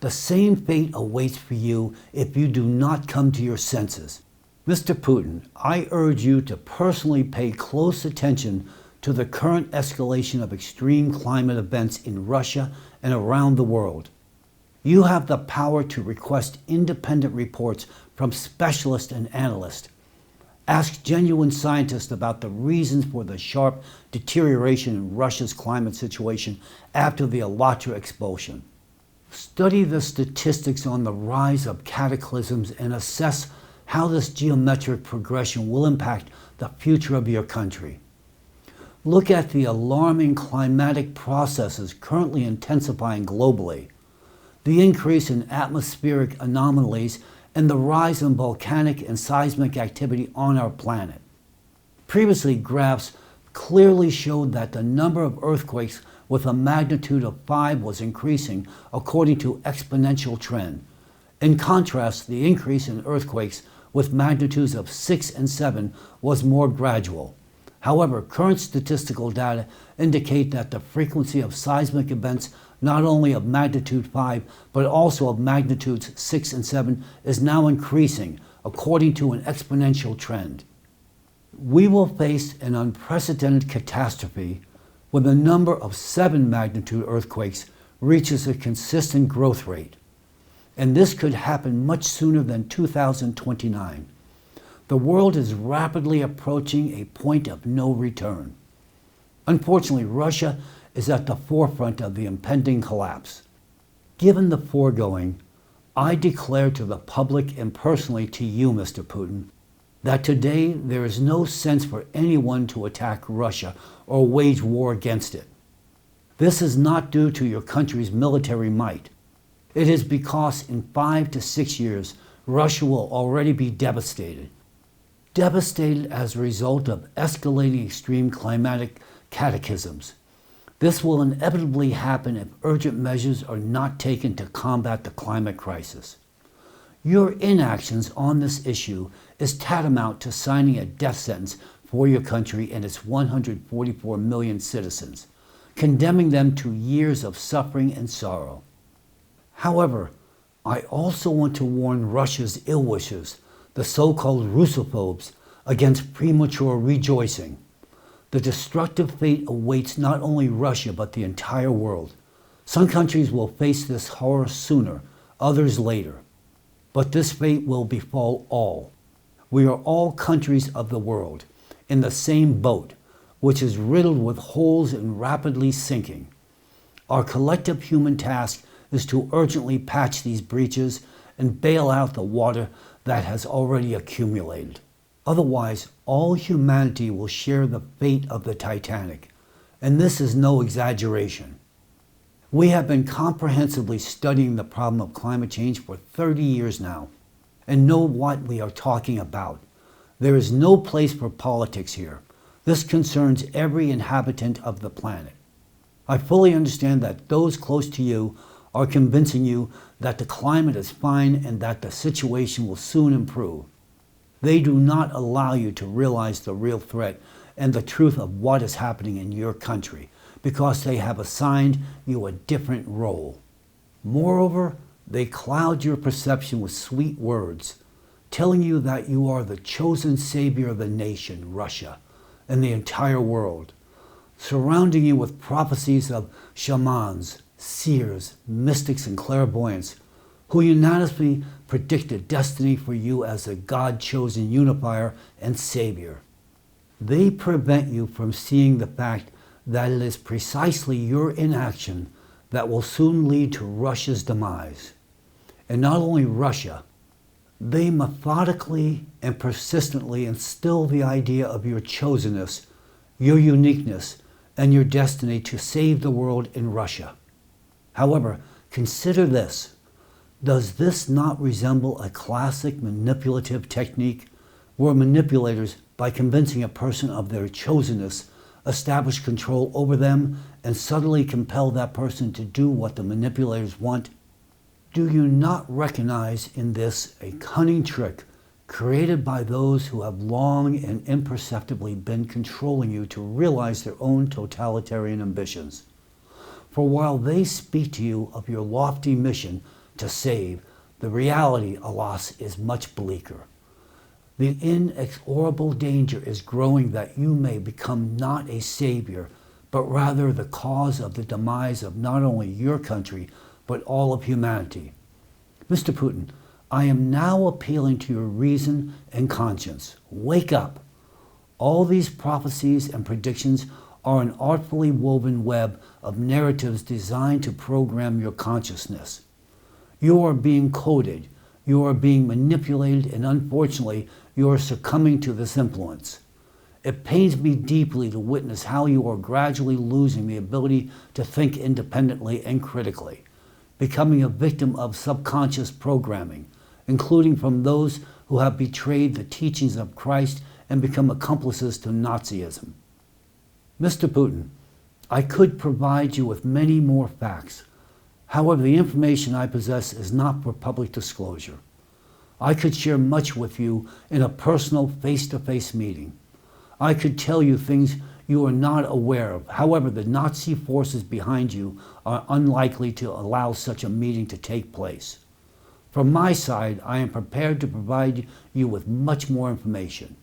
The same fate awaits for you if you do not come to your senses. Mr. Putin, I urge you to personally pay close attention to the current escalation of extreme climate events in Russia and around the world. You have the power to request independent reports from specialists and analysts. Ask genuine scientists about the reasons for the sharp deterioration in Russia's climate situation after the Alatra expulsion. Study the statistics on the rise of cataclysms and assess how this geometric progression will impact the future of your country. Look at the alarming climatic processes currently intensifying globally, the increase in atmospheric anomalies, and the rise in volcanic and seismic activity on our planet. Previously, graphs clearly showed that the number of earthquakes with a magnitude of 5 was increasing according to exponential trend. In contrast, the increase in earthquakes with magnitudes of 6 and 7 was more gradual. However, current statistical data indicate that the frequency of seismic events not only of magnitude 5, but also of magnitudes 6 and 7, is now increasing according to an exponential trend. We will face an unprecedented catastrophe when the number of 7 magnitude earthquakes reaches a consistent growth rate. And this could happen much sooner than 2029. The world is rapidly approaching a point of no return. Unfortunately, Russia is at the forefront of the impending collapse. Given the foregoing, I declare to the public and personally to you, Mr. Putin, that today there is no sense for anyone to attack Russia or wage war against it. This is not due to your country's military might. It is because in 5 to 6 years, Russia will already be devastated. Devastated as a result of escalating extreme climatic cataclysms. This will inevitably happen if urgent measures are not taken to combat the climate crisis. Your inactions on this issue is tantamount to signing a death sentence for your country and its 144 million citizens, condemning them to years of suffering and sorrow. However, I also want to warn Russia's ill-wishers, the so-called Russophobes, against premature rejoicing. The destructive fate awaits not only Russia but the entire world. Some countries will face this horror sooner, others later. But this fate will befall all. We are all countries of the world, in the same boat, which is riddled with holes and rapidly sinking. Our collective human task is to urgently patch these breaches and bail out the water that has already accumulated. Otherwise, all humanity will share the fate of the Titanic, and this is no exaggeration. We have been comprehensively studying the problem of climate change for 30 years now, and know what we are talking about. There is no place for politics here. This concerns every inhabitant of the planet. I fully understand that those close to you are convincing you that the climate is fine and that the situation will soon improve. They do not allow you to realize the real threat and the truth of what is happening in your country because they have assigned you a different role. Moreover, they cloud your perception with sweet words, telling you that you are the chosen savior of the nation, Russia, and the entire world, surrounding you with prophecies of shamans, seers, mystics, and clairvoyants who unanimously predicted destiny for you as a God-chosen unifier and savior. They prevent you from seeing the fact that it is precisely your inaction that will soon lead to Russia's demise. And not only Russia, they methodically and persistently instill the idea of your chosenness, your uniqueness, and your destiny to save the world in Russia. However, consider this. Does this not resemble a classic manipulative technique where manipulators, by convincing a person of their chosenness, establish control over them and subtly compel that person to do what the manipulators want? Do you not recognize in this a cunning trick created by those who have long and imperceptibly been controlling you to realize their own totalitarian ambitions? For while they speak to you of your lofty mission to save, the reality, alas, is much bleaker. The inexorable danger is growing that you may become not a savior, but rather the cause of the demise of not only your country, but all of humanity. Mr. Putin, I am now appealing to your reason and conscience. Wake up. All these prophecies and predictions are an artfully woven web of narratives designed to program your consciousness. You are being coded, you are being manipulated, and unfortunately, you are succumbing to this influence. It pains me deeply to witness how you are gradually losing the ability to think independently and critically, becoming a victim of subconscious programming, including from those who have betrayed the teachings of Christ and become accomplices to Nazism. Mr. Putin, I could provide you with many more facts. However, the information I possess is not for public disclosure. I could share much with you in a personal face-to-face meeting. I could tell you things you are not aware of. However, the Nazi forces behind you are unlikely to allow such a meeting to take place. From my side, I am prepared to provide you with much more information.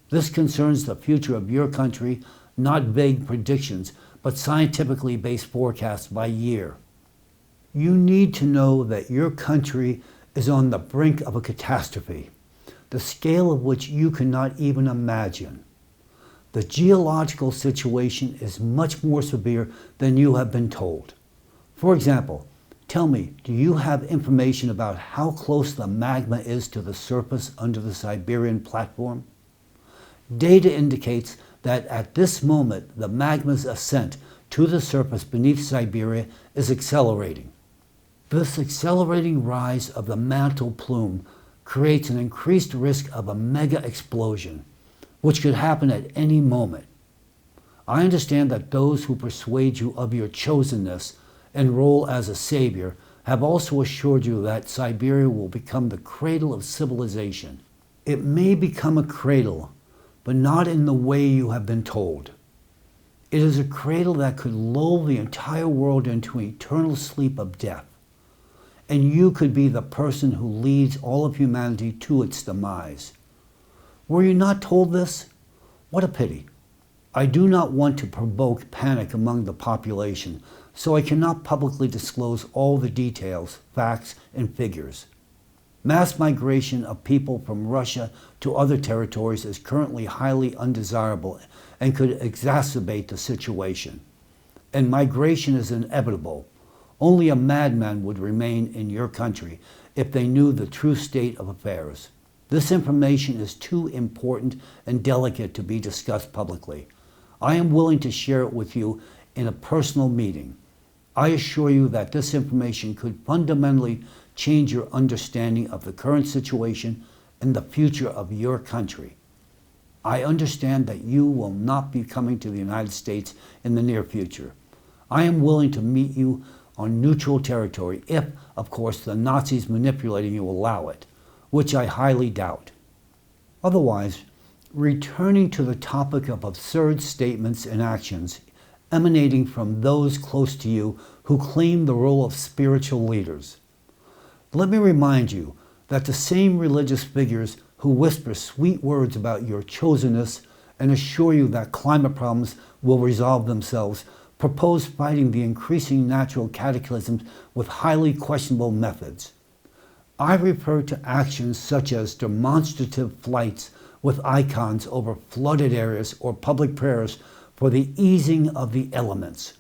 This concerns the future of your country, not vague predictions, but scientifically based forecasts by year. You need to know that your country is on the brink of a catastrophe, the scale of which you cannot even imagine. The geological situation is much more severe than you have been told. For example, tell me, do you have information about how close the magma is to the surface under the Siberian platform? Data indicates that at this moment, the magma's ascent to the surface beneath Siberia is accelerating. This accelerating rise of the mantle plume creates an increased risk of a mega explosion, which could happen at any moment. I understand that those who persuade you of your chosenness and role as a savior have also assured you that Siberia will become the cradle of civilization. It may become a cradle, but not in the way you have been told. It is a cradle that could lull the entire world into an eternal sleep of death, and you could be the person who leads all of humanity to its demise. Were you not told this? What a pity. I do not want to provoke panic among the population, so I cannot publicly disclose all the details, facts, and figures. Mass migration of people from Russia to other territories is currently highly undesirable and could exacerbate the situation. And migration is inevitable. Only a madman would remain in your country if they knew the true state of affairs. This information is too important and delicate to be discussed publicly. I am willing to share it with you in a personal meeting. I assure you that this information could fundamentally change your understanding of the current situation and the future of your country. I understand that you will not be coming to the United States in the near future. I am willing to meet you on neutral territory if, of course, the Nazis manipulating you allow it, which I highly doubt. Otherwise, returning to the topic of absurd statements and actions emanating from those close to you who claim the role of spiritual leaders. Let me remind you that the same religious figures who whisper sweet words about your chosenness and assure you that climate problems will resolve themselves propose fighting the increasing natural cataclysms with highly questionable methods. I refer to actions such as demonstrative flights with icons over flooded areas or public prayers for the easing of the elements.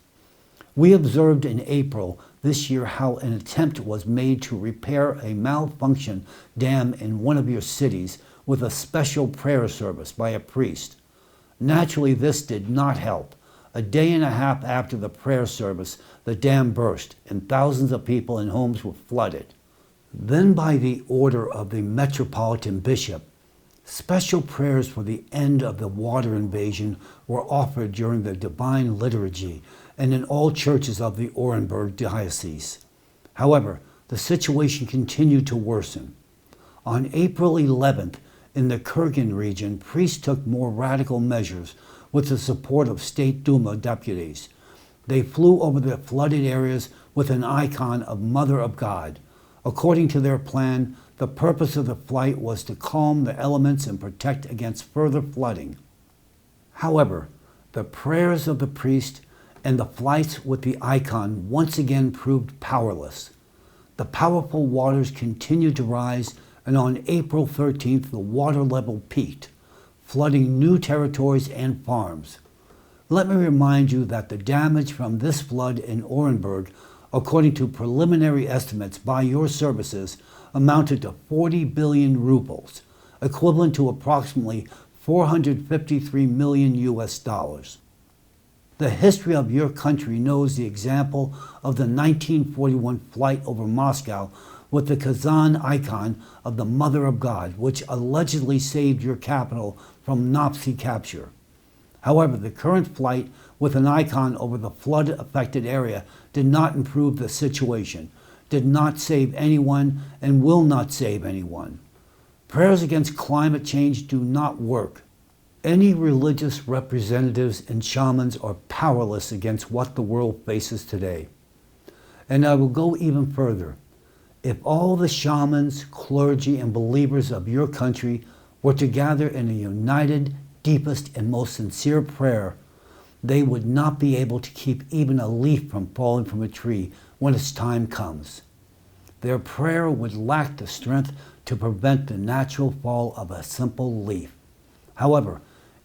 We observed in April this year how an attempt was made to repair a malfunctioned dam in one of your cities with a special prayer service by a priest. Naturally, this did not help. A day and a half after the prayer service, the dam burst and thousands of people and homes were flooded. Then, by the order of the Metropolitan Bishop, special prayers for the end of the water invasion were offered during the Divine Liturgy and in all churches of the Orenburg Diocese. However, the situation continued to worsen. On April 11th, in the Kurgan region, priests took more radical measures with the support of State Duma deputies. They flew over the flooded areas with an icon of Mother of God. According to their plan, the purpose of the flight was to calm the elements and protect against further flooding. However, the prayers of the priest and the flights with the icon once again proved powerless. The powerful waters continued to rise, and on April 13th, the water level peaked, flooding new territories and farms. Let me remind you that the damage from this flood in Orenburg, according to preliminary estimates by your services, amounted to 40 billion rubles, equivalent to approximately 453 million US dollars. The history of your country knows the example of the 1941 flight over Moscow with the Kazan icon of the Mother of God, which allegedly saved your capital from Nazi capture. However, the current flight with an icon over the flood-affected area did not improve the situation, did not save anyone, and will not save anyone. Prayers against climate change do not work. Any religious representatives and shamans are powerless against what the world faces today. And I will go even further. If all the shamans, clergy, and believers of your country were to gather in a united, deepest, and most sincere prayer, they would not be able to keep even a leaf from falling from a tree when its time comes. Their prayer would lack the strength to prevent the natural fall of a simple leaf. However,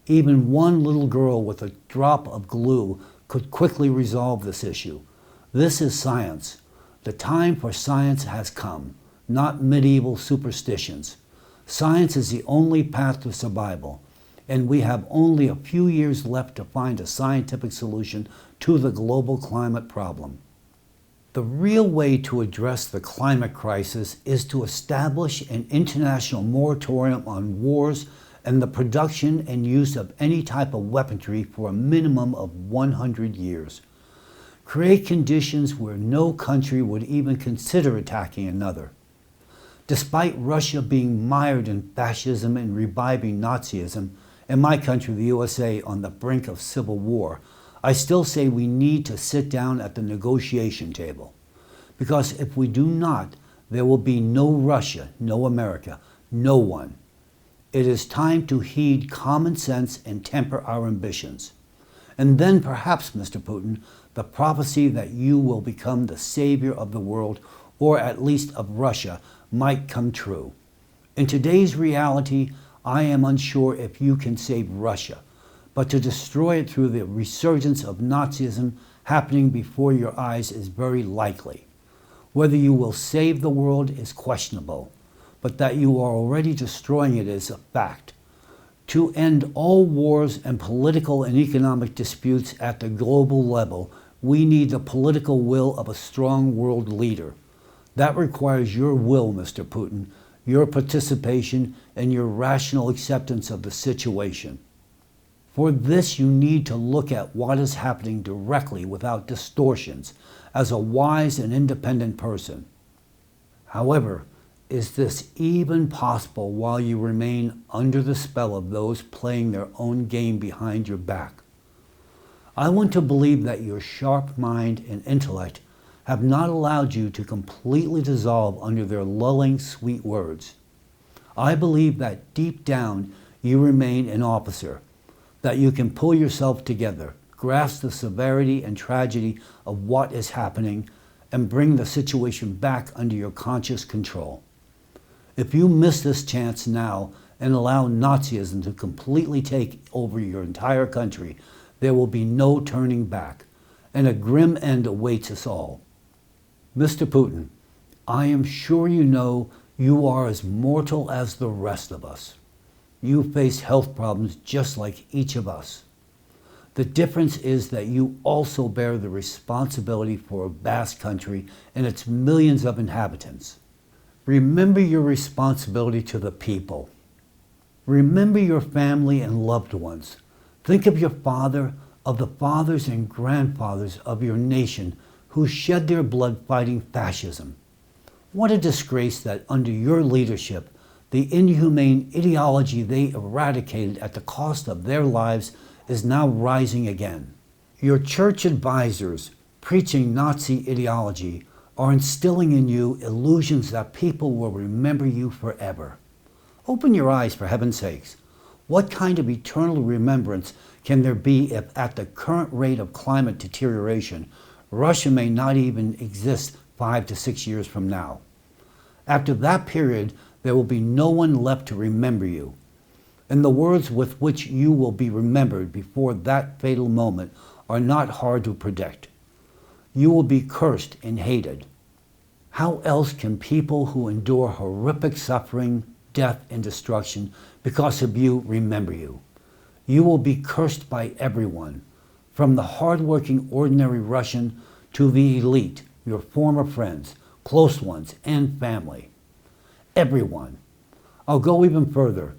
even one little girl with a drop of glue could quickly resolve this issue. This is science. The time for science has come, not medieval superstitions. Science is the only path to survival, and we have only a few years left to find a scientific solution to the global climate problem. The real way to address the climate crisis is to establish an international moratorium on wars and the production and use of any type of weaponry for a minimum of 100 years. Create conditions where no country would even consider attacking another. Despite Russia being mired in fascism and reviving Nazism, and my country, the USA, on the brink of civil war, I still say we need to sit down at the negotiation table. Because if we do not, there will be no Russia, no America, no one. It is time to heed common sense and temper our ambitions. And then perhaps, Mr. Putin, the prophecy that you will become the savior of the world, or at least of Russia, might come true. In today's reality, I am unsure if you can save Russia, but to destroy it through the resurgence of Nazism happening before your eyes is very likely. Whether you will save the world is questionable, but that you are already destroying it is a fact. To end all wars and political and economic disputes at the global level, we need the political will of a strong world leader. That requires your will, Mr. Putin, your participation, and your rational acceptance of the situation. For this, you need to look at what is happening directly without distortions as a wise and independent person. However, is this even possible while you remain under the spell of those playing their own game behind your back? I want to believe that your sharp mind and intellect have not allowed you to completely dissolve under their lulling sweet words. I believe that deep down you remain an officer, that you can pull yourself together, grasp the severity and tragedy of what is happening, and bring the situation back under your conscious control. If you miss this chance now and allow Nazism to completely take over your entire country, there will be no turning back, and a grim end awaits us all. Mr. Putin, I am sure you know you are as mortal as the rest of us. You face health problems just like each of us. The difference is that you also bear the responsibility for a vast country and its millions of inhabitants. Remember your responsibility to the people. Remember your family and loved ones. Think of your father, of the fathers and grandfathers of your nation who shed their blood fighting fascism. What a disgrace that under your leadership, the inhumane ideology they eradicated at the cost of their lives is now rising again. Your church advisors, preaching Nazi ideology, are instilling in you illusions that people will remember you forever. Open your eyes, for heaven's sakes. What kind of eternal remembrance can there be if at the current rate of climate deterioration, Russia may not even exist 5 to 6 years from now? After that period, there will be no one left to remember you. And the words with which you will be remembered before that fatal moment are not hard to predict. You will be cursed and hated. How else can people who endure horrific suffering, death, and destruction because of you remember you? You will be cursed by everyone, from the hard-working ordinary Russian to the elite, your former friends, close ones, and family. Everyone. I'll go even further.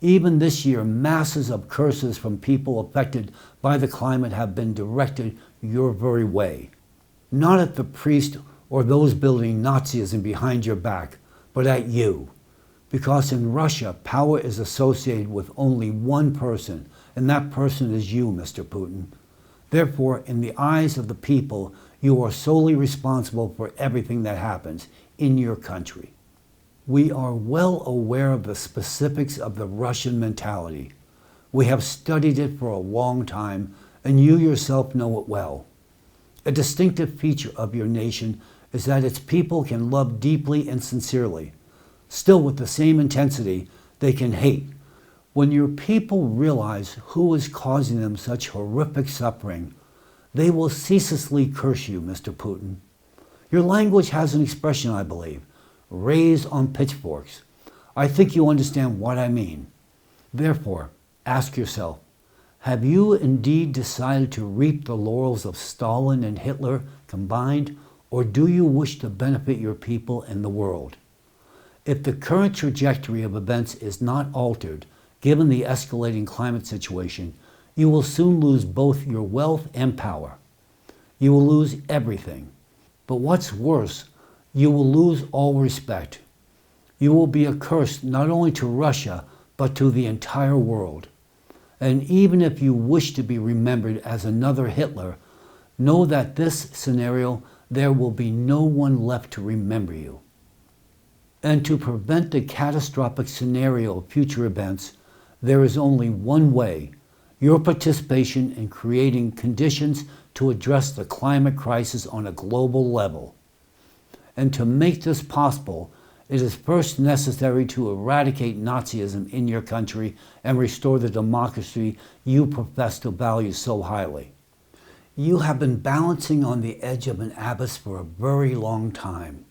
Even this year, masses of curses from people affected by the climate have been directed your very way. Not at the priest or those building Nazism behind your back, but at you. Because in Russia, power is associated with only one person, and that person is you, Mr. Putin. Therefore, in the eyes of the people, you are solely responsible for everything that happens in your country. We are well aware of the specifics of the Russian mentality. We have studied it for a long time, and you yourself know it well. A distinctive feature of your nation is that its people can love deeply and sincerely. Still, with the same intensity, they can hate. When your people realize who is causing them such horrific suffering, they will ceaselessly curse you, Mr. Putin. Your language has an expression, I believe, raised on pitchforks. I think you understand what I mean. Therefore, ask yourself, have you indeed decided to reap the laurels of Stalin and Hitler combined, or do you wish to benefit your people and the world? If the current trajectory of events is not altered, given the escalating climate situation, you will soon lose both your wealth and power. You will lose everything. But what's worse, you will lose all respect. You will be a curse not only to Russia, but to the entire world. And even if you wish to be remembered as another Hitler, know that this scenario, there will be no one left to remember you. And to prevent the catastrophic scenario of future events, there is only one way: your participation in creating conditions to address the climate crisis on a global level. And to make this possible, it is first necessary to eradicate Nazism in your country and restore the democracy you profess to value so highly. You have been balancing on the edge of an abyss for a very long time.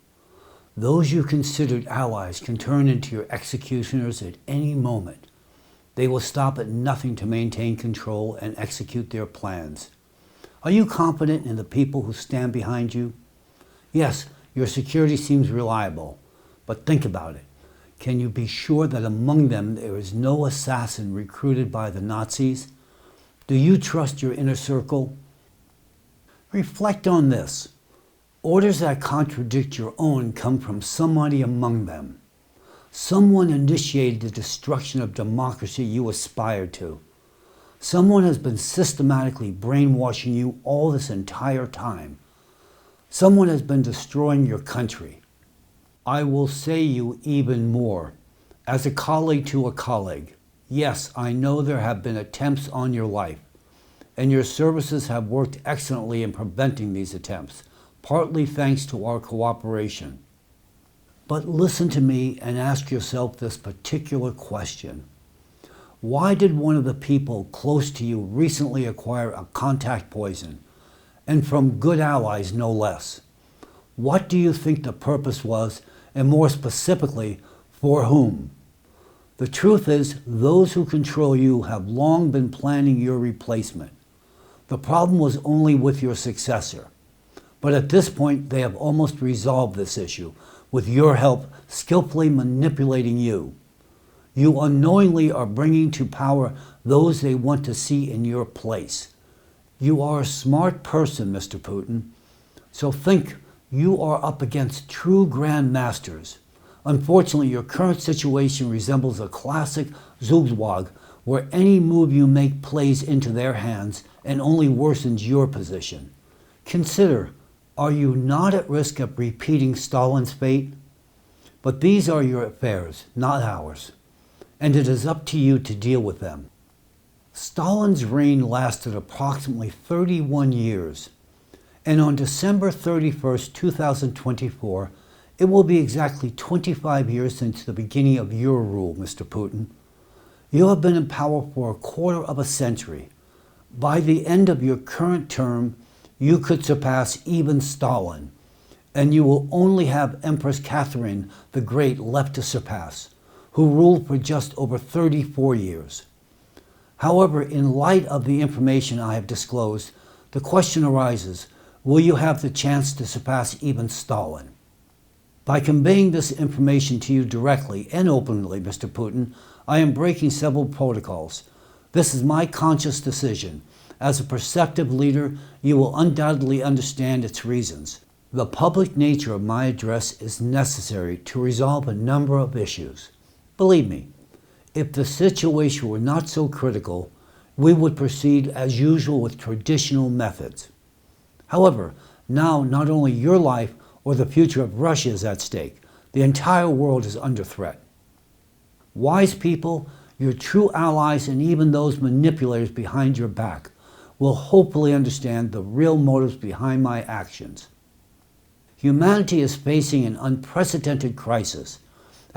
Those you considered allies can turn into your executioners at any moment. They will stop at nothing to maintain control and execute their plans. Are you confident in the people who stand behind you? Yes, your security seems reliable, but think about it. Can you be sure that among them there is no assassin recruited by the Nazis? Do you trust your inner circle? Reflect on this. Orders that contradict your own come from somebody among them. Someone initiated the destruction of democracy you aspired to. Someone has been systematically brainwashing you all this entire time. Someone has been destroying your country. I will say you even more. As a colleague to a colleague, yes, I know there have been attempts on your life, and your services have worked excellently in preventing these attempts, partly thanks to our cooperation. But listen to me and ask yourself this particular question. Why did one of the people close to you recently acquire a contact poison, and from good allies no less? What do you think the purpose was, and more specifically, for whom? The truth is, those who control you have long been planning your replacement. The problem was only with your successor. But at this point, they have almost resolved this issue, with your help skillfully manipulating you. You unknowingly are bringing to power those they want to see in your place. You are a smart person, Mr. Putin. So think, you are up against true grandmasters. Unfortunately, your current situation resembles a classic zugzwang, where any move you make plays into their hands and only worsens your position. Consider, are you not at risk of repeating Stalin's fate? But these are your affairs, not ours, and it is up to you to deal with them. Stalin's reign lasted approximately 31 years, and on December 31st, 2024, it will be exactly 25 years since the beginning of your rule, Mr. Putin. You have been in power for a quarter of a century. By the end of your current term, you could surpass even Stalin, and you will only have Empress Catherine the Great left to surpass, who ruled for just over 34 years. However, in light of the information I have disclosed, the question arises, will you have the chance to surpass even Stalin? By conveying this information to you directly and openly, Mr. Putin, I am breaking several protocols. This is my conscious decision. As a perceptive leader, you will undoubtedly understand its reasons. The public nature of my address is necessary to resolve a number of issues. Believe me, if the situation were not so critical, we would proceed as usual with traditional methods. However, now not only your life or the future of Russia is at stake, the entire world is under threat. Wise people, your true allies, and even those manipulators behind your back will hopefully understand the real motives behind my actions. Humanity is facing an unprecedented crisis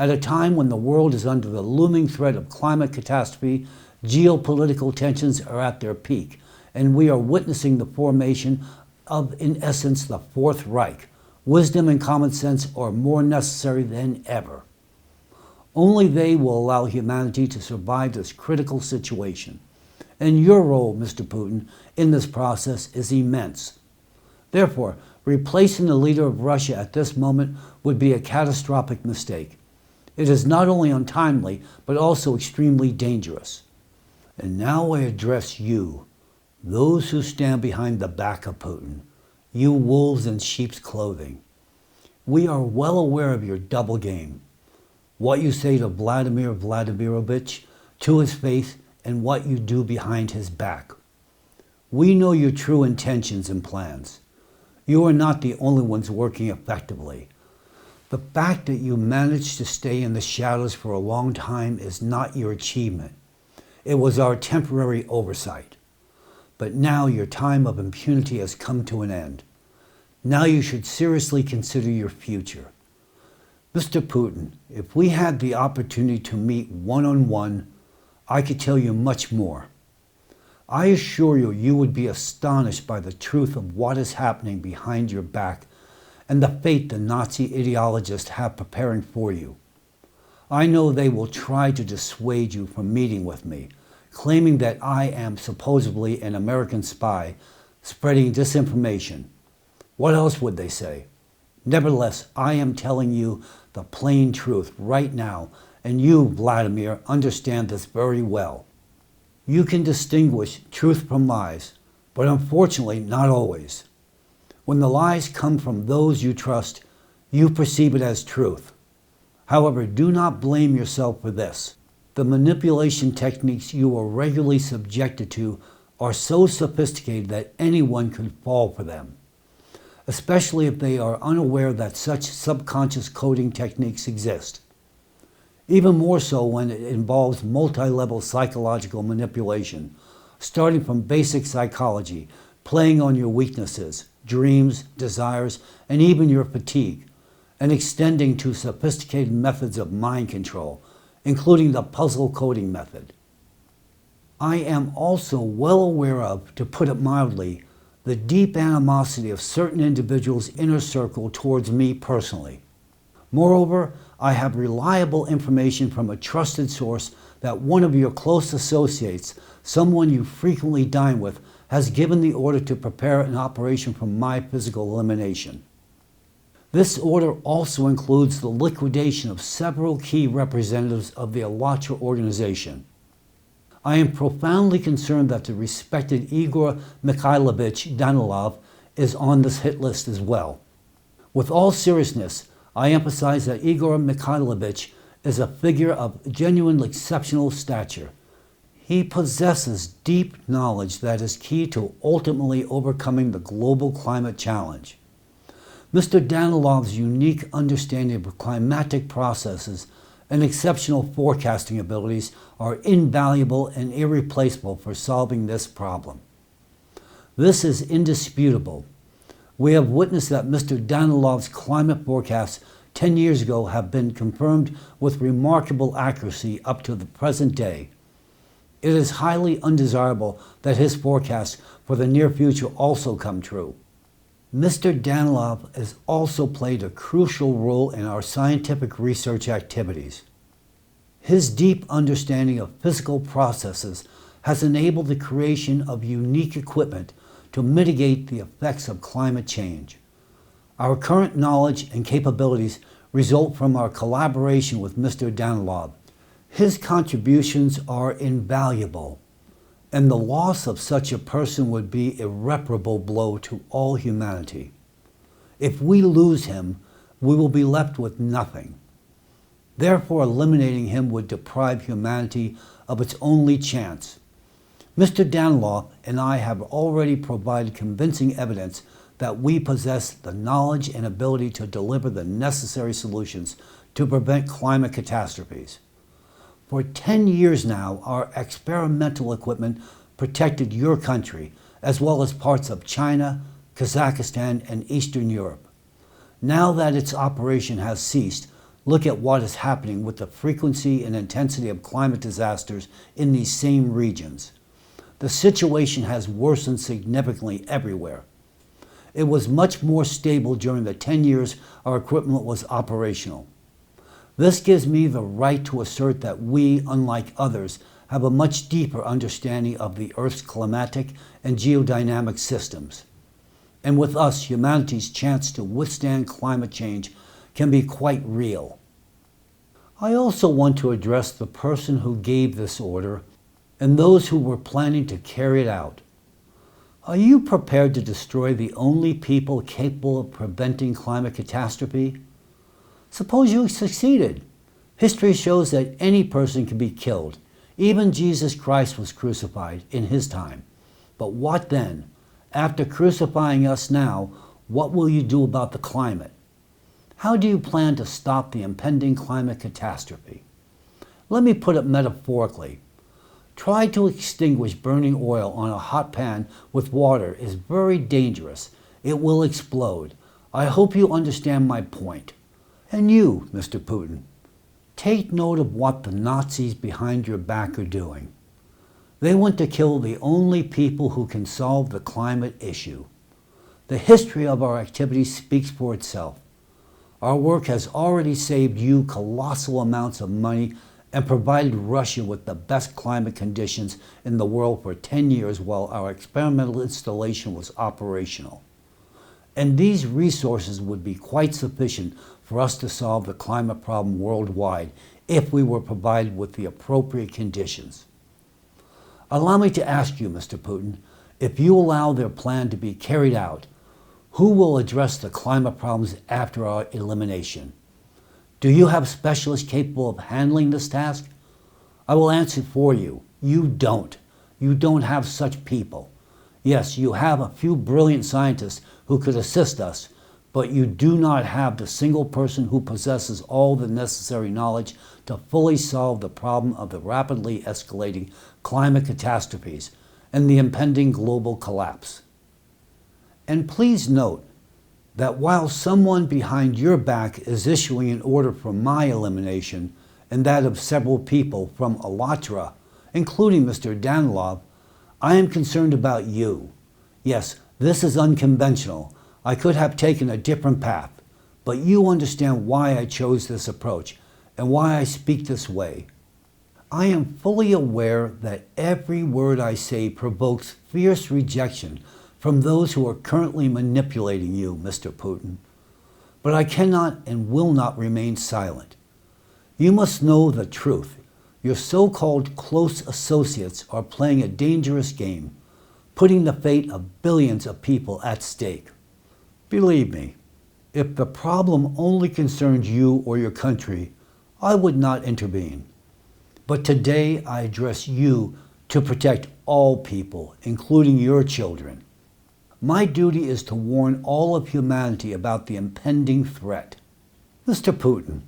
at a time when the world is under the looming threat of climate catastrophe. Geopolitical tensions are at their peak, and we are witnessing the formation of, in essence, the Fourth Reich. Wisdom and common sense are more necessary than ever. Only they will allow humanity to survive this critical situation. And your role, Mr. Putin, in this process is immense. Therefore, replacing the leader of Russia at this moment would be a catastrophic mistake. It is not only untimely, but also extremely dangerous. And now I address you, those who stand behind the back of Putin, you wolves in sheep's clothing. We are well aware of your double game. What you say to Vladimir Vladimirovich to his face and what you do behind his back. We know your true intentions and plans. You are not the only ones working effectively. The fact that you managed to stay in the shadows for a long time is not your achievement. It was our temporary oversight. But now your time of impunity has come to an end. Now you should seriously consider your future. Mr. Putin, if we had the opportunity to meet one-on-one, I could tell you much more. I assure you, you would be astonished by the truth of what is happening behind your back and the fate the Nazi ideologists have preparing for you. I know they will try to dissuade you from meeting with me, claiming that I am supposedly an American spy spreading disinformation. What else would they say? Nevertheless, I am telling you the plain truth right now, and you, Vladimir, understand this very well. You can distinguish truth from lies, but unfortunately not always. When the lies come from those you trust, you perceive it as truth. However, do not blame yourself for this. The manipulation techniques you are regularly subjected to are so sophisticated that anyone could fall for them, especially if they are unaware that such subconscious coding techniques exist. Even more so when it involves multi-level psychological manipulation, starting from basic psychology, playing on your weaknesses, dreams, desires, and even your fatigue, and extending to sophisticated methods of mind control, including the puzzle coding method. I am also well aware of, to put it mildly, the deep animosity of certain individuals' inner circle towards me personally. Moreover, I have reliable information from a trusted source that one of your close associates, someone you frequently dine with, has given the order to prepare an operation for my physical elimination. This order also includes the liquidation of several key representatives of the Alatra organization. I am profoundly concerned that the respected Igor Mikhailovich Danilov is on this hit list as well. With all seriousness, I emphasize that Igor Mikhailovich is a figure of genuine exceptional stature. He possesses deep knowledge that is key to ultimately overcoming the global climate challenge. Mr. Danilov's unique understanding of climatic processes and exceptional forecasting abilities are invaluable and irreplaceable for solving this problem. This is indisputable. We have witnessed that Mr. Danilov's climate forecasts 10 years ago have been confirmed with remarkable accuracy up to the present day. It is highly undesirable that his forecasts for the near future also come true. Mr. Danilov has also played a crucial role in our scientific research activities. His deep understanding of physical processes has enabled the creation of unique equipment to mitigate the effects of climate change. Our current knowledge and capabilities result from our collaboration with Mr. Danilov. His contributions are invaluable, and the loss of such a person would be an irreparable blow to all humanity. If we lose him, we will be left with nothing. Therefore, eliminating him would deprive humanity of its only chance. Mr. Danlaw and I have already provided convincing evidence that we possess the knowledge and ability to deliver the necessary solutions to prevent climate catastrophes. For 10 years now, our experimental equipment protected your country, as well as parts of China, Kazakhstan, and Eastern Europe. Now that its operation has ceased, look at what is happening with the frequency and intensity of climate disasters in these same regions. The situation has worsened significantly everywhere. It was much more stable during the 10 years our equipment was operational. This gives me the right to assert that we, unlike others, have a much deeper understanding of the Earth's climatic and geodynamic systems. And with us, humanity's chance to withstand climate change can be quite real. I also want to address the person who gave this order and those who were planning to carry it out. Are you prepared to destroy the only people capable of preventing climate catastrophe? Suppose you succeeded. History shows that any person can be killed. Even Jesus Christ was crucified in his time. But what then? After crucifying us now, what will you do about the climate? How do you plan to stop the impending climate catastrophe? Let me put it metaphorically. Try to extinguish burning oil on a hot pan with water is very dangerous. It will explode. I hope you understand my point. And you, Mr. Putin, take note of what the Nazis behind your back are doing. They want to kill the only people who can solve the climate issue. The history of our activities speaks for itself. Our work has already saved you colossal amounts of money and provided Russia with the best climate conditions in the world for 10 years while our experimental installation was operational. And these resources would be quite sufficient for us to solve the climate problem worldwide if we were provided with the appropriate conditions. Allow me to ask you, Mr. Putin, if you allow their plan to be carried out, who will address the climate problems after our elimination? Do you have specialists capable of handling this task? I will answer for you. You don't. You don't have such people. Yes, you have a few brilliant scientists who could assist us, but you do not have the single person who possesses all the necessary knowledge to fully solve the problem of the rapidly escalating climate catastrophes and the impending global collapse. And please note that while someone behind your back is issuing an order for my elimination and that of several people from Alatra, including Mr. Danilov, I am concerned about you. Yes, this is unconventional. I could have taken a different path, but you understand why I chose this approach and why I speak this way. I am fully aware that every word I say provokes fierce rejection from those who are currently manipulating you, Mr. Putin. But I cannot and will not remain silent. You must know the truth. Your so-called close associates are playing a dangerous game, putting the fate of billions of people at stake. Believe me, if the problem only concerned you or your country, I would not intervene. But today I address you to protect all people, including your children. My duty is to warn all of humanity about the impending threat. Mr. Putin,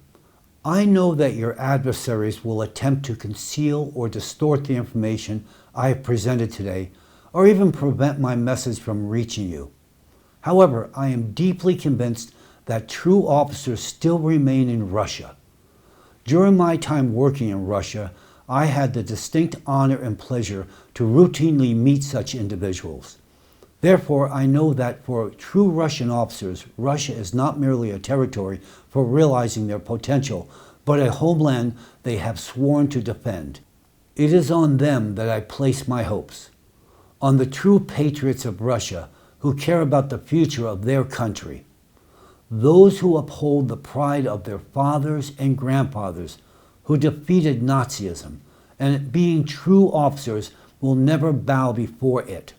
I know that your adversaries will attempt to conceal or distort the information I have presented today, or even prevent my message from reaching you. However, I am deeply convinced that true officers still remain in Russia. During my time working in Russia, I had the distinct honor and pleasure to routinely meet such individuals. Therefore, I know that for true Russian officers, Russia is not merely a territory for realizing their potential, but a homeland they have sworn to defend. It is on them that I place my hopes, on the true patriots of Russia who care about the future of their country, those who uphold the pride of their fathers and grandfathers who defeated Nazism, and being true officers will never bow before it.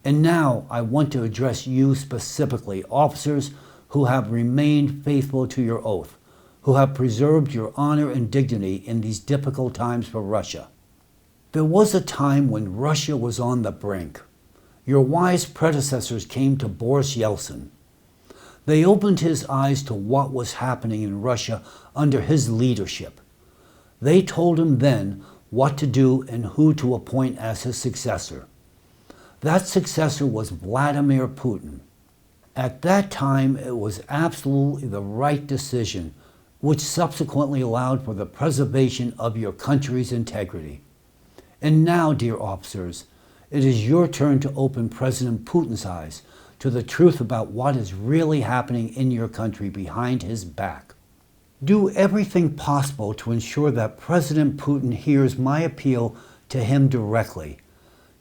And now I want to address you specifically, officers who have remained faithful to your oath, who have preserved your honor and dignity in these difficult times for Russia. There was a time when Russia was on the brink. Your wise predecessors came to Boris Yeltsin. They opened his eyes to what was happening in Russia under his leadership. They told him then what to do and who to appoint as his successor. That successor was Vladimir Putin. At that time, it was absolutely the right decision, which subsequently allowed for the preservation of your country's integrity. And now, dear officers, it is your turn to open President Putin's eyes to the truth about what is really happening in your country behind his back. Do everything possible to ensure that President Putin hears my appeal to him directly.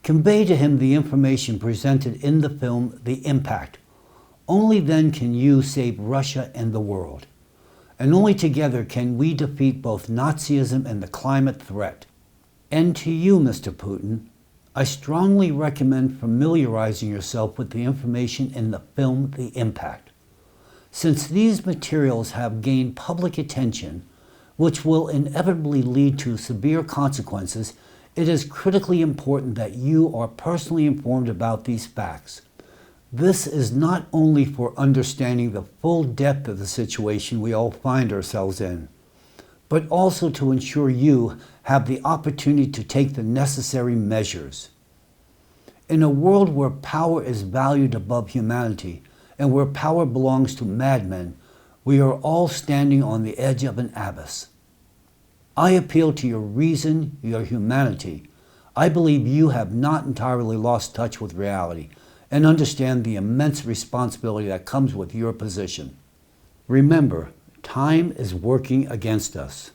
Convey to him the information presented in the film, The Impact. Only then can you save Russia and the world. And only together can we defeat both Nazism and the climate threat. And to you, Mr. Putin, I strongly recommend familiarizing yourself with the information in the film The Impact. Since these materials have gained public attention, which will inevitably lead to severe consequences, it is critically important that you are personally informed about these facts. This is not only for understanding the full depth of the situation we all find ourselves in, but also to ensure you have the opportunity to take the necessary measures. In a world where power is valued above humanity and where power belongs to madmen, we are all standing on the edge of an abyss. I appeal to your reason, your humanity. I believe you have not entirely lost touch with reality and understand the immense responsibility that comes with your position. Remember, time is working against us.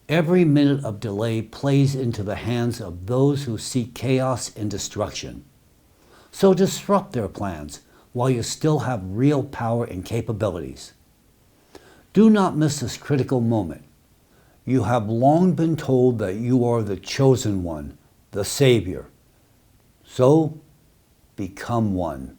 Every minute of delay plays into the hands of those who seek chaos and destruction. So disrupt their plans while you still have real power and capabilities. Do not miss this critical moment. You have long been told that you are the chosen one, the Savior. So, become one.